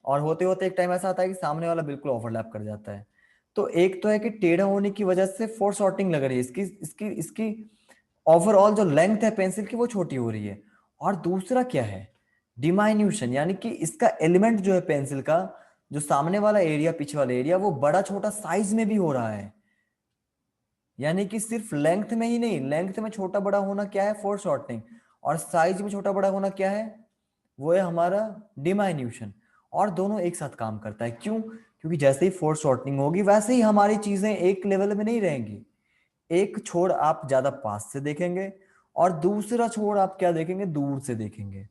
और होते होते एक टाइम ऐसा आता है कि सामने वाला बिल्कुल ओवरलैप कर जाता है। तो एक तो है कि टेढ़ा होने की वजह से फोर शॉर्टिंग लग रही है, इसकी इसकी इसकी ओवरऑल जो लेंथ है पेंसिल की वो छोटी हो रही है। और दूसरा क्या है, डिमाइन्यूशन, यानी कि इसका एलिमेंट जो है पेंसिल का, जो सामने वाला एरिया पीछे वाला एरिया, वो बड़ा छोटा साइज में भी हो रहा है। यानी कि सिर्फ लेंथ में ही नहीं, लेंथ में छोटा बड़ा होना क्या है, फोर शॉर्टनिंग, और साइज में छोटा बड़ा होना क्या है, वो है हमारा डिमाइन्यूशन। और दोनों एक साथ काम करता है। क्यों, क्योंकि जैसे ही फोर शॉर्टनिंग होगी वैसे ही हमारी चीजें एक लेवल में नहीं रहेंगी। एक छोर आप ज्यादा पास से देखेंगे और दूसरा छोर आप क्या देखेंगे, दूर से देखेंगे।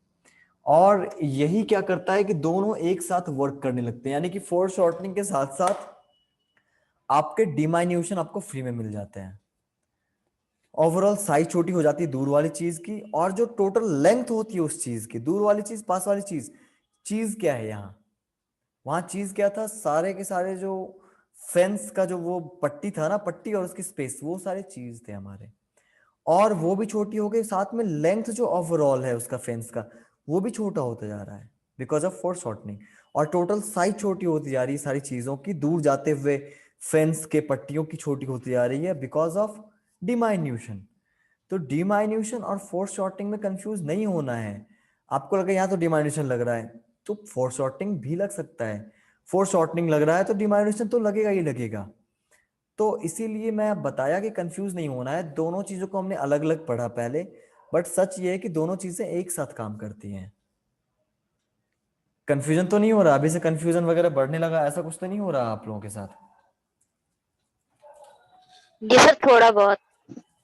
और यही क्या करता है कि दोनों एक साथ वर्क करने लगते हैं, यानी कि फोर शॉर्टनिंग के साथ साथ आपके डिमाइन्यूशन आपको फ्री में मिल जाते हैं। ओवरऑल साइज छोटी हो जाती है दूर वाली चीज की, और जो टोटल लेंथ होती है उस चीज की, दूर वाली चीज पास वाली चीज, चीज क्या है यहाँ, वहां चीज क्या था, सारे के सारे जो फेंस का जो वो पट्टी था ना, पट्टी और उसकी स्पेस, वो सारे चीज थे हमारे। और वो भी छोटी हो गई, साथ में लेंथ जो ओवरऑल है उसका फेंस का, वो भी छोटा होता जा रहा है बिकॉज ऑफ फोर शॉर्टनिंग। और टोटल साइज छोटी होती जा रही है सारी चीजों की, दूर जाते हुए फेंस के पट्टियों की छोटी होती जा रही है बिकॉज ऑफ डिमाइन्यूशन। तो डिमाइन्यूशन और फोर्स शॉर्टिंग में कंफ्यूज नहीं होना है। आपको लगा यहाँ तो डिमाइन्यूशन लग रहा है, तो फोर्स शॉर्टिंग भी लग सकता है। फोर्स शॉर्टिंग लग रहा है तो डिमाइन्यूशन तो लगेगा ही लगेगा। तो इसीलिए मैं बताया कि कंफ्यूज नहीं होना है, दोनों चीजों को हमने अलग अलग पढ़ा पहले, बट सच ये है कि दोनों चीजें एक साथ काम करती हैं। कंफ्यूजन तो नहीं हो रहा अभी से, कंफ्यूजन वगैरह बढ़ने लगा, ऐसा कुछ तो नहीं हो रहा आप लोगों के साथ? जी सर, थोड़ा बहुत।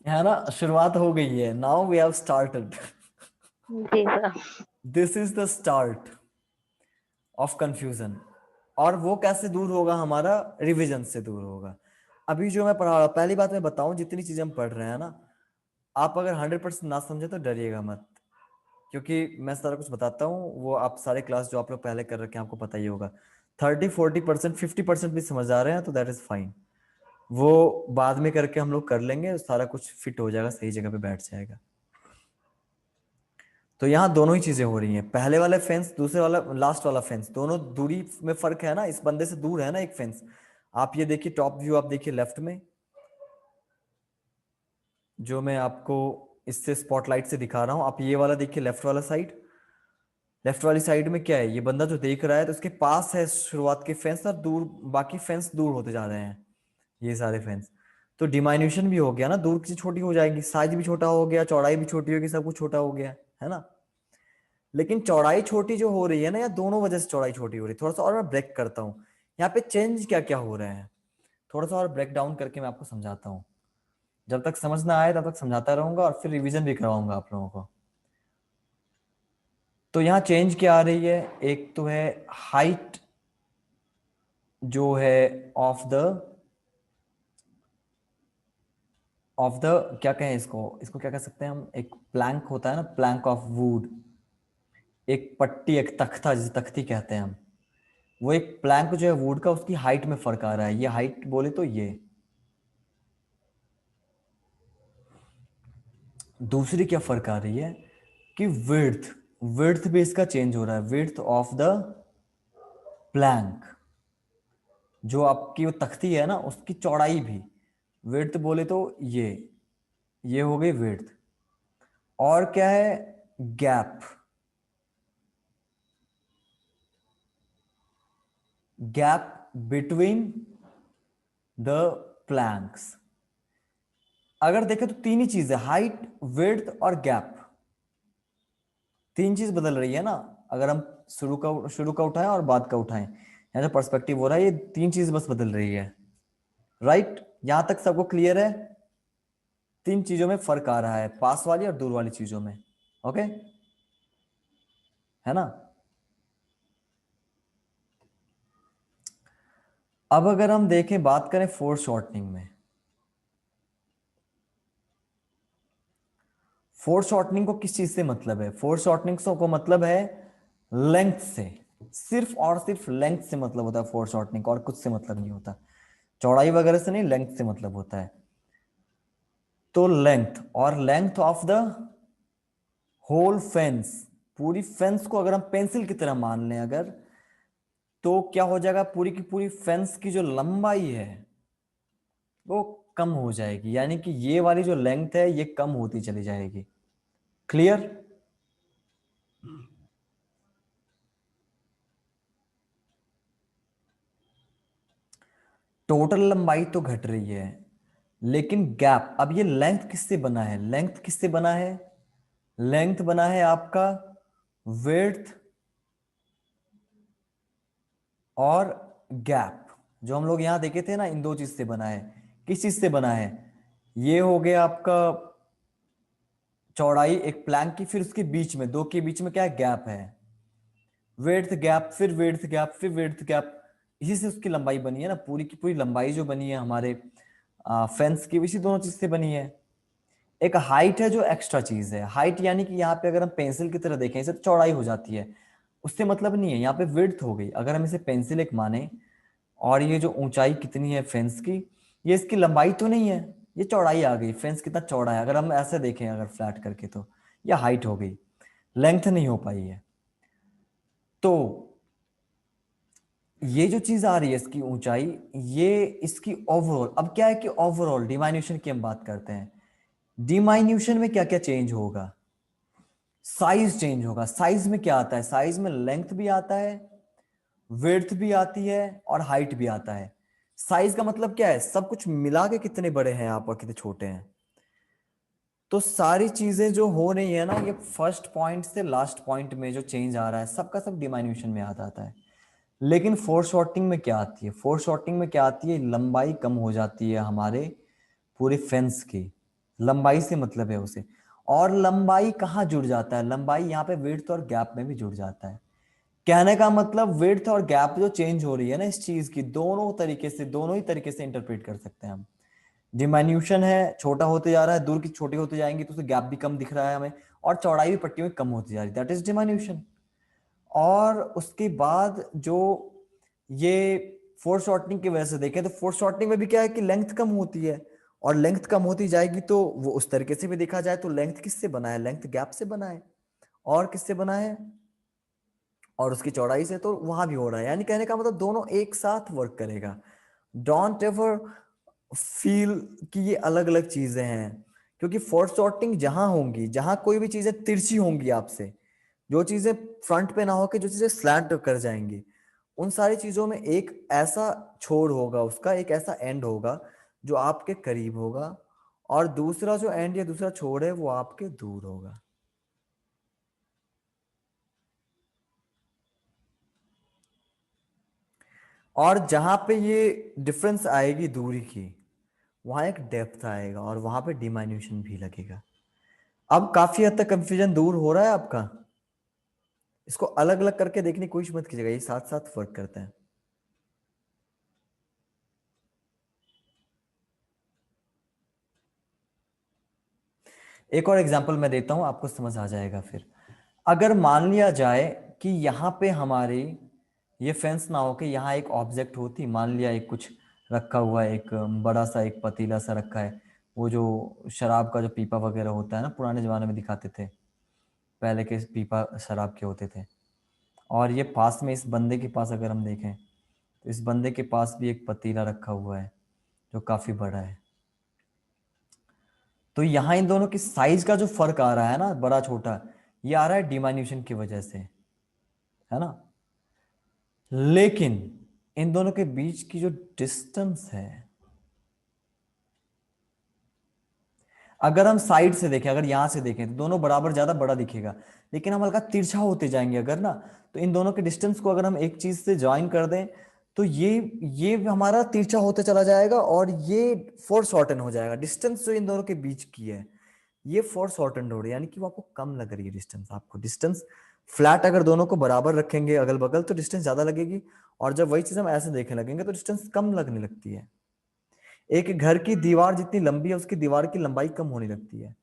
है ना, शुरुआत हो गई है, नाउ वी हैव स्टार्टेड। जी sir. This is the start of confusion. और वो कैसे दूर होगा, हमारा रिवीजन से दूर होगा। अभी जो मैं पढ़ा रहा, पहली बात मैं बताऊं, जितनी चीजें हम पढ़ रहे हैं ना, आप अगर 100% ना समझे तो डरिएगा मत, क्योंकि मैं सारा कुछ बताता हूँ, वो आप सारे क्लास जो आप लोग पहले कर रखे हैं आपको पता ही होगा। 30-40% 50% भी समझ आ रहे हैं तो दैट इज फाइन, वो बाद में करके हम लोग कर लेंगे, सारा कुछ फिट हो जाएगा, सही जगह पे बैठ जाएगा। तो यहाँ दोनों ही चीजें हो रही हैं, पहले वाला फेंस, दूसरे वाला, लास्ट वाला फेंस, दोनों दूरी में फर्क है ना, इस बंदे से दूर है ना एक फेंस। आप ये देखिए टॉप व्यू, आप देखिए लेफ्ट में, जो मैं आपको इससे स्पॉटलाइट से दिखा रहा हूं, आप ये वाला देखिए, लेफ्ट वाला साइड, लेफ्ट वाली साइड में क्या है, ये बंदा जो देख रहा है तो उसके पास है शुरुआत के फेंस और दूर बाकी फेंस दूर होते जा रहे हैं, ये सारे फेंस। तो डिमाइन्यूशन भी हो गया ना, दूर की छोटी हो जाएगी, साइज भी छोटा हो गया, चौड़ाई भी छोटी होगी, सब कुछ छोटा हो गया, है ना। लेकिन चौड़ाई छोटी जो हो रही है ना, या दोनों वजह से चौड़ाई छोटी हो रही है। थोड़ा सा और मैं ब्रेक करता हूँ यहाँ पे, चेंज क्या क्या हो रहे हैं, थोड़ा सा और ब्रेक डाउन करके मैं आपको समझाता हूँ। जब तक समझ ना आए तब तक समझाता रहूंगा और फिर रिवीजन भी करवाऊंगा आप लोगों को। तो यहाँ चेंज क्या आ रही है, एक तो है हाइट जो है ऑफ द क्या कहें इसको क्या कह सकते हैं हम, एक प्लैंक होता है ना, प्लैंक ऑफ वुड, एक पट्टी, एक तख्ता जिसे तख्ती कहते हैं हम, वो एक प्लैंक जो है वुड का, उसकी हाइट में फर्क आ रहा है। ये हाइट बोले तो ये। दूसरी क्या फर्क आ रही है कि विड्थ भी इसका चेंज हो रहा है, विड्थ ऑफ द प्लैंक, जो आपकी वो तख्ती है ना उसकी चौड़ाई भी, विड्थ बोले तो ये हो गई विड्थ। और क्या है, गैप बिटवीन द प्लैंक्स। अगर देखें तो तीन ही चीज है, हाइट, विड्थ और गैप, तीन चीज बदल रही है ना। अगर हम शुरू का उठाएं और बाद का उठाएं, यहाँ जो पर्सपेक्टिव हो रहा है, ये तीन चीज बस बदल रही है, राइट। यहां तक सबको क्लियर है? तीन चीजों में फर्क आ रहा है, पास वाली और दूर वाली चीजों में, ओके, है ना। अब अगर हम देखें, बात करें फोर शॉर्टनिंग में, फोर शॉर्टनिंग को किस चीज से मतलब है, फोर शॉर्टनिंग को मतलब है लेंथ से, सिर्फ और सिर्फ लेंथ से मतलब होता है फोर शॉर्टनिंग को, और कुछ से मतलब नहीं होता, चौड़ाई वगैरह से नहीं, लेंथ से मतलब होता है। तो लेंथ, और length of the whole fence, पूरी फेंस को अगर हम पेंसिल की तरह मान लें अगर, तो क्या हो जाएगा, पूरी की पूरी फेंस की जो लंबाई है वो कम हो जाएगी, यानी कि ये वाली जो लेंथ है ये कम होती चली जाएगी। क्लियर? टोटल लंबाई तो घट रही है, लेकिन गैप, अब ये लेंथ किससे बना है, लेंथ किससे बना है, लेंथ बना है आपका विड्थ और गैप, जो हम लोग यहां देखे थे ना, इन दो चीज से बना है। किस चीज से बना है, ये हो गया आपका चौड़ाई एक प्लैंक की, फिर उसके बीच में, दो के बीच में क्या है, गैप है, विड्थ गैप, फिर विड्थ गैप, फिर विड्थ गैप, इसी से उसकी लंबाई बनी है ना, पूरी की पूरी लंबाई जो बनी है हमारे फेंस की, इसी दोनों चीज से बनी है। एक हाइट है जो एक्स्ट्रा चीज है, हाइट यानी कि यहाँ पे अगर हम पेंसिल की तरह देखें, इसे तो चौड़ाई हो जाती है, उससे मतलब नहीं है, यहाँ पे विड्थ हो गई। अगर हम इसे पेंसिल एक माने, और ये जो ऊंचाई कितनी है फेंस की, ये इसकी लंबाई तो नहीं है, ये चौड़ाई आ गई, फेंस कितना चौड़ा है, अगर हम ऐसे देखें अगर फ्लैट करके, तो ये हाइट हो गई, लेंथ नहीं हो पाई है। तो ये जो चीज आ रही है इसकी ऊंचाई, ये इसकी ओवरऑल, अब क्या है कि ओवरऑल डिमाइन्यूशन की हम बात करते हैं, डिमाइन्यूशन में क्या क्या चेंज होगा, साइज चेंज होगा। साइज में क्या आता है, साइज में लेंथ भी आता है, विड्थ भी आती है और हाइट भी आता है। साइज का मतलब क्या है, सब कुछ मिला के कितने बड़े हैं आप और कितने छोटे हैं। तो सारी चीजें जो हो रही है ना, ये फर्स्ट पॉइंट से लास्ट पॉइंट में जो चेंज आ रहा है, सबका सब डिमाइन्यूशन में आ जाता है। लेकिन फोर शॉर्टिंग में क्या आती है, फोर शॉर्टिंग में क्या आती है, लंबाई कम हो जाती है हमारे पूरे फेंस की, लंबाई से मतलब है उसे। और लंबाई कहाँ जुड़ जाता है, लंबाई यहाँ पे विड्थ और गैप में भी जुड़ जाता है। कहने का मतलब विड्थ और गैप जो चेंज हो रही है ना इस चीज की, दोनों ही तरीके से इंटरप्रेट कर सकते हैं हम। डिमाइन्यूशन है, छोटा होते जा रहा है, दूर की छोटी होती जाएंगी तो उसे गैप भी कम दिख रहा है हमें, और चौड़ाई भी पट्टी में कम होती जा रही है, दैट इज डिमाइन्यूशन। और उसके बाद जो ये फोर शॉर्टनिंग की वजह से देखें, तो फोर शॉर्टनिंग में भी क्या है कि लेंथ कम होती है, और लेंथ कम होती जाएगी तो वो उस तरीके से भी देखा जाए तो लेंथ किससे बना है, लेंथ गैप से बना है, और किससे बना है, और उसकी चौड़ाई से, तो वहां भी हो रहा है। यानी कहने का मतलब दोनों एक साथ वर्क करेगा। डोंट एवर फील कि ये अलग अलग चीजें हैं, क्योंकि फोर्थ सॉर्टिंग जहां होंगी, जहां कोई भी चीजें तिरछी होंगी आपसे, जो चीजें फ्रंट पे ना होकर जो चीजें स्लैंट कर जाएंगी, उन सारी चीजों में एक ऐसा छोर होगा, उसका एक ऐसा एंड होगा जो आपके करीब होगा, और दूसरा जो एंड या दूसरा छोर है वो आपके दूर होगा। और जहां पे ये डिफरेंस आएगी दूरी की, वहां एक डेप्थ आएगा और वहां पे डिमाइन्यूशन भी लगेगा। अब काफी हद तक कंफ्यूजन दूर हो रहा है आपका? इसको अलग अलग करके देखने की कोशिश मत कीजिएगा, ये साथ साथ वर्क करते हैं। एक और एग्जांपल मैं देता हूं, आपको समझ आ जाएगा फिर। अगर मान लिया जाए कि यहाँ पे हमारी ये फेंस ना हो के यहाँ एक ऑब्जेक्ट होती, मान लिया एक कुछ रखा हुआ है, एक बड़ा सा एक पतीला सा रखा है, वो जो शराब का जो पीपा वगैरह होता है ना, पुराने जमाने में दिखाते थे, पहले के पीपा शराब के होते थे। और ये पास में इस बंदे के पास अगर हम देखें तो इस बंदे के पास भी एक पतीला रखा हुआ है जो काफी बड़ा है। तो यहाँ इन दोनों की साइज का जो फर्क आ रहा है ना, बड़ा छोटा, ये आ रहा है डिमाइन्यूशन की वजह से, है ना। लेकिन इन दोनों के बीच की जो डिस्टेंस है, अगर हम साइड से देखें, अगर यहां से देखें तो दोनों बराबर ज्यादा बड़ा दिखेगा, लेकिन हम हल्का तिरछा होते जाएंगे अगर ना, तो इन दोनों के डिस्टेंस को अगर हम एक चीज से ज्वाइन कर दें तो ये हमारा तिरछा होते चला जाएगा और ये फोर शॉर्टन हो जाएगा। डिस्टेंस जो इन दोनों के बीच की है ये फोर शॉर्टन हो रही है, यानी कि वो आपको कम लग रही है डिस्टेंस। आपको डिस्टेंस फ्लैट अगर दोनों को बराबर रखेंगे अगल बगल तो डिस्टेंस ज्यादा लगेगी, और जब वही चीज हम ऐसे देखने लगेंगे तो डिस्टेंस कम लगने लगती है। एक घर की दीवार जितनी लंबी है उसकी दीवार की लंबाई कम होने लगती है,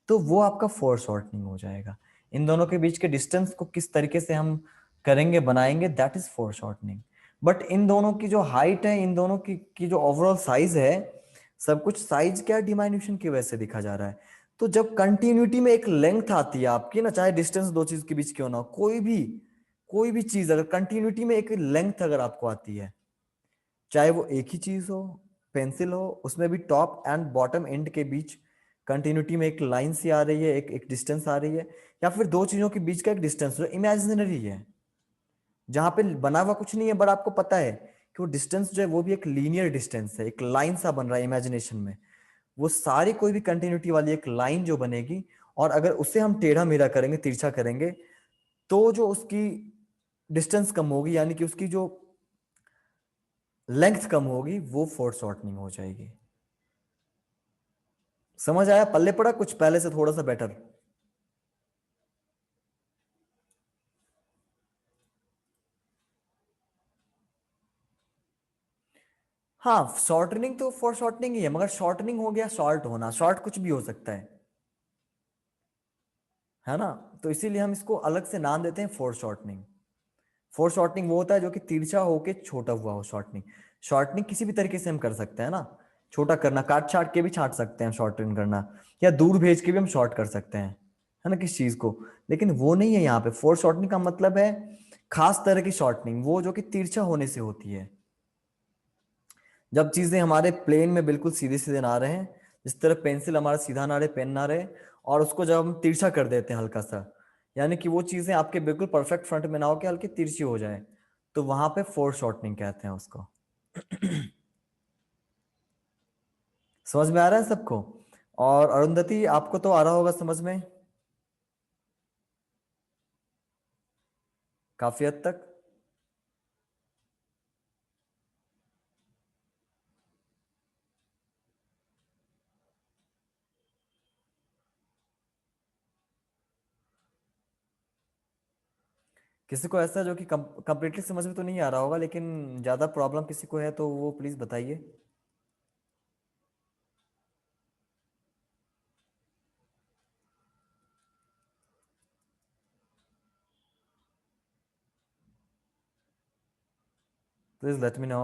तो वो आपका फोर शॉर्टनिंग हो जाएगा। इन दोनों के बीच के डिस्टेंस को किस तरीके से हम करेंगे, बनाएंगे, that is four shortening. But in दोनों की जो हाइट है, इन दोनों की जो ओवरऑल साइज है, सब कुछ साइज क्या डिमाइन्यूशन की वजह से दिखा जा रहा है। तो जब कंटिन्यूटी में एक लेंथ आती है आपकी ना, चाहे डिस्टेंस दो चीज के बीच क्यों ना हो, कोई भी चीज अगर कंटिन्यूटी में एक लेंथ अगर आपको आती है, चाहे वो एक ही चीज हो, पेंसिल हो, उसमें भी टॉप एंड बॉटम एंड के बीच कंटिन्यूटी में एक लाइन सी आ रही है, एक डिस्टेंस आ रही है, या फिर दो चीजों के बीच का एक डिस्टेंस जो इमेजिनरी है, जहां पे बना हुआ कुछ नहीं है, बट आपको पता है कि वो डिस्टेंस जो है वो भी एक लीनियर डिस्टेंस है, एक लाइन सा बन रहा है इमेजिनेशन में। वो सारी कोई भी कंटिन्यूटी वाली एक लाइन जो बनेगी, और अगर उसे हम टेढ़ा मेढ़ा करेंगे, तिरछा करेंगे, तो जो उसकी डिस्टेंस कम होगी, यानी कि उसकी जो लेंथ कम होगी, वो फोर शॉर्टनिंग हो जाएगी। समझ आया? पल्ले पड़ा कुछ पहले से थोड़ा सा बेटर? हाँ, शॉर्टनिंग तो फोर शॉर्टनिंग ही है, मगर शॉर्टनिंग हो गया शॉर्ट होना, शॉर्ट कुछ भी हो सकता है ना। तो इसीलिए हम इसको अलग से नाम देते हैं फोर शॉर्टनिंग। फोर शॉर्टनिंग वो होता है जो कि तिरछा होके छोटा हुआ हो। शॉर्टनिंग शॉर्टनिंग किसी भी तरीके से हम कर सकते हैं ना, छोटा करना, काट छाट के भी छाट सकते हैं शॉर्टन करना, या दूर भेज के भी हम शॉर्ट कर सकते हैं, है ना, किस चीज को। लेकिन वो नहीं है यहाँ पे। फोर शॉर्टनिंग का मतलब है खास तरह की शॉर्टनिंग, वो जो कि तिरछा होने से होती है, जब चीजें हमारे प्लेन में बिल्कुल सीधे सीधे ना रहे, जिस तरह पेंसिल हमारा सीधा ना रहे, पेन ना रहे, और उसको जब हम तिरछा कर देते हैं हल्का सा, यानी कि वो चीजें आपके बिल्कुल परफेक्ट फ्रंट में ना हो के हल्की तिरछी हो जाए, तो वहां पे फोर शॉर्टनिंग कहते हैं उसको। समझ में आ रहा है सबको? और अरुंधति आपको तो आ रहा होगा समझ में काफी हद तक। किसी को ऐसा जो कि कंप्लीटली समझ में तो नहीं आ रहा होगा, लेकिन ज्यादा प्रॉब्लम किसी को है तो वो प्लीज बताइए। Please let me know.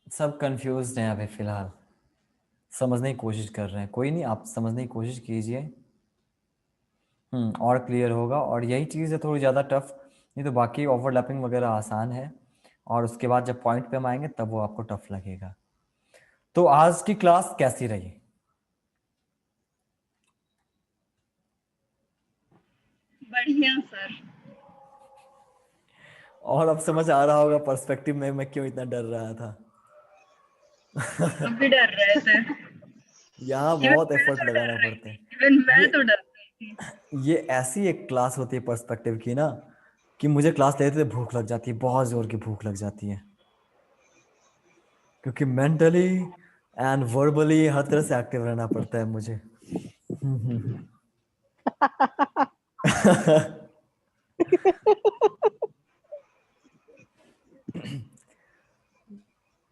सब कंफ्यूज हैं अभी फिलहाल, समझने की कोशिश कर रहे हैं। कोई नहीं, आप समझने की कोशिश कीजिए। और क्लियर होगा। और यही चीज़ है थोड़ी ज़्यादा टफ, नहीं तो बाकी ओवरलैपिंग वगैरह आसान है, और उसके बाद जब पॉइंट पे हम आएंगे तब वो आपको टफ लगेगा। तो आज की क्लास कैसी रही? बढ़िया सर। और अब समझ आ रहा होगा पर्सपेक्टिव में मैं क्यों इतना डर रहा था। अब भी डर रहे थे। यहाँ बहुत एफर्ट लगाना पड़ता है। इवन मैं तो डर रही थी। ये ऐसी एक क्लास होती है पर्सपेक्टिव की ना, कि मुझे क्लास लेते थे भूख लग जाती है, बहुत जोर की भूख लग जाती है, क्योंकि मेंटली एंड वर्बली हर तरह से एक्टिव रहना पड़ता है मुझे।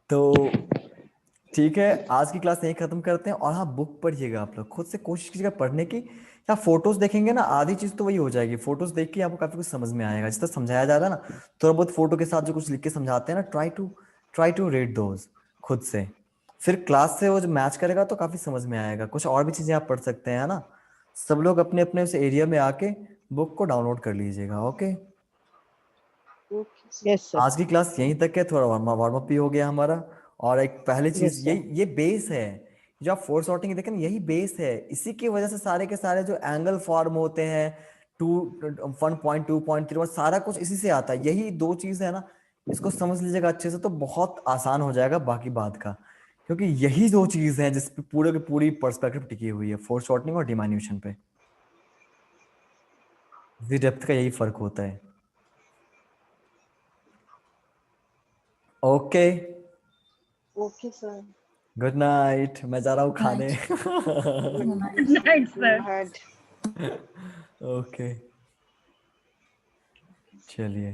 तो ठीक है, आज की क्लास यहीं खत्म करते हैं। और हाँ, बुक पढ़िएगा आप लोग, खुद से कोशिश कीजिएगा पढ़ने की। या फोटोज देखेंगे ना, आधी चीज तो वही हो जाएगी, फोटोज देख के आपको काफी कुछ समझ में आएगा। जिस तरह समझाया जा रहा है ना, थोड़ा बहुत फोटो के साथ जो कुछ लिख के समझाते हैं ना, ट्राई टू रीड दोज खुद से। फिर क्लास से वो जो मैच करेगा तो काफी समझ में आएगा। कुछ और भी चीजें आप पढ़ सकते हैं, है ना। सब लोग अपने अपने उस एरिया में आके बुक को डाउनलोड कर लीजिएगा। Okay, yes sir. आज की क्लास यहीं तक है, थोड़ा वार्म अप भी हो गया हमारा। और एक पहली चीज, Yes, sir. ये बेस है। जो आप फोर सॉर्टिंग देखें ना, यही बेस है। इसी की वजह से सारे के सारे जो एंगल फॉर्म होते हैं, 1.2.3, सारा कुछ इसी से आता है। यही दो चीज है ना, इसको समझ लीजिएगा अच्छे से तो बहुत आसान हो जाएगा बाकी बात का। क्योंकि यही दो चीज है जिस पे पूरे की पूरी पर्सपेक्टिव टिकी हुई है, फोर शॉर्टनिंग और डिमाइन्यूशन पे। डेप्थ का यही फर्क होता है। Okay, Okay, sir. Good night, मैं जा रहा हूँ खाने। Night, sir. Had. ओके, चलिए।